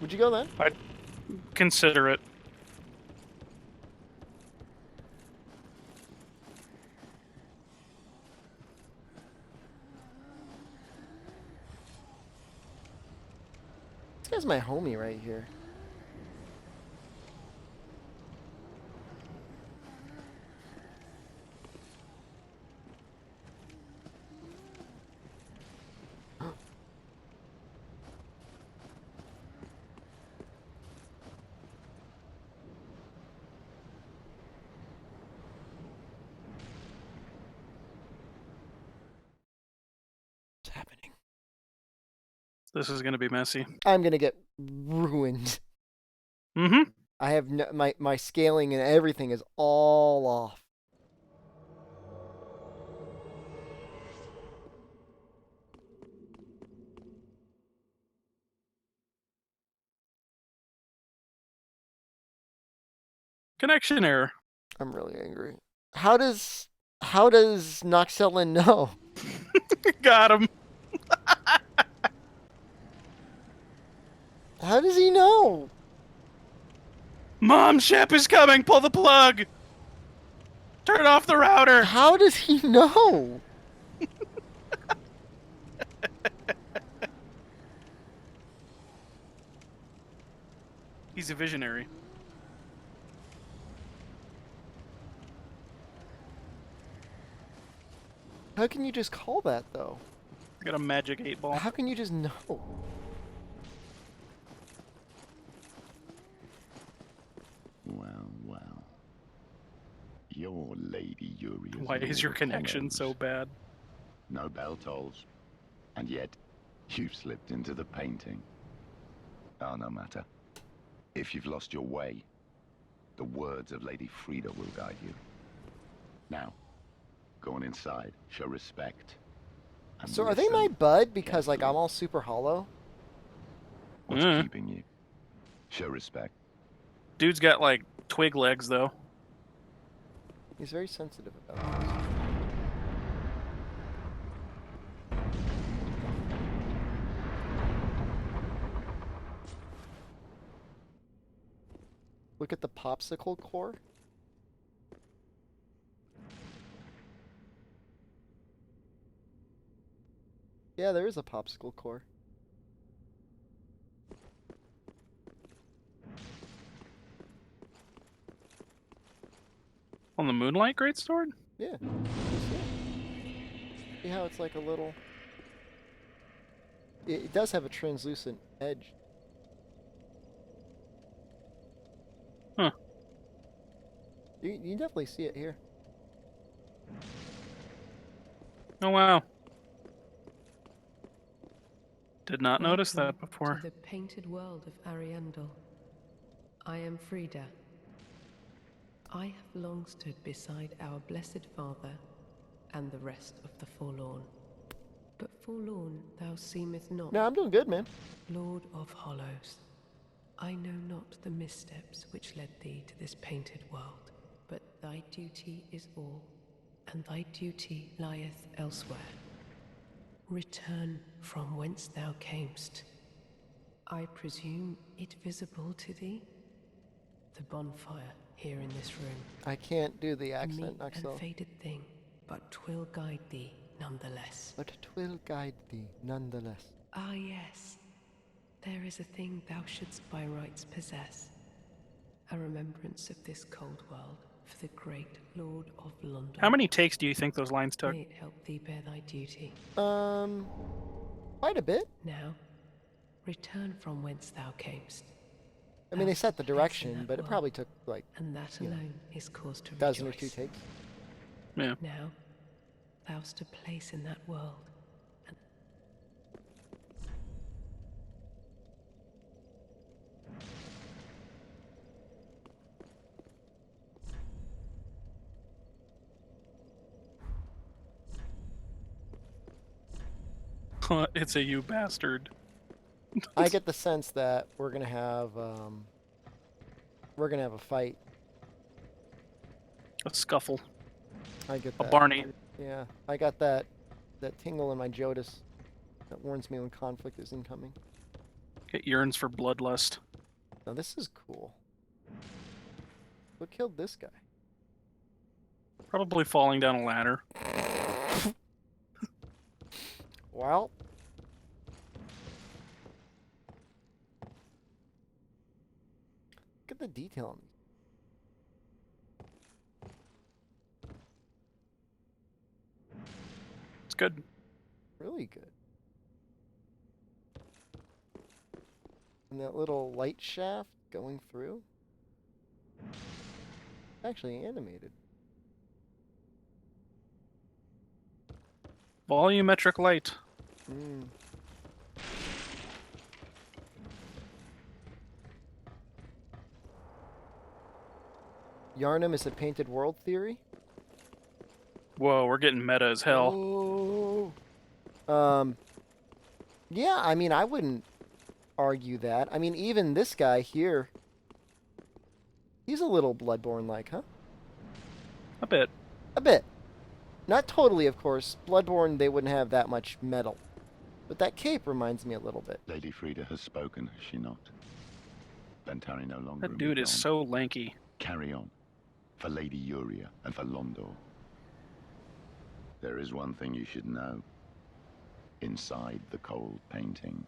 Would you go then? I'd consider it. This guy's my homie right here. What's happening? This is going to be messy. I'm gonna get ruined. Mm-hmm. I have no, my scaling and everything is all off. Connection error. I'm really angry. How does Noxellen know? Got him. How does he know? Mom ship is coming. Pull the plug. Turn off the router. How does he know? He's a visionary. How can you just call that though? Got a magic 8-ball. How can you just know? Well, well. Your Lady Yuri. Why is your connection so bad? No bell tolls. And yet, you've slipped into the painting. Oh, no matter. If you've lost your way, the words of Lady Frida will guide you. Now, go on inside, show respect. And So are they my listen bud because like carefully. I'm all super hollow? What's keeping you? Show respect. Dude's got like twig legs though. He's very sensitive about this. Look at the popsicle core. Yeah, there is a popsicle core. On the Moonlight Greatsword? Yeah. See how it's like a little... It does have a translucent edge. Huh. You definitely see it here. Oh wow. Did not notice that Welcome before. to the painted world of Ariandel. I am Frida. I have long stood beside our blessed Father and the rest of the forlorn. But forlorn thou seemest not. No, I'm doing good, man. Lord of Hollows, I know not the missteps which led thee to this painted world, but thy duty is all, and thy duty lieth elsewhere. Return from whence thou camest. I presume it visible to thee? The bonfire here in this room. I can't do the A accent, meek Axel. and faded thing, but 'twill guide thee nonetheless. But 'twill guide thee nonetheless. Ah yes, there is a thing thou shouldst by rights possess. A remembrance of this cold world for the great Lord of London. How many takes do you think those lines took? May it help thee bear thy duty. Quite a bit. Now, return from whence thou camest. I mean, they set the Thou'st a place in direction, that but it world, probably took like and that you know, alone is cause to a dozen or rejoice. two takes. Yeah. Now, thou'st a place in that world, and It's a you bastard. I get the sense that we're gonna have a fight. A scuffle. I get A that. Barney. Yeah, I got that tingle in my Jodas that warns me when conflict is incoming. It yearns for bloodlust. Now this is cool. What killed this guy? Probably falling down a ladder. Well, look at the detail on these. It's good. Really good. And that little light shaft going through. Actually animated. Volumetric light. Mm. Yarnum is a painted world theory. Whoa, we're getting meta as hell. Oh. Yeah, I mean, I wouldn't argue that. I mean, even this guy here, he's a little Bloodborne-like, huh? A bit. A bit. Not totally, of course. Bloodborne, they wouldn't have that much metal. But that cape reminds me a little bit. Lady Frida has spoken, has she not? Bentari no longer. That dude is moved on. so lanky. Carry on. For Lady Uria and for Londor. There is one thing you should know. Inside the cold painting,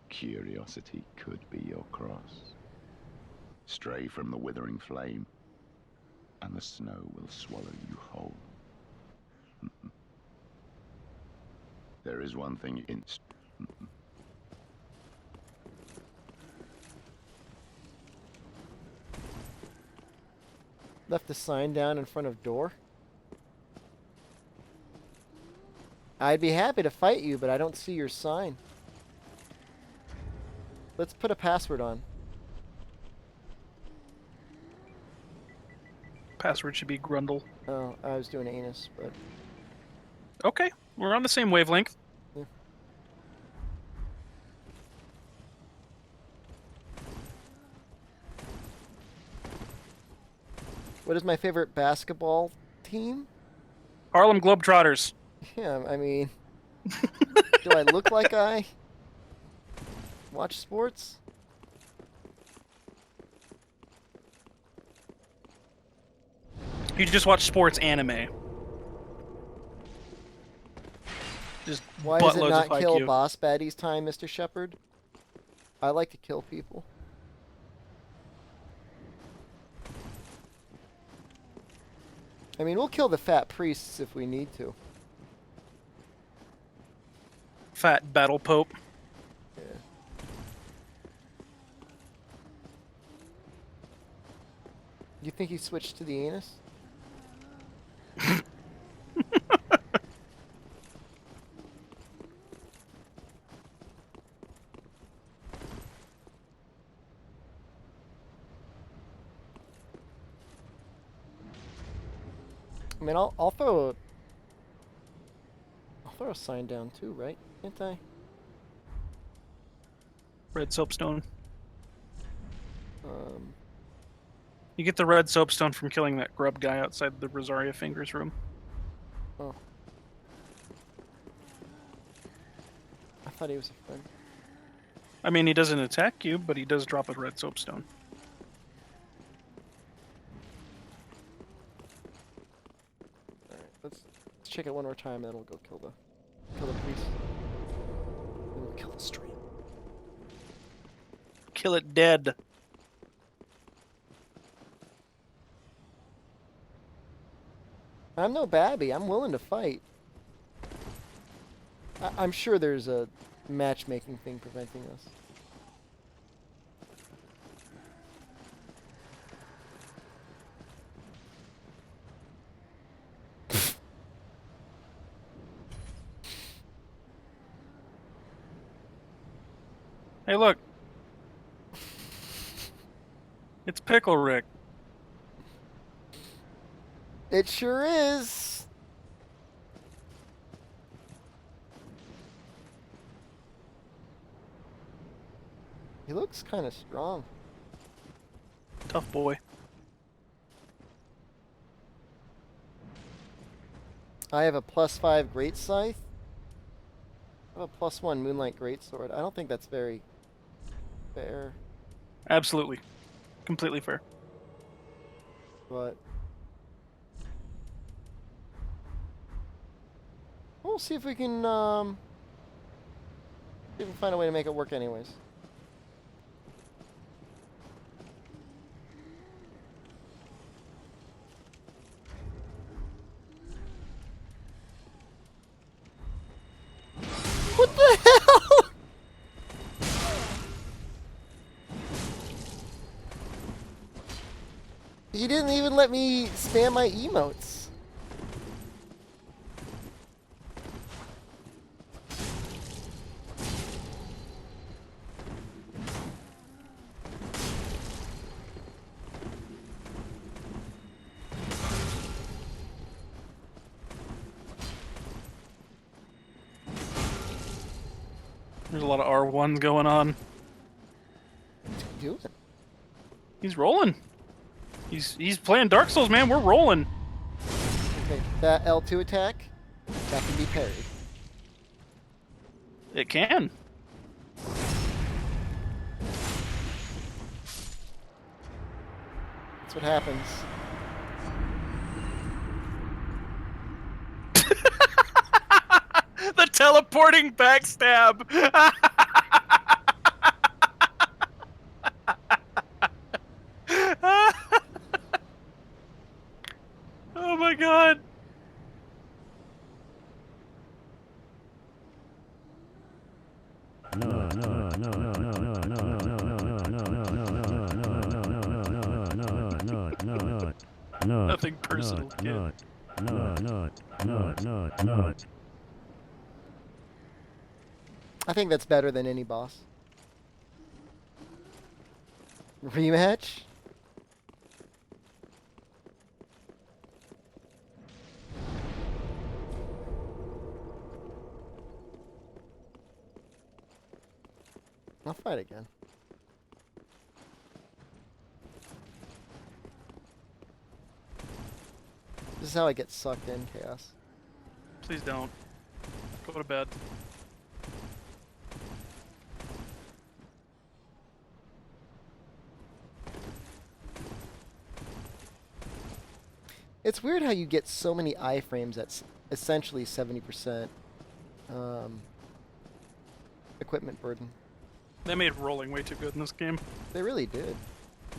curiosity could be your cross. Stray from the withering flame, and the snow will swallow you whole. There is one thing in... Left the sign down in front of door. I'd be happy to fight you, but I don't see your sign. Let's put a password on. Password should be Grundle. Oh, I was doing anus, but Okay, we're on the same wavelength. yeah. What is my favorite basketball team? Harlem Globetrotters. Yeah, I mean, do I look like I watch sports? You just watch sports anime. Just Why does it buttloads not of kill IQ. boss baddies time, Mr. Shepard? I like to kill people. I mean, we'll kill the fat priests if we need to. Fat battle pope. Yeah. You think he switched to the anus? I mean, I'll throw a sign down too, right? Can't I? Red soapstone. Um, You get the red soapstone from killing that grub guy outside the Rosaria Fingers room. oh. I thought he was a friend. I mean, he doesn't attack you, but he does drop a red soapstone. Alright, let's check it one more time, then we'll go kill the priest. Then we'll kill the stream. Kill it dead. I'm no babby. I'm willing to fight. I'm sure there's a matchmaking thing preventing us. Hey, look. It's Pickle Rick. It sure is. He looks kind of strong. Tough boy. I have a +5 Great Scythe. I have a +1 Moonlight Greatsword. I don't think that's very fair, Absolutely. Completely fair. but we'll see if we can find a way to make it work anyways. What the hell? He didn't even let me spam my emotes. There's a lot of R1s going on. What's he doing? He's rolling. He's playing Dark Souls, man. We're rolling. Okay, that L2 attack, that can be parried. It can. That's what happens. The teleporting backstab. Oh my god. Nothing personal, kid. I think that's better than any boss. Rematch? I'll fight again. This is how I get sucked in, Chaos. Please don't. Go to bed. It's weird how you get so many iframes at essentially 70% equipment burden. They made rolling way too good in this game. They really did.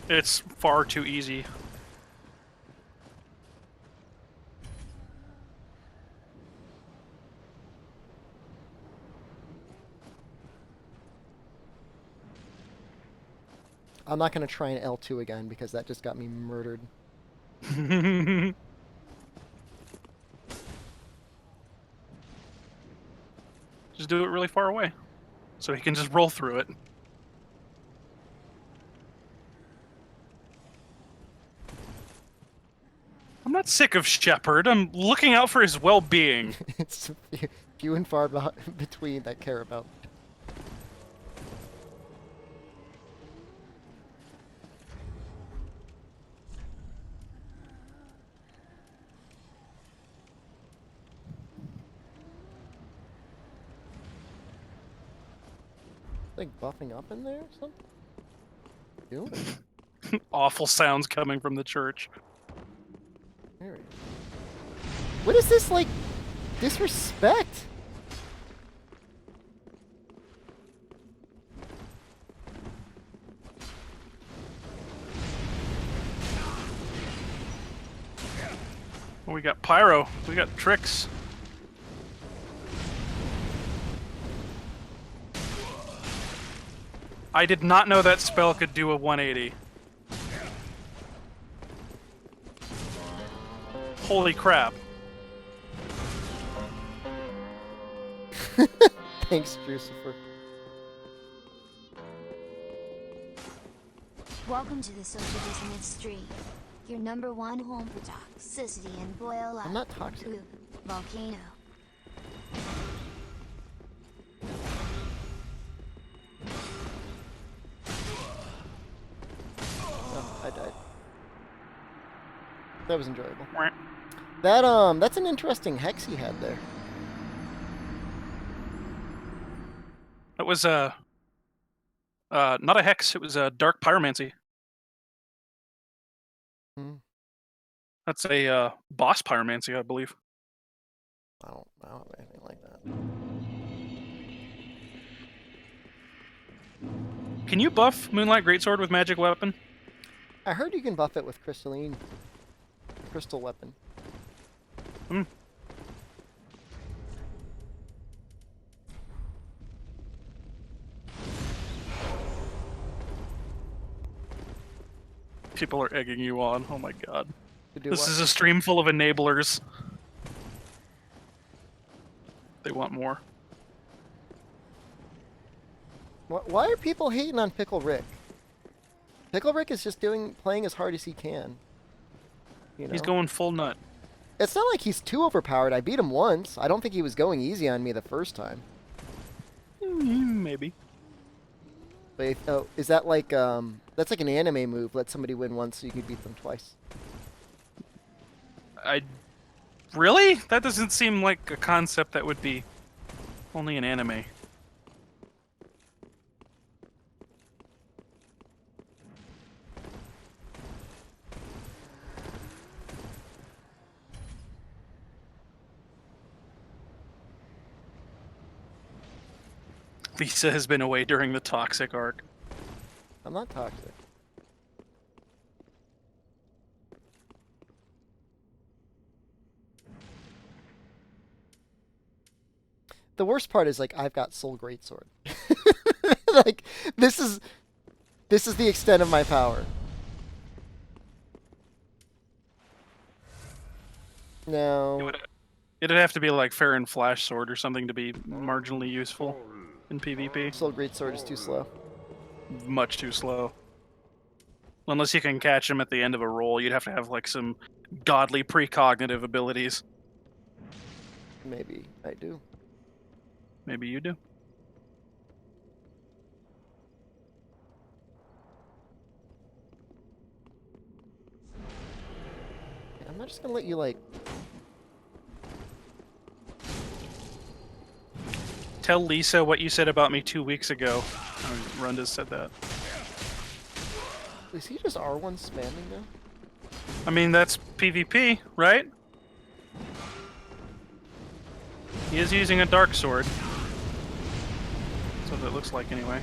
It's far too easy. I'm not going to try an L2 again because that just got me murdered. Just do it really far away, so he can just roll through it. I'm not sick of Shepard. I'm looking out for his well-being. It's few and far between that care about. Like buffing up in there or something? Doing? Awful sounds coming from the church. There we go. What is this, like, disrespect? Well, we got pyro. We got tricks. I did not know that spell could do a 180. Holy crap. Thanks, Crucifer. Welcome to the Social Dissonance Stream. Your #1 home for toxicity and boil up. I'm not toxic. Poop. Volcano. Oh, I died. That was enjoyable. That's an interesting hex he had there. It was not a hex, it was a dark pyromancy. Hmm. That's a boss pyromancy, I believe. I don't have anything like that. Can you buff Moonlight Greatsword with magic weapon? I heard you can buff it with crystal weapon. Hmm. People are egging you on. Oh my god. This is a stream full of enablers. They want more. Why are people hating on Pickle Rick? Pickle Rick is just playing as hard as he can. You know? He's going full nut. It's not like he's too overpowered. I beat him once. I don't think he was going easy on me the first time. Maybe. But is that like that's like an anime move? Let somebody win once so you can beat them twice. Really? That doesn't seem like a concept that would be only an anime. Lisa has been away during the toxic arc. I'm not toxic. The worst part is, like, I've got Soul Greatsword. Like, this is the extent of my power. No. It'd have to be like Fair and Flash Sword or something to be marginally useful in PvP. Soul Greatsword is too slow. Much too slow. Unless you can catch him at the end of a roll, you'd have to have like some godly precognitive abilities. Maybe I do. Maybe you do. not just gonna let you, like... Tell Lisa what you said about me 2 weeks ago. Runda said that. Is he just R1 spamming now? I mean, that's PvP, right? He is using a dark sword. That's what it looks like, anyway.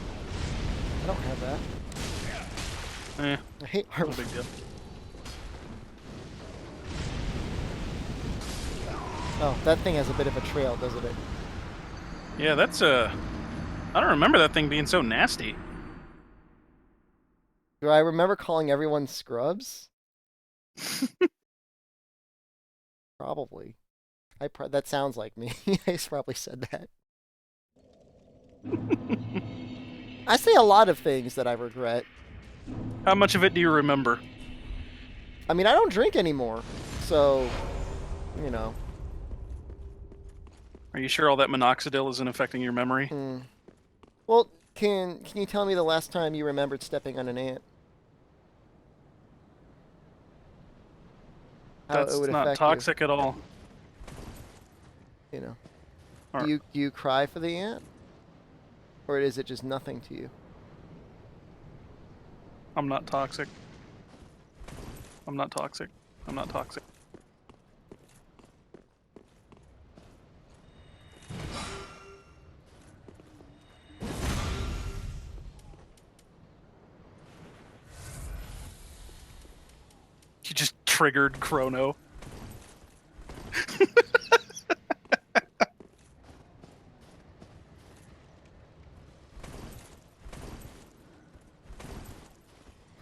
I don't have that. Eh. I hate R1. No big deal. Oh, that thing has a bit of a trail, doesn't it? Yeah, that's I don't remember that thing being so nasty. Do I remember calling everyone scrubs? Probably. That sounds like me. I probably said that. I say a lot of things that I regret. How much of it do you remember? I mean, I don't drink anymore, so, you know. Are you sure all that minoxidil isn't affecting your memory? Well, can you tell me the last time you remembered stepping on an ant? How That's it would not affect toxic at all. You know. Or- Do you cry for the ant? Or is it just nothing to you? I'm not toxic. I'm not toxic. I'm not toxic. You just triggered Chrono.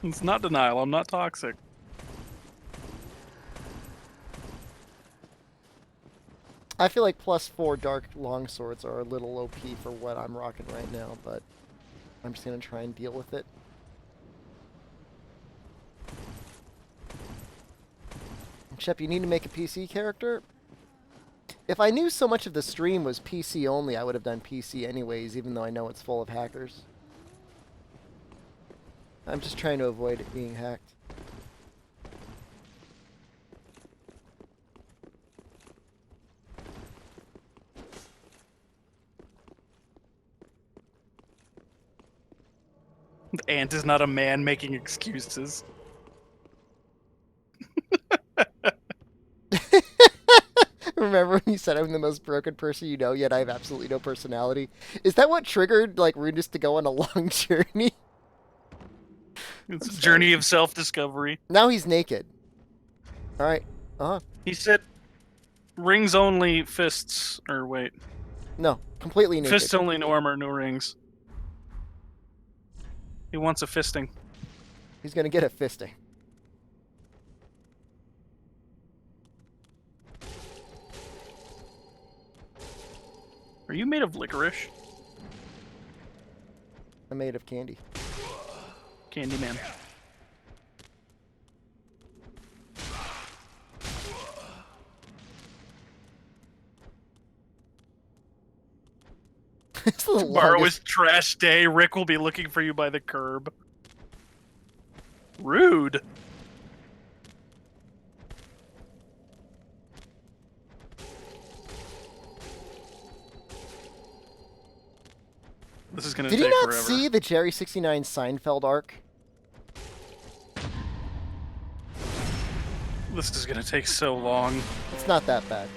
It's not denial. I'm not toxic. I feel like +4 dark longswords are a little OP for what I'm rocking right now, but I'm just gonna try and deal with it. Shep, you need to make a PC character? If I knew so much of the stream was PC only, I would have done PC anyways, even though I know it's full of hackers. I'm just trying to avoid it being hacked. The ant is not a man making excuses. Remember when you said I'm the most broken person you know, yet I have absolutely no personality? Is that what triggered, like, Rudis to go on a long journey? It's a journey of self-discovery. Now he's naked. Alright. He said rings only, fists, or wait. No, completely naked. Fists only, no armor, no rings. He wants a fisting. He's gonna get a fisting. Are you made of licorice? I'm made of candy. Candyman. Tomorrow is trash day. Rick will be looking for you by the curb. Rude. This is gonna Did take you not forever. see the Jerry 69 Seinfeld arc? This is gonna take so long. It's not that bad.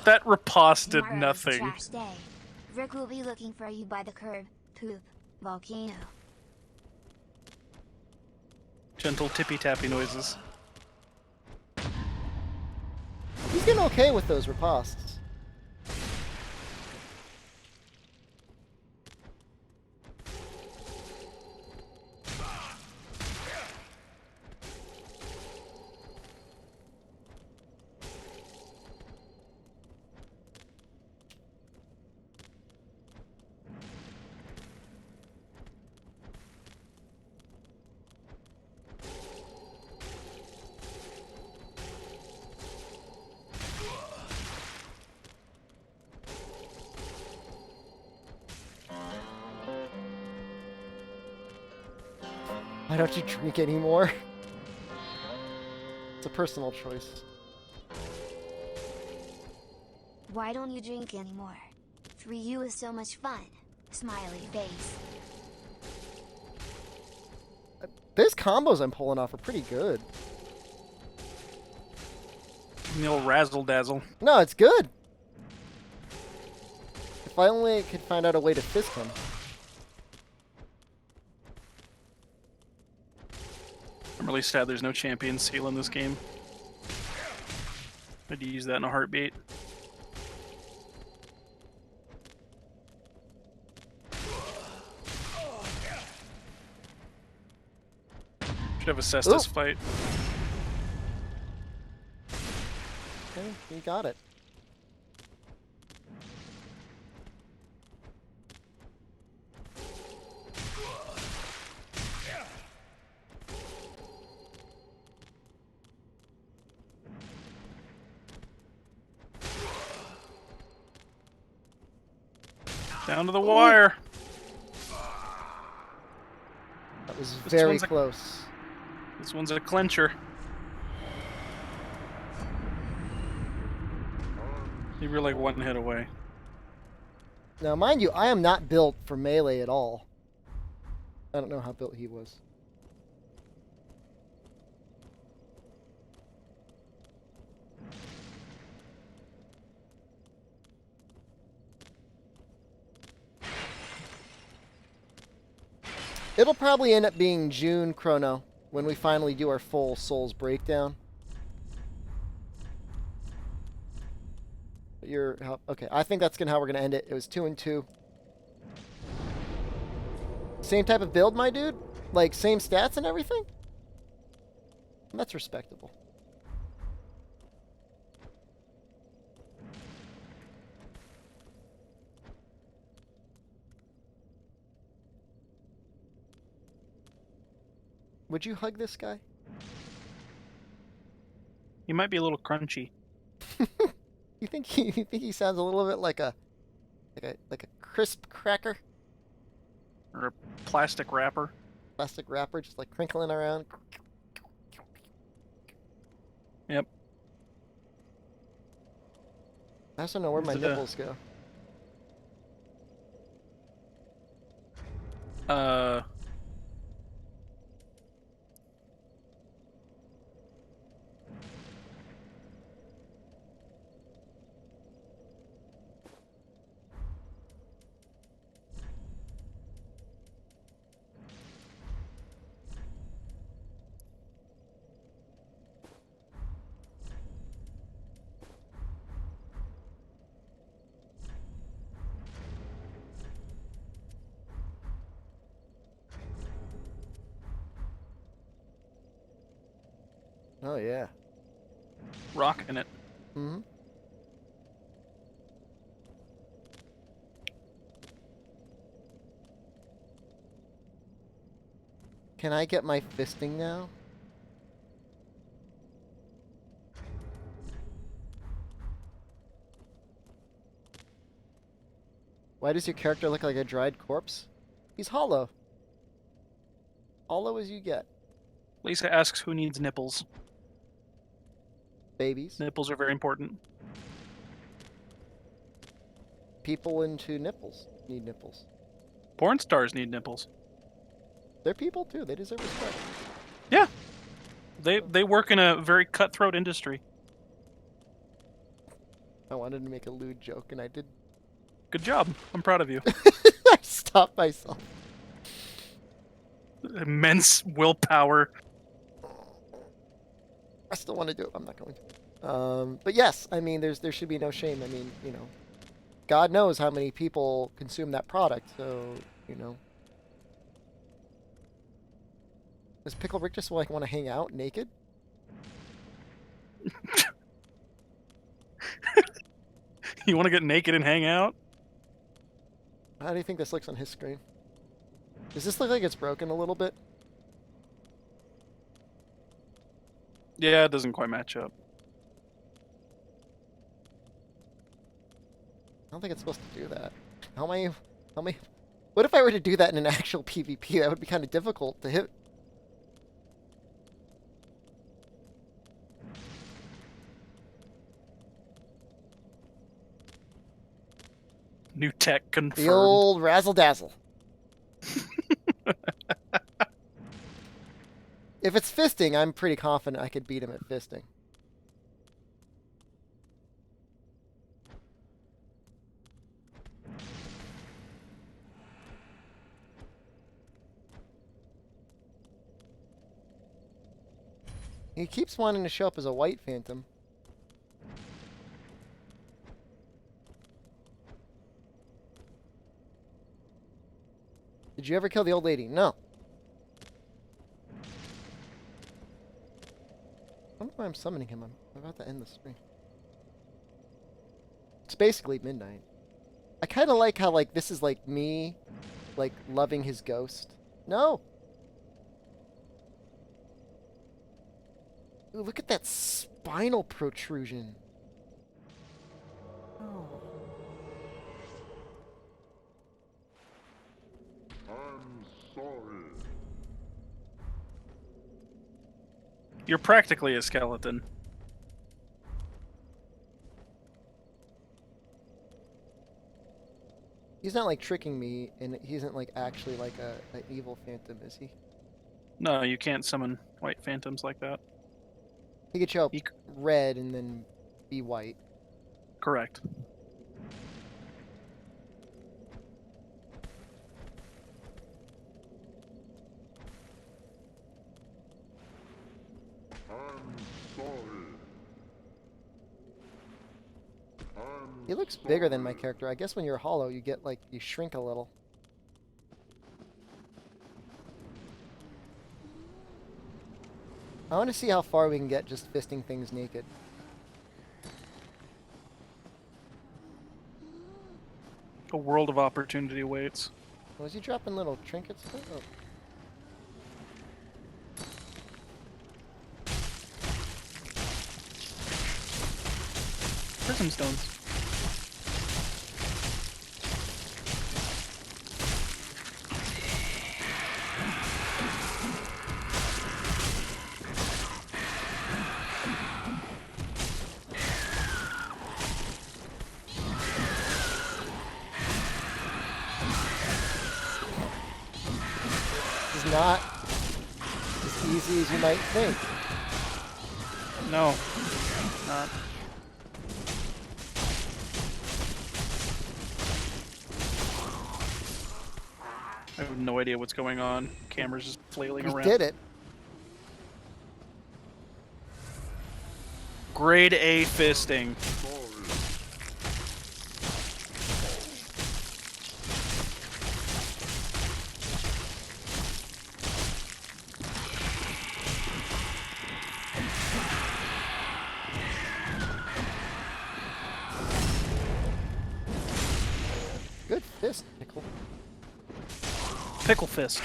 That riposte did Tomorrow is nothing. trash day. Rick will be looking for you by the curb, poop, volcano. Gentle tippy-tappy noises. He's getting okay with those ripostes. don't have to drink anymore. It's a personal choice. Why don't you drink anymore? 3U is so much fun. Smiley face. Those combos I'm pulling off are pretty good. The old razzle dazzle. No, it's good. If I only could find out a way to fist him. I'm really sad there's no champion seal in this game. I'd use that in a heartbeat. Should have assessed this fight. Okay, you got it. Down to the wire. That was very close. This one's a clincher. You were like one hit away. Now, mind you, I am not built for melee at all. I don't know how built he was. It'll probably end up being June Chrono when we finally do our full Souls breakdown. Okay, I think that's how we're gonna end it. It was 2 and 2. Same type of build, my dude? Like same stats and everything? That's respectable. Would you hug this guy? He might be a little crunchy. You think he sounds a little bit like a crisp cracker? Or a plastic wrapper. Plastic wrapper just like crinkling around. Yep. I also know where my nipples go. Oh, yeah. Rocking it. Mm-hmm. Can I get my fisting now? Why does your character look like a dried corpse? He's hollow. Hollow as you get. Lisa asks who needs nipples. Babies. Nipples are very important. People into nipples need nipples. Porn stars need nipples. They're people too. They deserve respect. Yeah. They work in a very cutthroat industry. I wanted to make a lewd joke and I did. Good job. I'm proud of you. I stopped myself. Immense willpower. I still want to do it. I'm not going to. But yes, I mean, there should be no shame. I mean, you know, God knows how many people consume that product. So, you know, does Pickle Rick just like want to hang out naked? You want to get naked and hang out? How do you think this looks on his screen? Does this look like it's broken a little bit? Yeah, it doesn't quite match up. I don't think it's supposed to do that. How am I... What if I were to do that in an actual PvP? That would be kind of difficult to hit. New tech confirmed. The old razzle dazzle. If it's fisting, I'm pretty confident I could beat him at fisting. He keeps wanting to show up as a white phantom. Did you ever kill the old lady? No. I wonder why I'm summoning him. I'm about to end the stream. It's basically midnight. I kind of like how, like, this is, like, me, like, loving his ghost. No! Ooh, look at that spinal protrusion. Oh. I'm sorry. You're practically a skeleton. He's not, like, tricking me, and he isn't, like, actually, like, an evil phantom, is he? No, you can't summon white phantoms like that. He could show up red and then be white. Correct. I'm sorry. He looks bigger than my character. I guess when you're hollow, you get, like, you shrink a little. I want to see how far we can get just fisting things naked. A world of opportunity awaits. Was he dropping little trinkets? Oh. Prism stones. Not as easy as you might think. No, not. I have no idea what's going on. Camera's just flailing around. He did it. Grade A fisting. Good fist, Pickle. Pickle fist.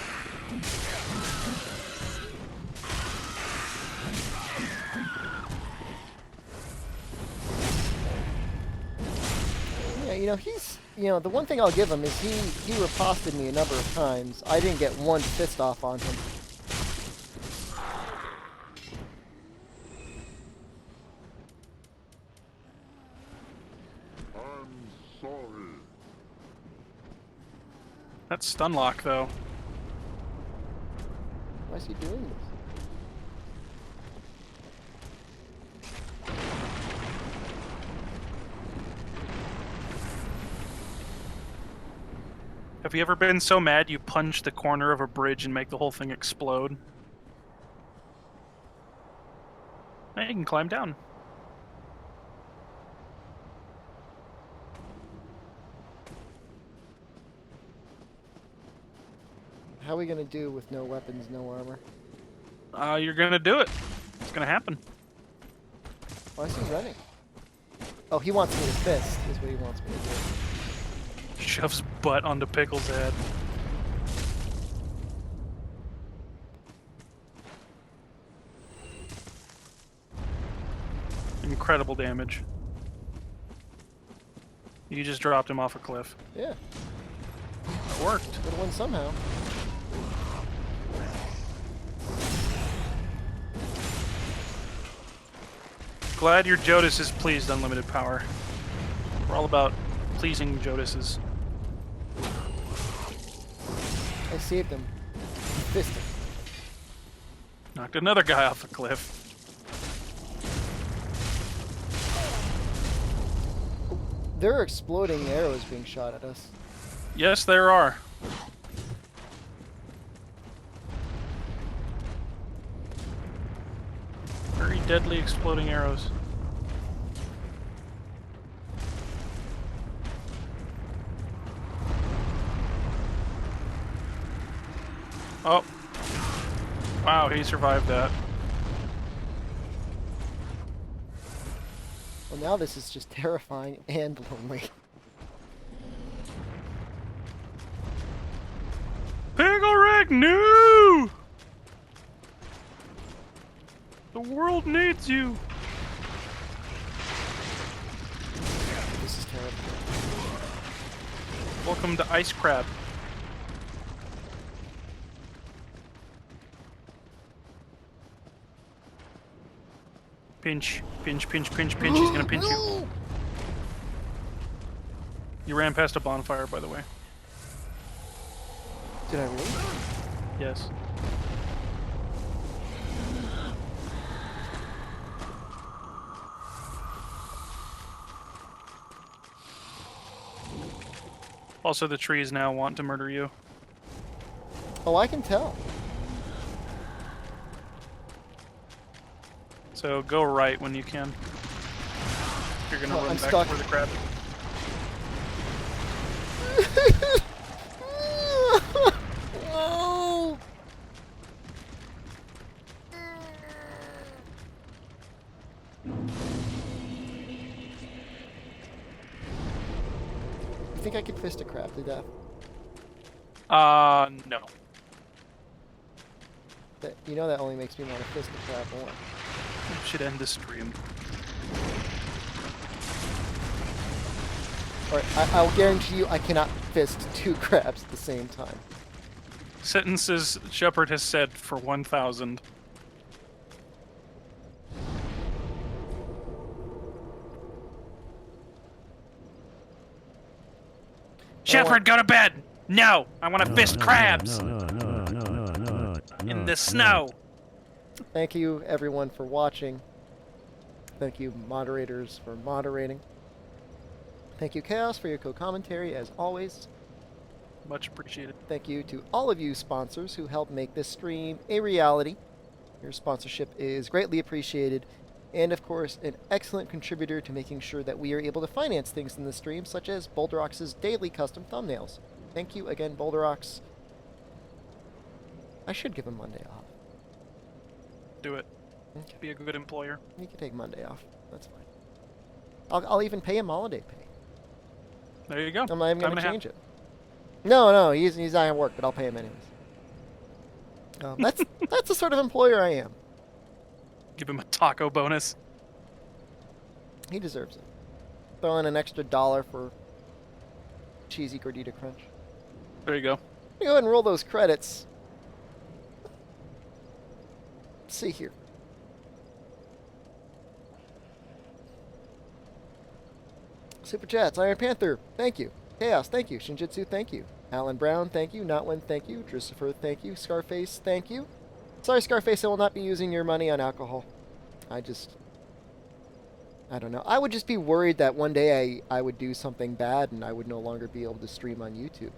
Yeah, you know, he's, you know, the one thing I'll give him is he riposted me a number of times. I didn't get one fist off on him. I'm sorry. That's stun lock, though. Why is he doing this? Have you ever been so mad you punch the corner of a bridge and make the whole thing explode? Now you can climb down. How are we gonna do with no weapons, no armor? You're gonna do it. It's gonna happen. Why is he running? Oh, he wants me to fist, is what he wants me to do. Shoves butt onto Pickle's head. Incredible damage. You just dropped him off a cliff. Yeah. It worked. Would have won somehow. Glad your Jodas is pleased, unlimited power. We're all about pleasing Jodas's. I saved him. Fisted. Knocked another guy off a cliff. There are exploding arrows being shot at us. Yes, there are. Very deadly exploding arrows. Oh. Wow, he survived that. Well, now this is just terrifying and lonely. Pickle Rick, no! The world needs you. This is terrible. Welcome to Ice Crab. Pinch, pinch, pinch, pinch, pinch. He's gonna pinch you. You ran past a bonfire, by the way. Did I really? Yes. Also, the trees now want to murder you. Oh, I can tell. So go right when you can. You're gonna run I'm back stuck. for the crab. No! You think I could fist a crab to death? No. You know that only makes me want to fist a crab more. We should end the stream. Alright, I'll guarantee you I cannot fist 2 crabs at the same time. Sentences Shepard has said for 1,000. Shepard, go to bed! No! I want to fist crabs! In the snow! Thank you, everyone, for watching. Thank you, moderators, for moderating. Thank you, Chaos, for your co-commentary, as always. Much appreciated. Thank you to all of you sponsors who helped make this stream a reality. Your sponsorship is greatly appreciated. And, of course, an excellent contributor to making sure that we are able to finance things in the stream, such as Boulderox's daily custom thumbnails. Thank you again, Boulderox. I should give him Monday off. Do it. Okay. Be a good employer. He can take Monday off. That's fine. I'll even pay him holiday pay. There you go. I'm not even going to change it. No, he's not at work, but I'll pay him anyways. That's the sort of employer I am. Give him a taco bonus. He deserves it. Throw in an extra $1 for cheesy gordita crunch. There you go. Go ahead and roll those credits. Let's see here. Super Chats, Iron Panther, thank you. Chaos, thank you. Shinjitsu, thank you. Alan Brown, thank you. Notwin, thank you. Christopher, thank you. Scarface, thank you. Sorry, Scarface, I will not be using your money on alcohol. I don't know. I would just be worried that one day I would do something bad and I would no longer be able to stream on YouTube.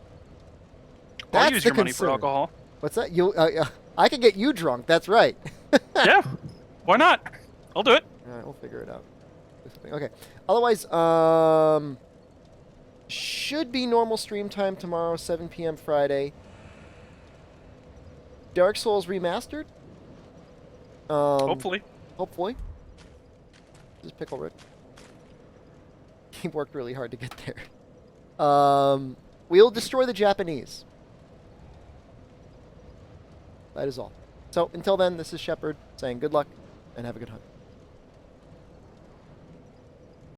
I'll use your money for alcohol. What's that? I could get you drunk, that's right. Yeah, why not? I'll do it. Alright, we'll figure it out. Okay. Otherwise, should be normal stream time tomorrow, 7 p.m. Friday. Dark Souls Remastered? Hopefully. Hopefully. This is Pickle Rick. He worked really hard to get there. We'll destroy the Japanese. That is all. So, until then, this is Shepard saying good luck and have a good hunt.